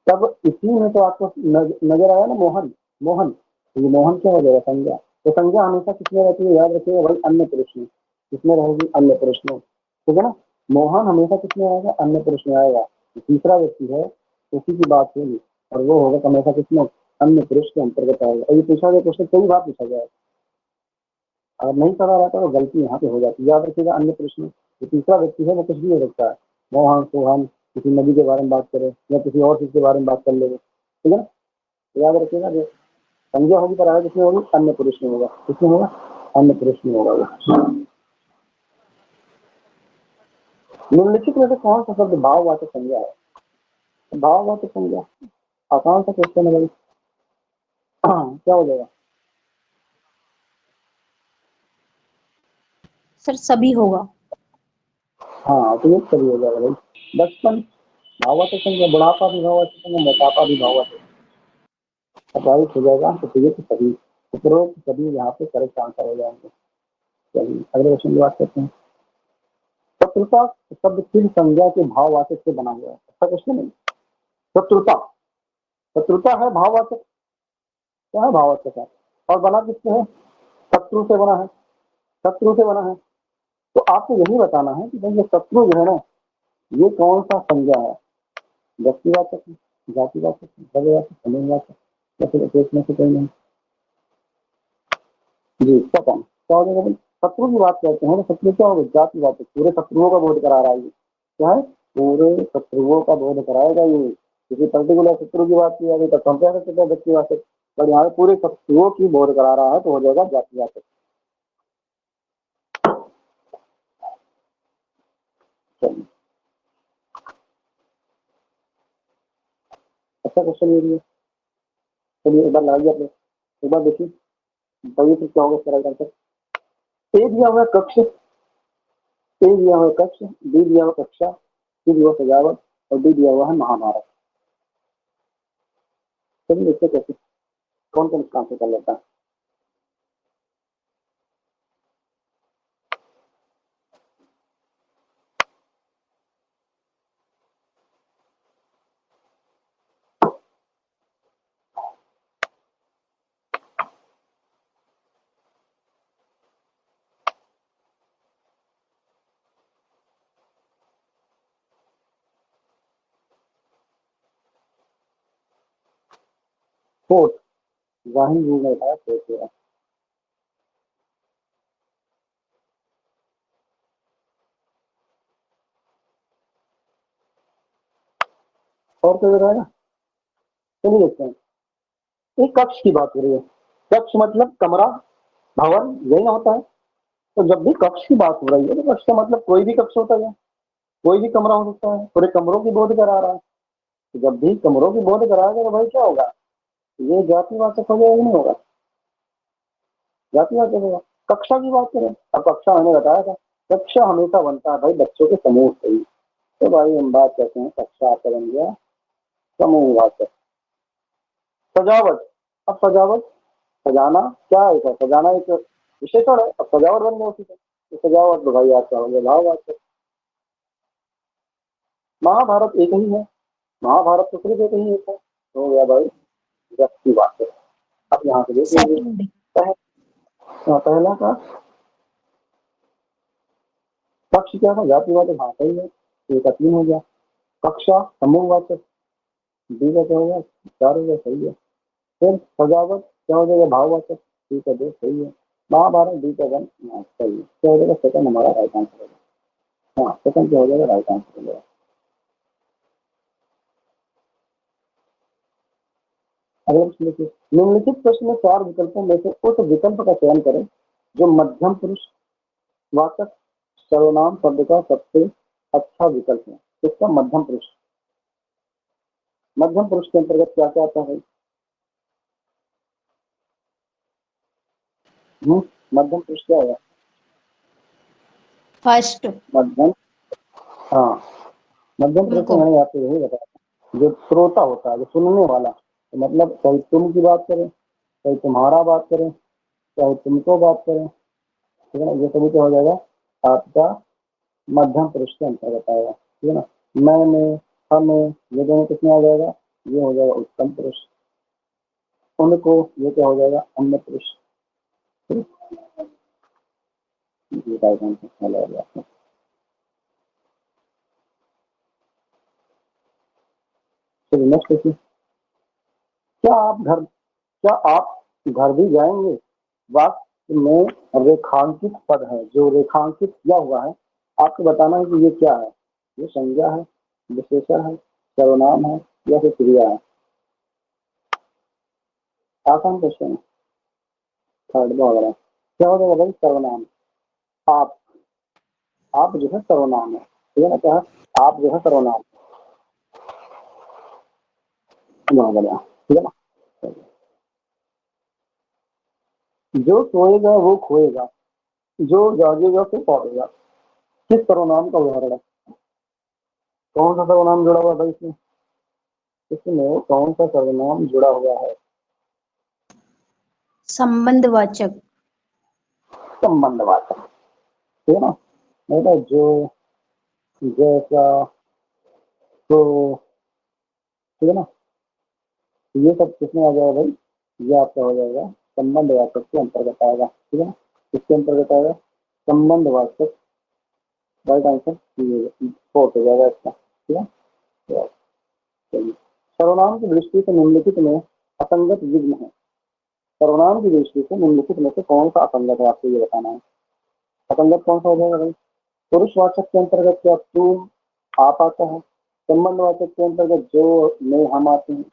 S1: तब इसी में तो आपको नजर आया ना मोहन, मोहन, तो ये मोहन क्या हो जाएगा, संज्ञा। तो संज्ञा हमेशा किसमें रहती है, याद रखिएगा भाई, अन्य पुरुष में। किसमें रहेगी, अन्य पुरुष में, ठीक है ना। मोहन हमेशा किसमें आएगा, अन्य पुरुष में आएगा। तीसरा व्यक्ति है उसी की बात होगी, और वो होगा हमेशा किसमें, अन्य पुरुष के अंतर्गत आएगा। और ये पूछा गया क्वेश्चन कई बार पूछा गया है, अगर नहीं पता रहता तो गलती यहाँ पे हो जाती है। याद रखिएगा अन्य पुरुष में जो तीसरा व्यक्ति है वो कुछ भी हो सकता है, मोहन सोहन किसी नदी के बारे में बात करे या किसी और चीज के बारे में बात कर लेगा, ठीक है ना। तो याद रखिएगा जो संज्ञा होगी पर आगे किसमें होगी, अन्य पुरुष में होगा। किसमें होगा, अन्य पुरुष में होगा वो। निम्नलिखित में से कौन सा शब्द भाववाचक संज्ञा है, भाववाचक संज्ञा आसान सा क्वेश्चन है भाई। क्या हो जाएगा,
S4: सर सभी होगा।
S1: हाँ तो ये सही हो जाएगा भाई। बचपन भाववाचक संज्ञा, बुढ़ापा भी भाववाचक संज्ञा, मोटापा भी भाववाचक, स्वाभाविक हो जाएगा। तो ये तो सभी उपरोक्त सभी यहाँ पे करेक्ट आंसर हो जाएंगे। चलिए अगले क्वेश्चन की बात करते हैं। शत्रुता शब्द किन संज्ञा के भाववाचक से बना हुआ है, अच्छा क्वेश्चन है। शत्रुता, शत्रुता है भाववाचक, क्या है, भाववाचक है, और बना किससे है, शत्रु से बना है, शत्रु से बना है। तो आपको यही बताना है कि भाई ये शत्रु जो है ना ये कौन सा संज्ञा है, व्यक्तिवाचक है, जातिवाचक है, द्रव्यवाचक, समूहवाचक, या फिर एक में से कोई नहीं। जी पता नहीं क्या हो जाएगा भाई। शत्रु की बात करते हैं तो शत्रु क्या होगा, जातिवाचक, पूरे शत्रुओं का बोध करा रहा है ये, क्या है, पूरे शत्रुओं का बोध कराएगा ये। किसी पर्टिकुलर शत्रु की बात की जाएगी तो हम कह सकते हैं व्यक्तिवाचक, पर यहाँ पे पूरे शत्रुओं की बोध करा रहा है तो हो जाएगा जातिवाचक। चलिए अच्छा क्वेश्चन ये भी है। चलिए एक बार लगाइए अपने, एक बार देखिए बताइए फिर क्या होगा इसका राइट आंसर। ए दिया हुआ कक्ष, ए दिया हुआ कक्ष, बी दिया हुआ कक्षा, सी दिया हुआ सजावट, और डी दिया हुआ है महाभारत। चलिए देखते कैसे कौन कौन इसका आंसर कर लेता है। फोर्थ, जाहिर जी ने बताया फोर्थ है। और कोई बताएगा, चलिए देखते हैं। एक कक्ष की बात हो रही है, कक्ष मतलब कमरा, भवन, यही ना होता है। तो जब भी कक्ष की बात हो रही है तो कक्ष का मतलब कोई भी कक्ष होता है, कोई भी कमरा हो सकता है, पूरे कमरों की बोध करा रहा है। तो जब भी कमरों की बोध कराएगा तो भाई क्या होगा, ये जातिवाचक हो जाएगा, नहीं होगा, जातिवाचक होगा। कक्षा की बात करें, अब कक्षा मैंने बताया था, कक्षा हमेशा बनता है भाई बच्चों के समूह से ही। तो भाई हम बात करते हैं कक्षा आपका बन गया समूहवाचक। सजावट, अब सजावट, सजाना क्या है, सजाना एक विशेषण है, अब सजावट बन गया उसी से, तो सजावट तो भाई आपका हो गया भाववाचक। महाभारत एक ही है, महाभारत तो सिर्फ एक ही है, तो हो गया भाई व्यक्तिवाचक। अब यहाँ से देख लीजिए
S4: सेकंड।
S1: पहला का कक्ष क्या था, जातिवाचक, हाँ सही है, एक का 3 हो गया। कक्षा समूहवाचक, डी का क्या हो गया, 4 हो गया, सही है। फिर सजावट क्या हो जाएगा, भाववाचक, डी का 2 सही है। महाभारत डी का 1 सही है, क्या हो जाएगा, सेकंड हमारा राइट आंसर होगा। हाँ सेकंड क्या हो जाएगा, राइट आंसर हो जाएगा। अगला प्रश्न देखिए, निम्नलिखित प्रश्न में 4 विकल्पों में से उस विकल्प का चयन करें जो मध्यम पुरुष वाचक सर्वनाम शब्द का सबसे अच्छा विकल्प है। इसका मध्यम पुरुष, मध्यम पुरुष के अंतर्गत क्या क्या आता है? मध्यम पुरुष क्या है?
S4: फर्स्ट।
S1: मध्यम, हाँ, मध्यम पुरुष
S4: तुमको।
S1: में मैंने आपको यही बताया, जो श्रोता होता है, जो सुनने वाला, तो मतलब चाहे तुम की बात करें, चाहे तुम्हारा बात करें, चाहे तुमको बात करें, ठीक है ना, ये सभी क्या हो जाएगा आपका मध्यम पुरुष के अंतर्गत आएगा, ठीक है ना। मैंने, हमें, ये दोनों किसमें आ जाएगा? ये हो जाएगा उत्तम पुरुष। उनको, ये क्या हो जाएगा? अन्य पुरुष। ये डायग्राम से ख्याल आ गया आपको। चलिए नेक्स्ट देखिए, क्या आप घर भी जाएंगे? वाक्य में रेखांकित पद है, जो रेखांकित किया हुआ है आपको बताना है कि ये क्या है। ये संज्ञा है, विशेषण है, सर्वनाम है, या फिर क्रिया है। आसान क्वेश्चन है। थर्ड में वगैरह क्या हो जाएगा भाई? सर्वनाम। आप जो है सर्वनाम है, ठीक है ना। क्या है? आप जो है सर्वनाम, बहुत बढ़िया, ठीक है ना। जो सोएगा वो खोएगा, जो जागेगा तो पाएगा। किस सर्वनाम का उदाहरण है? कौन सा सर्वनाम जुड़ा हुआ है भाई इसमें? इसमें कौन सा सर्वनाम जुड़ा हुआ है?
S4: संबंधवाचक।
S1: संबंधवाचक, ठीक है ना। बेटा जो, जैसा, तो, ठीक है ना, ये सब किसमें आ जाएगा भाई? ये आपका हो जाएगा संबंधवाचक के अंतर्गत आएगा, ठीक है ना। किसके अंतर्गत आएगा? संबंधवाचक। राइट आंसर फोर्थ हो जाएगा इसका, ठीक है। तो चलिए, सर्वनाम की दृष्टि से निम्नलिखित में असंगत युग्म है। सर्वनाम की दृष्टि से निम्नलिखित में से कौन सा असंगत है, आपको ये बताना है। असंगत कौन सा हो जाएगा भाई? पुरुषवाचक के अंतर्गत क्या तुम, आप आता है। संबंधवाचक के अंतर्गत जो, मैं, हम आते हैं।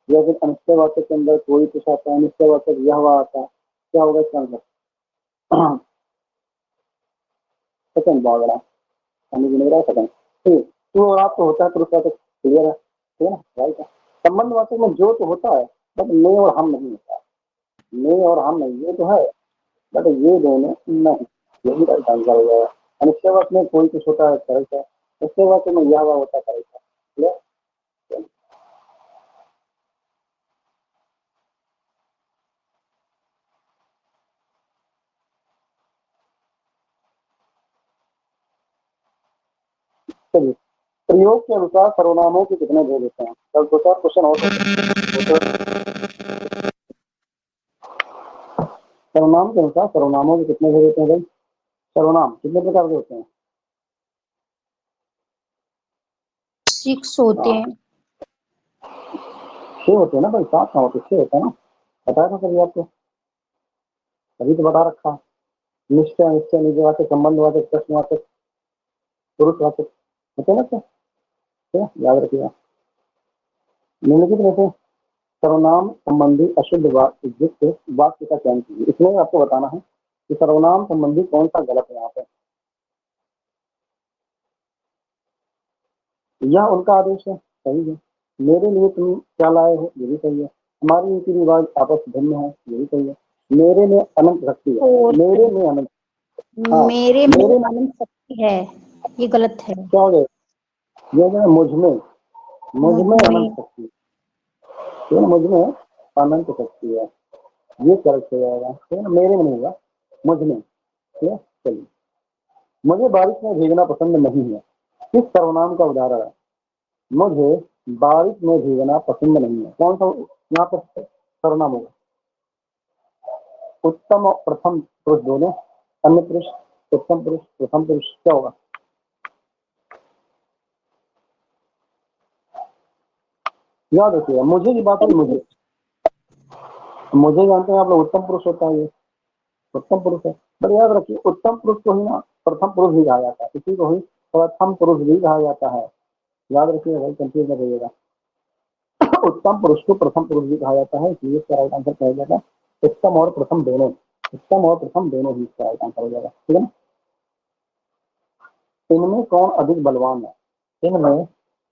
S1: या फिर अनिश्चयवाचक के अंदर कोई कुछ आता है, अनिश्चयवाचक यह वह आता है। क्या होगा इसका आंसर? सेकंड बागड़ा, यानी कि मेरा सेकंड। ठीक, तो और आपको होता है पुरुषवाचक, क्लियर है, ठीक है ना, राइट है। संबंधवाचक में जो तो होता है, बट मैं और हम नहीं होता। मैं और हम नहीं, ये तो है, बट ये दोनों नहीं। यही राइट आंसर हो जाएगा। अनिश्चयवाचक में कोई कुछ होता है, करेक्ट है। निश्चयवाचक में यह वह होता है, करेक्ट है, क्लियर। चलिए, प्रयोग के अनुसार सर्वनामों के कितने भेद होते हैं? कल दो चार क्वेश्चन और सर्वनाम के अनुसार सर्वनामों के कितने भेद होते हैं भाई? सर्वनाम कितने प्रकार के होते हैं?
S4: 6 होते हैं।
S1: 6 होते हैं ना भाई, 7 ना होते, 6 होते हैं ना। बताया था कभी आपको, अभी तो बता रखा है। निश्चय, निश्चय, निजवाचक, संबंधवाचक, प्रश्नवाचक, पुरुषवाचक होते हैं ना। क्या ठीक है, याद रखिएगा। निम्नलिखित में से सर्वनाम संबंधी अशुद्ध वाक्य युक्त वाक्य का चयन कीजिए। इसमें आपको बताना है कि सर्वनाम संबंधी कौन सा गलत है यहाँ पे। यह उनका आदेश है, सही है। मेरे लिए तुम क्या लाए हो, ये भी सही है। हमारे रीति रिवाज आपस भिन्न है, ये भी सही है। मेरे में अनंत शक्ति है, मेरे में अनंत, हाँ,
S4: मेरे में
S1: मेरे
S4: अनंत शक्ति है, ये गलत है।
S1: क्या हो जाएगा? ये जो है मुझ में अनंत शक्ति, ठीक है ना, मुझ में अनंत शक्ति है, ये करेक्ट हो जाएगा, ठीक है ना। मेरे में नहीं होगा, मुझ में, ठीक है। चलिए, मुझे बारिश में भीगना पसंद नहीं है, किस सर्वनाम का उदाहरण है? मुझे बारिश में भीगना पसंद नहीं है, कौन सा यहाँ पर सर्वनाम होगा? उत्तम और प्रथम पुरुष दोनों, अन्य पुरुष, उत्तम पुरुष, प्रथम पुरुष, क्या होगा? याद रखिएगा, मुझे की बात हुई, मुझे जानते हैं आप लोग, उत्तम पुरुष होता है, ये उत्तम पुरुष है। पर याद रखिए, उत्तम पुरुष को ही ना प्रथम पुरुष भी कहा जाता है, इसी को ही प्रथम पुरुष भी कहा जाता है। याद रखिएगा भाई, कंफ्यूज न रहिएगा। उत्तम पुरुष को प्रथम पुरुष भी कहा जाता है, इसलिए इसका राइट आंसर कहा जाएगा उत्तम और प्रथम दोनों। उत्तम और प्रथम दोनों ही इसका राइट आंसर हो जाएगा, ठीक है ना। इनमें कौन अधिक बलवान है? इनमें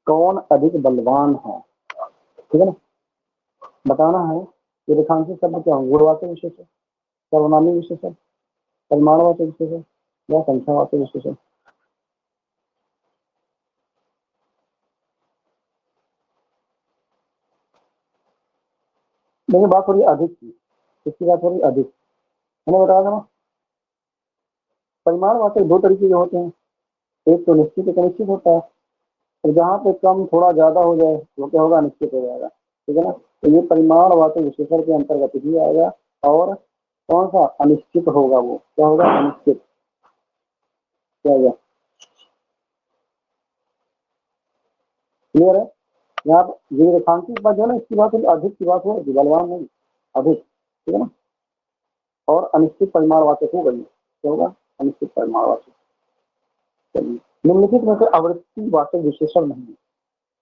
S1: कौन अधिक बलवान है, ठीक है ना। बताना है कि रेखांकित शब्द क्या हो, गुणवाचक विशेषण, सर्वनामी विशेषण, परिमाणवाचक विशेषण या संख्यावाचक विशेषण। देखिए बात हो रही अधिक की, किसकी बात हो रही अधिक, मैंने बताया था ना। परिमाणवाचक दो तरीके के होते हैं, एक तो निश्चित एक अनिश्चित होता है, और जहाँ पे कम थोड़ा ज्यादा हो जाए वो क्या होगा, अनिश्चित हो जाएगा, ठीक है ना। तो ये परिमाणवाचक विशेषण के अंतर्गत ही आएगा। और कौन सा अनिश्चित होगा, वो क्या होगा, अनिश्चित, क्या होगा, क्लियर है। यहाँ पर ये रेखांकित बात जो है ना, इसकी बात अधिक की बात हो रही, बलवान नहीं, अधिक, ठीक है ना। और अनिश्चित परिमाणवाचक होगा, ये क्या होगा, अनिश्चित परिमाणवाचक। चलिए, निम्नलिखित में से आवृत्तिवाचक विशेषण नहीं है।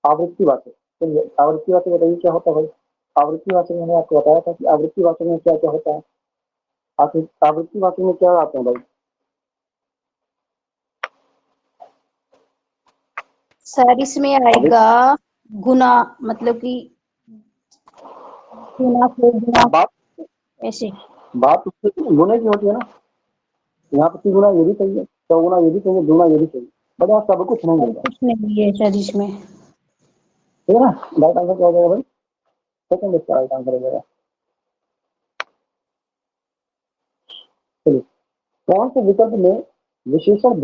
S1: आवृत्तिवाचक, चलिए आवृत्तिवाचक बताइए क्या होता है भाई। आवृत्तिवाचक मैंने आपको बताया था कि आवृत्तिवाचक में क्या क्या होता है। आवृत्तिवाचक में क्या आते हैं भाई।
S4: सर इसमें आएगा गुना, मतलब कि गुना से गुना,
S1: बात
S4: ऐसे।
S1: बात उससे गुने की होती है ना। यहाँ पे 3 गुना ये भी चाहिए, 100 गुना ये भी चाहिए, 2 गुना ये भी चाहिए, बट यहाँ सब कुछ नहीं
S4: और
S1: होगा,
S4: कुछ नहीं है सर इसमें।
S1: ठीक है ना। राइट आंसर क्या हो जाएगा भाई, सेकंड इसका राइट आंसर हो जाएगा। चलिए, कौन से विकल्प में विशेषण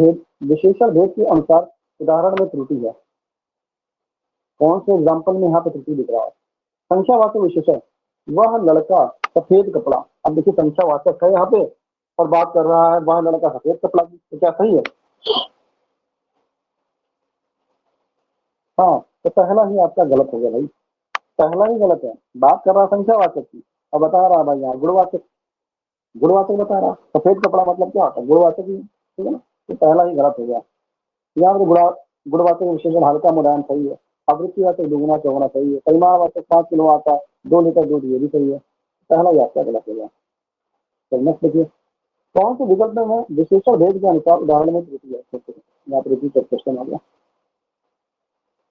S1: भेद के अनुसार उदाहरण में त्रुटि है। कौन से एग्जाम्पल में यहाँ पे त्रुटि दिख रहा है। संख्यावाचक विशेषण, वह लड़का सफेद कपड़ा, अब देखिए संख्यावाचक है यहाँ पे और बात कर रहा है वह लड़का सफेद कपड़ा की, तो क्या सही है। हाँ, तो पहला ही आपका गलत हो गया भाई, पहला ही गलत है। बात कर रहा संख्यावाचक की और बता रहा भाई यहाँ गुणवाचक, गुणवाचक बता रहा, सफेद कपड़ा मतलब क्या होता है, गुणवाचक ही, ठीक है ना। तो पहला ही गलत हो गया। यहाँ पे गुणवाचक विशेषण हल्का मुलायम सही है, आवृत्तिवाचक दुगुना चौगुना सही है, परिमाणवाचक 5 किलो आता, 2 लीटर दूध ये भी सही है, पहला ही आपका गलत हो गया। तो नेक्स्ट देखिए, कौन से विकल्प में विशेषण भेद के अनुसार उदाहरण में त्रुटि है। यहाँ पर रिपीट क्वेश्चन हो गया।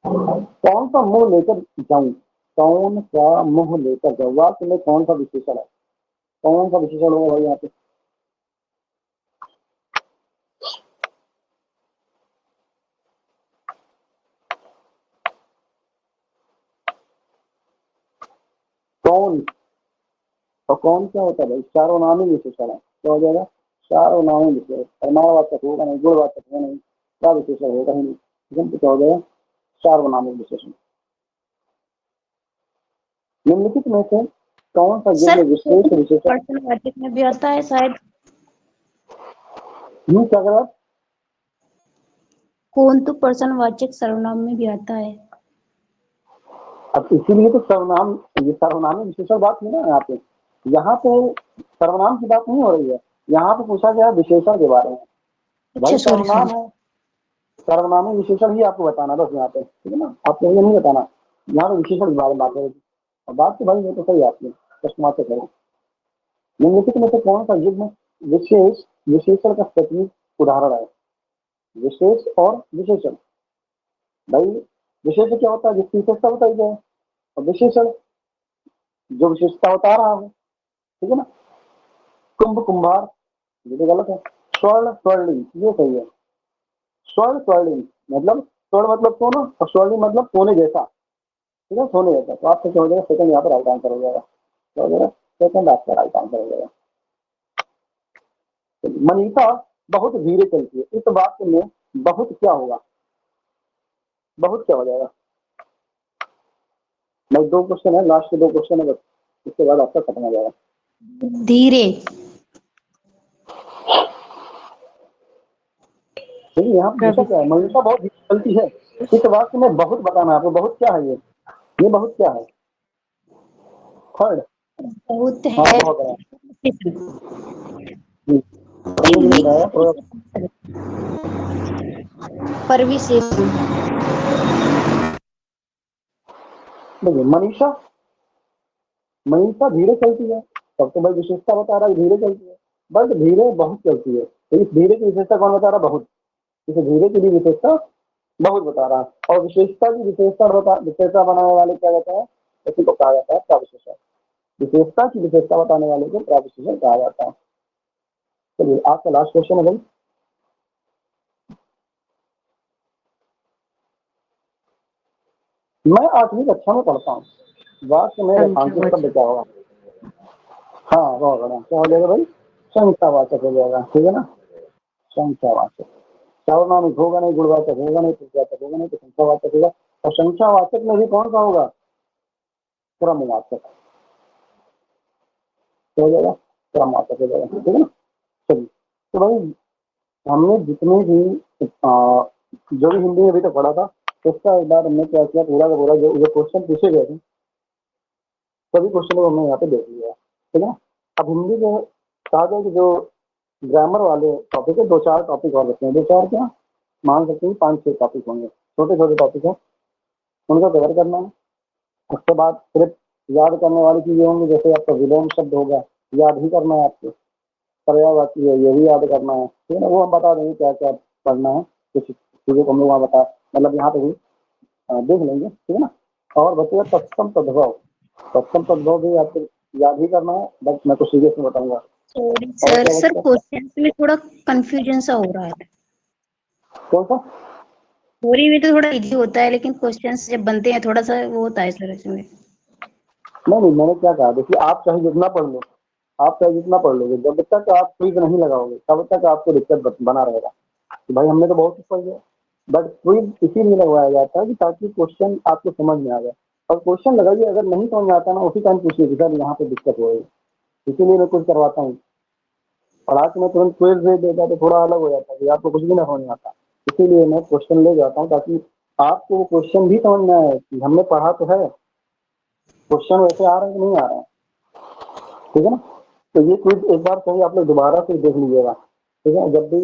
S1: कौन सा मुंह लेकर जाऊं, कौन सा मुंह लेकर जाऊं, वाक्य में कौन सा विशेषण है, कौन सा विशेषण होगा भाई यहाँ पे। कौन, और कौन क्या होता है भाई, सार्वनामी विशेषण है, क्या हो जाएगा, सार्वनामी विशेषण। परिमाणवाचक होगा नहीं, गुणवाचक होगा नहीं, क्या विशेषण होगा ही नहीं, ठीक है। तो क्या हो जाएगा, सार्वनामिक विशेषण। निम्नलिखित में से कौन सा
S4: सर
S1: युग्म विशेष विशेषण,
S4: पर्सनवाचक में भी आता है शायद,
S1: क्या करा।
S4: कौन तो पर्सनवाचक सर्वनाम में भी आता है।
S1: अब इसीलिए तो सर्वनाम, ये सर्वनामी विशेषण बात है ना यहाँ पे। यहाँ पे सर्वनाम की बात नहीं हो रही है, यहाँ पे पूछा गया विशेषण के बारे में।
S4: अच्छा
S1: भाई
S4: सॉरी
S1: सर्वनाम
S4: सॉरी।
S1: है, सर्वनामी विशेषण ही आपको बताना बस यहाँ पे, ठीक है ना। आपको ये नहीं बताना, यहाँ पे विशेषण के बारे में बात करेगी। और बात तो भाई ये तो सही है आपने प्रश्नवाचक है। निम्नलिखित में से कौन सा युग्म विशेष विशेषण का सटीक उदाहरण है। विशेष और विशेषण, भाई विशेष क्या होता है, जिसकी विशेषता बताई जाए, और विशेषण जो विशेषता बता रहा हो, ठीक है ना। कुंभ कुंभार ये तो गलत है। स्वर्ण स्वर्णिम ये सही है। स्वर्ण स्वर्णिम मतलब, स्वर्ण मतलब सोना और स्वर्णिम मतलब सोने जैसा, ठीक है, सोने जैसा। तो आपका क्या हो जाएगा, सेकंड यहाँ पर राइट आंसर हो जाएगा, क्या हो जाएगा, सेकंड आपका राइट आंसर हो जाएगा। मनीषा बहुत धीरे चलती है, इस वाक्य में बहुत क्या होगा, बहुत क्या हो जाएगा। भाई 2 क्वेश्चन है, लास्ट के 2 क्वेश्चन है बस, इसके बाद आपका खत्म हो जाएगा।
S4: धीरे,
S1: देखिए यहाँ पूछा क्या है, मनीषा बहुत धीरे चलती है, इस वाक्य में बहुत बताना है आपको, बहुत क्या है ये बहुत क्या है। थर्ड,
S4: बहुत
S1: हाँ
S4: है।
S1: बहुत है। समझ नहीं बताया थोड़ा।
S4: परविशेषण।
S1: देखिए मनीषा, मनीषा धीरे चलती है, तब तो भाई विशेषता बता रहा है धीरे चलती है, बट धीरे बहुत चलती है, तो इस धीरे की विशेषता कौन बता रहा है, बहुत। इस धीरे की भी विशेषता बहुत बता रहा है। और विशेषता की विशेषता बनाने वाले क्या कहता है, इसी को कहा जाता है प्रविशेषण। विशेषता की विशेषता बताने वाले को प्रविशेषण कहा जाता है। चलिए आपका लास्ट क्वेश्चन है भाई। मैं 8वीं कक्षा में पढ़ता हूँ, वाक्य में रेखांकित शब्द क्या होगा? हाँ बहुत बढ़िया, क्या हो जाएगा भाई? संख्यावाचक हो जाएगा, ठीक है ना, संख्यावाचक। सर्वनामिक होगा नहीं, गुणवाचक होगा नहीं, प्रत्ययवाचक होगा नहीं, तो संख्यावाचक होगा। और संख्यावाचक में भी कौन सा होगा? क्रमवाचक हो जाएगा, क्रमवाचक हो जाएगा, ठीक है ना। चलिए तो भाई हमने जितने भी जो भी हिंदी में अभी तक पढ़ा था उसका एक बार हमने क्या किया, पूरा का पूरा जो क्वेश्चन पूछे गए थे सभी क्वेश्चन को हमने यहाँ पे देख लिया, ठीक है ना। अब हिंदी में कहा जाए कि जो ग्रामर वाले टॉपिक है, 2-4 टॉपिक और रखते हैं, 2-4 क्या मान सकते हैं 5-6 टॉपिक होंगे, छोटे छोटे टॉपिक है, उनको कवर करना है। उसके बाद सिर्फ याद करने वाली चीजें होंगी, जैसे आपका विलोम शब्द होगा, याद ही करना है आपको। पर्यायवाची है, ये भी याद करना है, ठीक है ना। वो हम बता देंगे क्या क्या पढ़ना है, कुछ चीजों को हम लोग वहाँ बता, मतलब यहाँ पे भी देख लेंगे, ठीक है ना। और बचेगा तत्सम तद्भव। तत्सम तद्भव भी आपको याद ही करना है, बट मैं तो सीरियस में बताऊंगा।
S4: सॉरी सर, सर क्वेश्चन में थोड़ा कंफ्यूजन सा हो रहा है।
S1: कौन सा?
S4: थ्योरी में तो थोड़ा इजी होता है, लेकिन क्वेश्चंस जब बनते हैं थोड़ा सा वो होता है सर इसमें।
S1: नहीं, मैंने क्या कहा, देखिए आप चाहे जितना पढ़ लो, आप चाहे जितना पढ़ लोगे, जब तक आप क्विज नहीं लगाओगे तब तक आपको दिक्कत बना रहेगा कि भाई हमने तो बहुत कुछ पढ़ लिया। बट क्विज इसीलिए लगवाया जाता है कि ताकि क्वेश्चन आपको समझ में आ जाए। और क्वेश्चन लगाइए, अगर नहीं समझ में आता ना उसी टाइम पूछिए कि सर यहाँ पे दिक्कत हो रही है, इसीलिए मैं कुछ करवाता हूँ। पढ़ा के मैं तुरंत क्विज दे देता तो थोड़ा अलग हो जाता है कि आपको कुछ भी ना समझ में आता, इसीलिए मैं क्वेश्चन ले जाता हूँ ताकि आपको वो क्वेश्चन भी समझ में आए कि हमने पढ़ा तो है, क्वेश्चन वैसे आ रहे हैं कि नहीं आ रहे हैं, ठीक है ना। तो ये क्विज एक बार कहीं आप लोग दोबारा से देख लीजिएगा, ठीक है। जब भी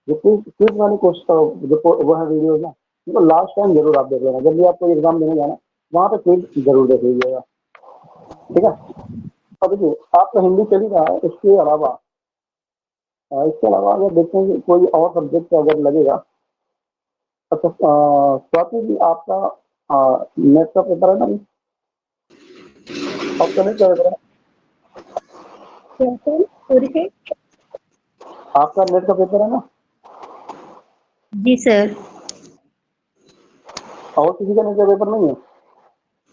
S1: जो क्विज वाली क्वेश्चन जो वो है वीडियो ना, तो लास्ट टाइम जरूर आप देख लेना, जब भी आपको एग्जाम देने जाना वहाँ पे क्विज जरूर देख लीजिएगा, ठीक है। अब देखिए आपका हिंदी चली रहा है, इसके अलावा अगर देखें कि कोई और सब्जेक्ट अगर लगेगा, अच्छा स्वाति जी आपका नेट का पेपर है ना, आपका नेट का पेपर है, आपका नेट का पेपर है ना?
S4: जी सर।
S1: और किसी का नेट का पेपर नहीं है?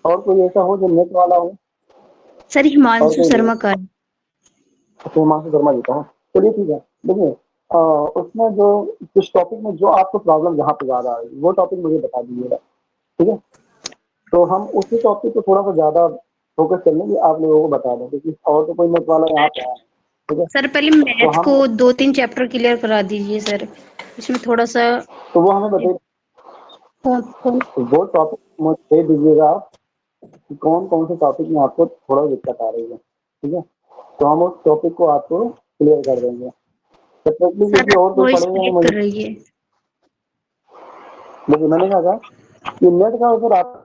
S1: और कोई ऐसा हो जो नेट वाला हो?
S4: सर हिमांशु शर्मा का।
S1: हिमांशु शर्मा जी का है, चलिए ठीक है। देखिए उसमें जो कुछ टॉपिक में जो आपको प्रॉब्लम जहाँ पे ज्यादा है वो टॉपिक मुझे बता दीजिएगा, ठीक है। तो हम उसी टॉपिक को थोड़ा सा ज्यादा फोकस कर लेंगे, आप लोगों को बता दें, क्योंकि और तो कोई नेट वाला यहाँ पे है, ठीक है।
S4: सर पहले
S1: तो
S4: मैथ
S1: हम
S4: को 2-3 चैप्टर क्लियर करा दीजिए सर, इसमें थोड़ा सा
S1: तो वो हमें बताइए, वो टॉपिक मुझे दे दीजिएगा आप कि कौन कौन से टॉपिक में आपको थोड़ा दिक्कत आ रही है, ठीक है। तो हम उस टॉपिक को आपको क्लियर कर देंगे सेपरेटली, क्योंकि और कोई
S4: वॉइस
S1: पढ़ेगा नहीं।
S4: ब्रेक कर रही है।
S1: लेकिन मैंने कहा था कि नेट का ऊपर आप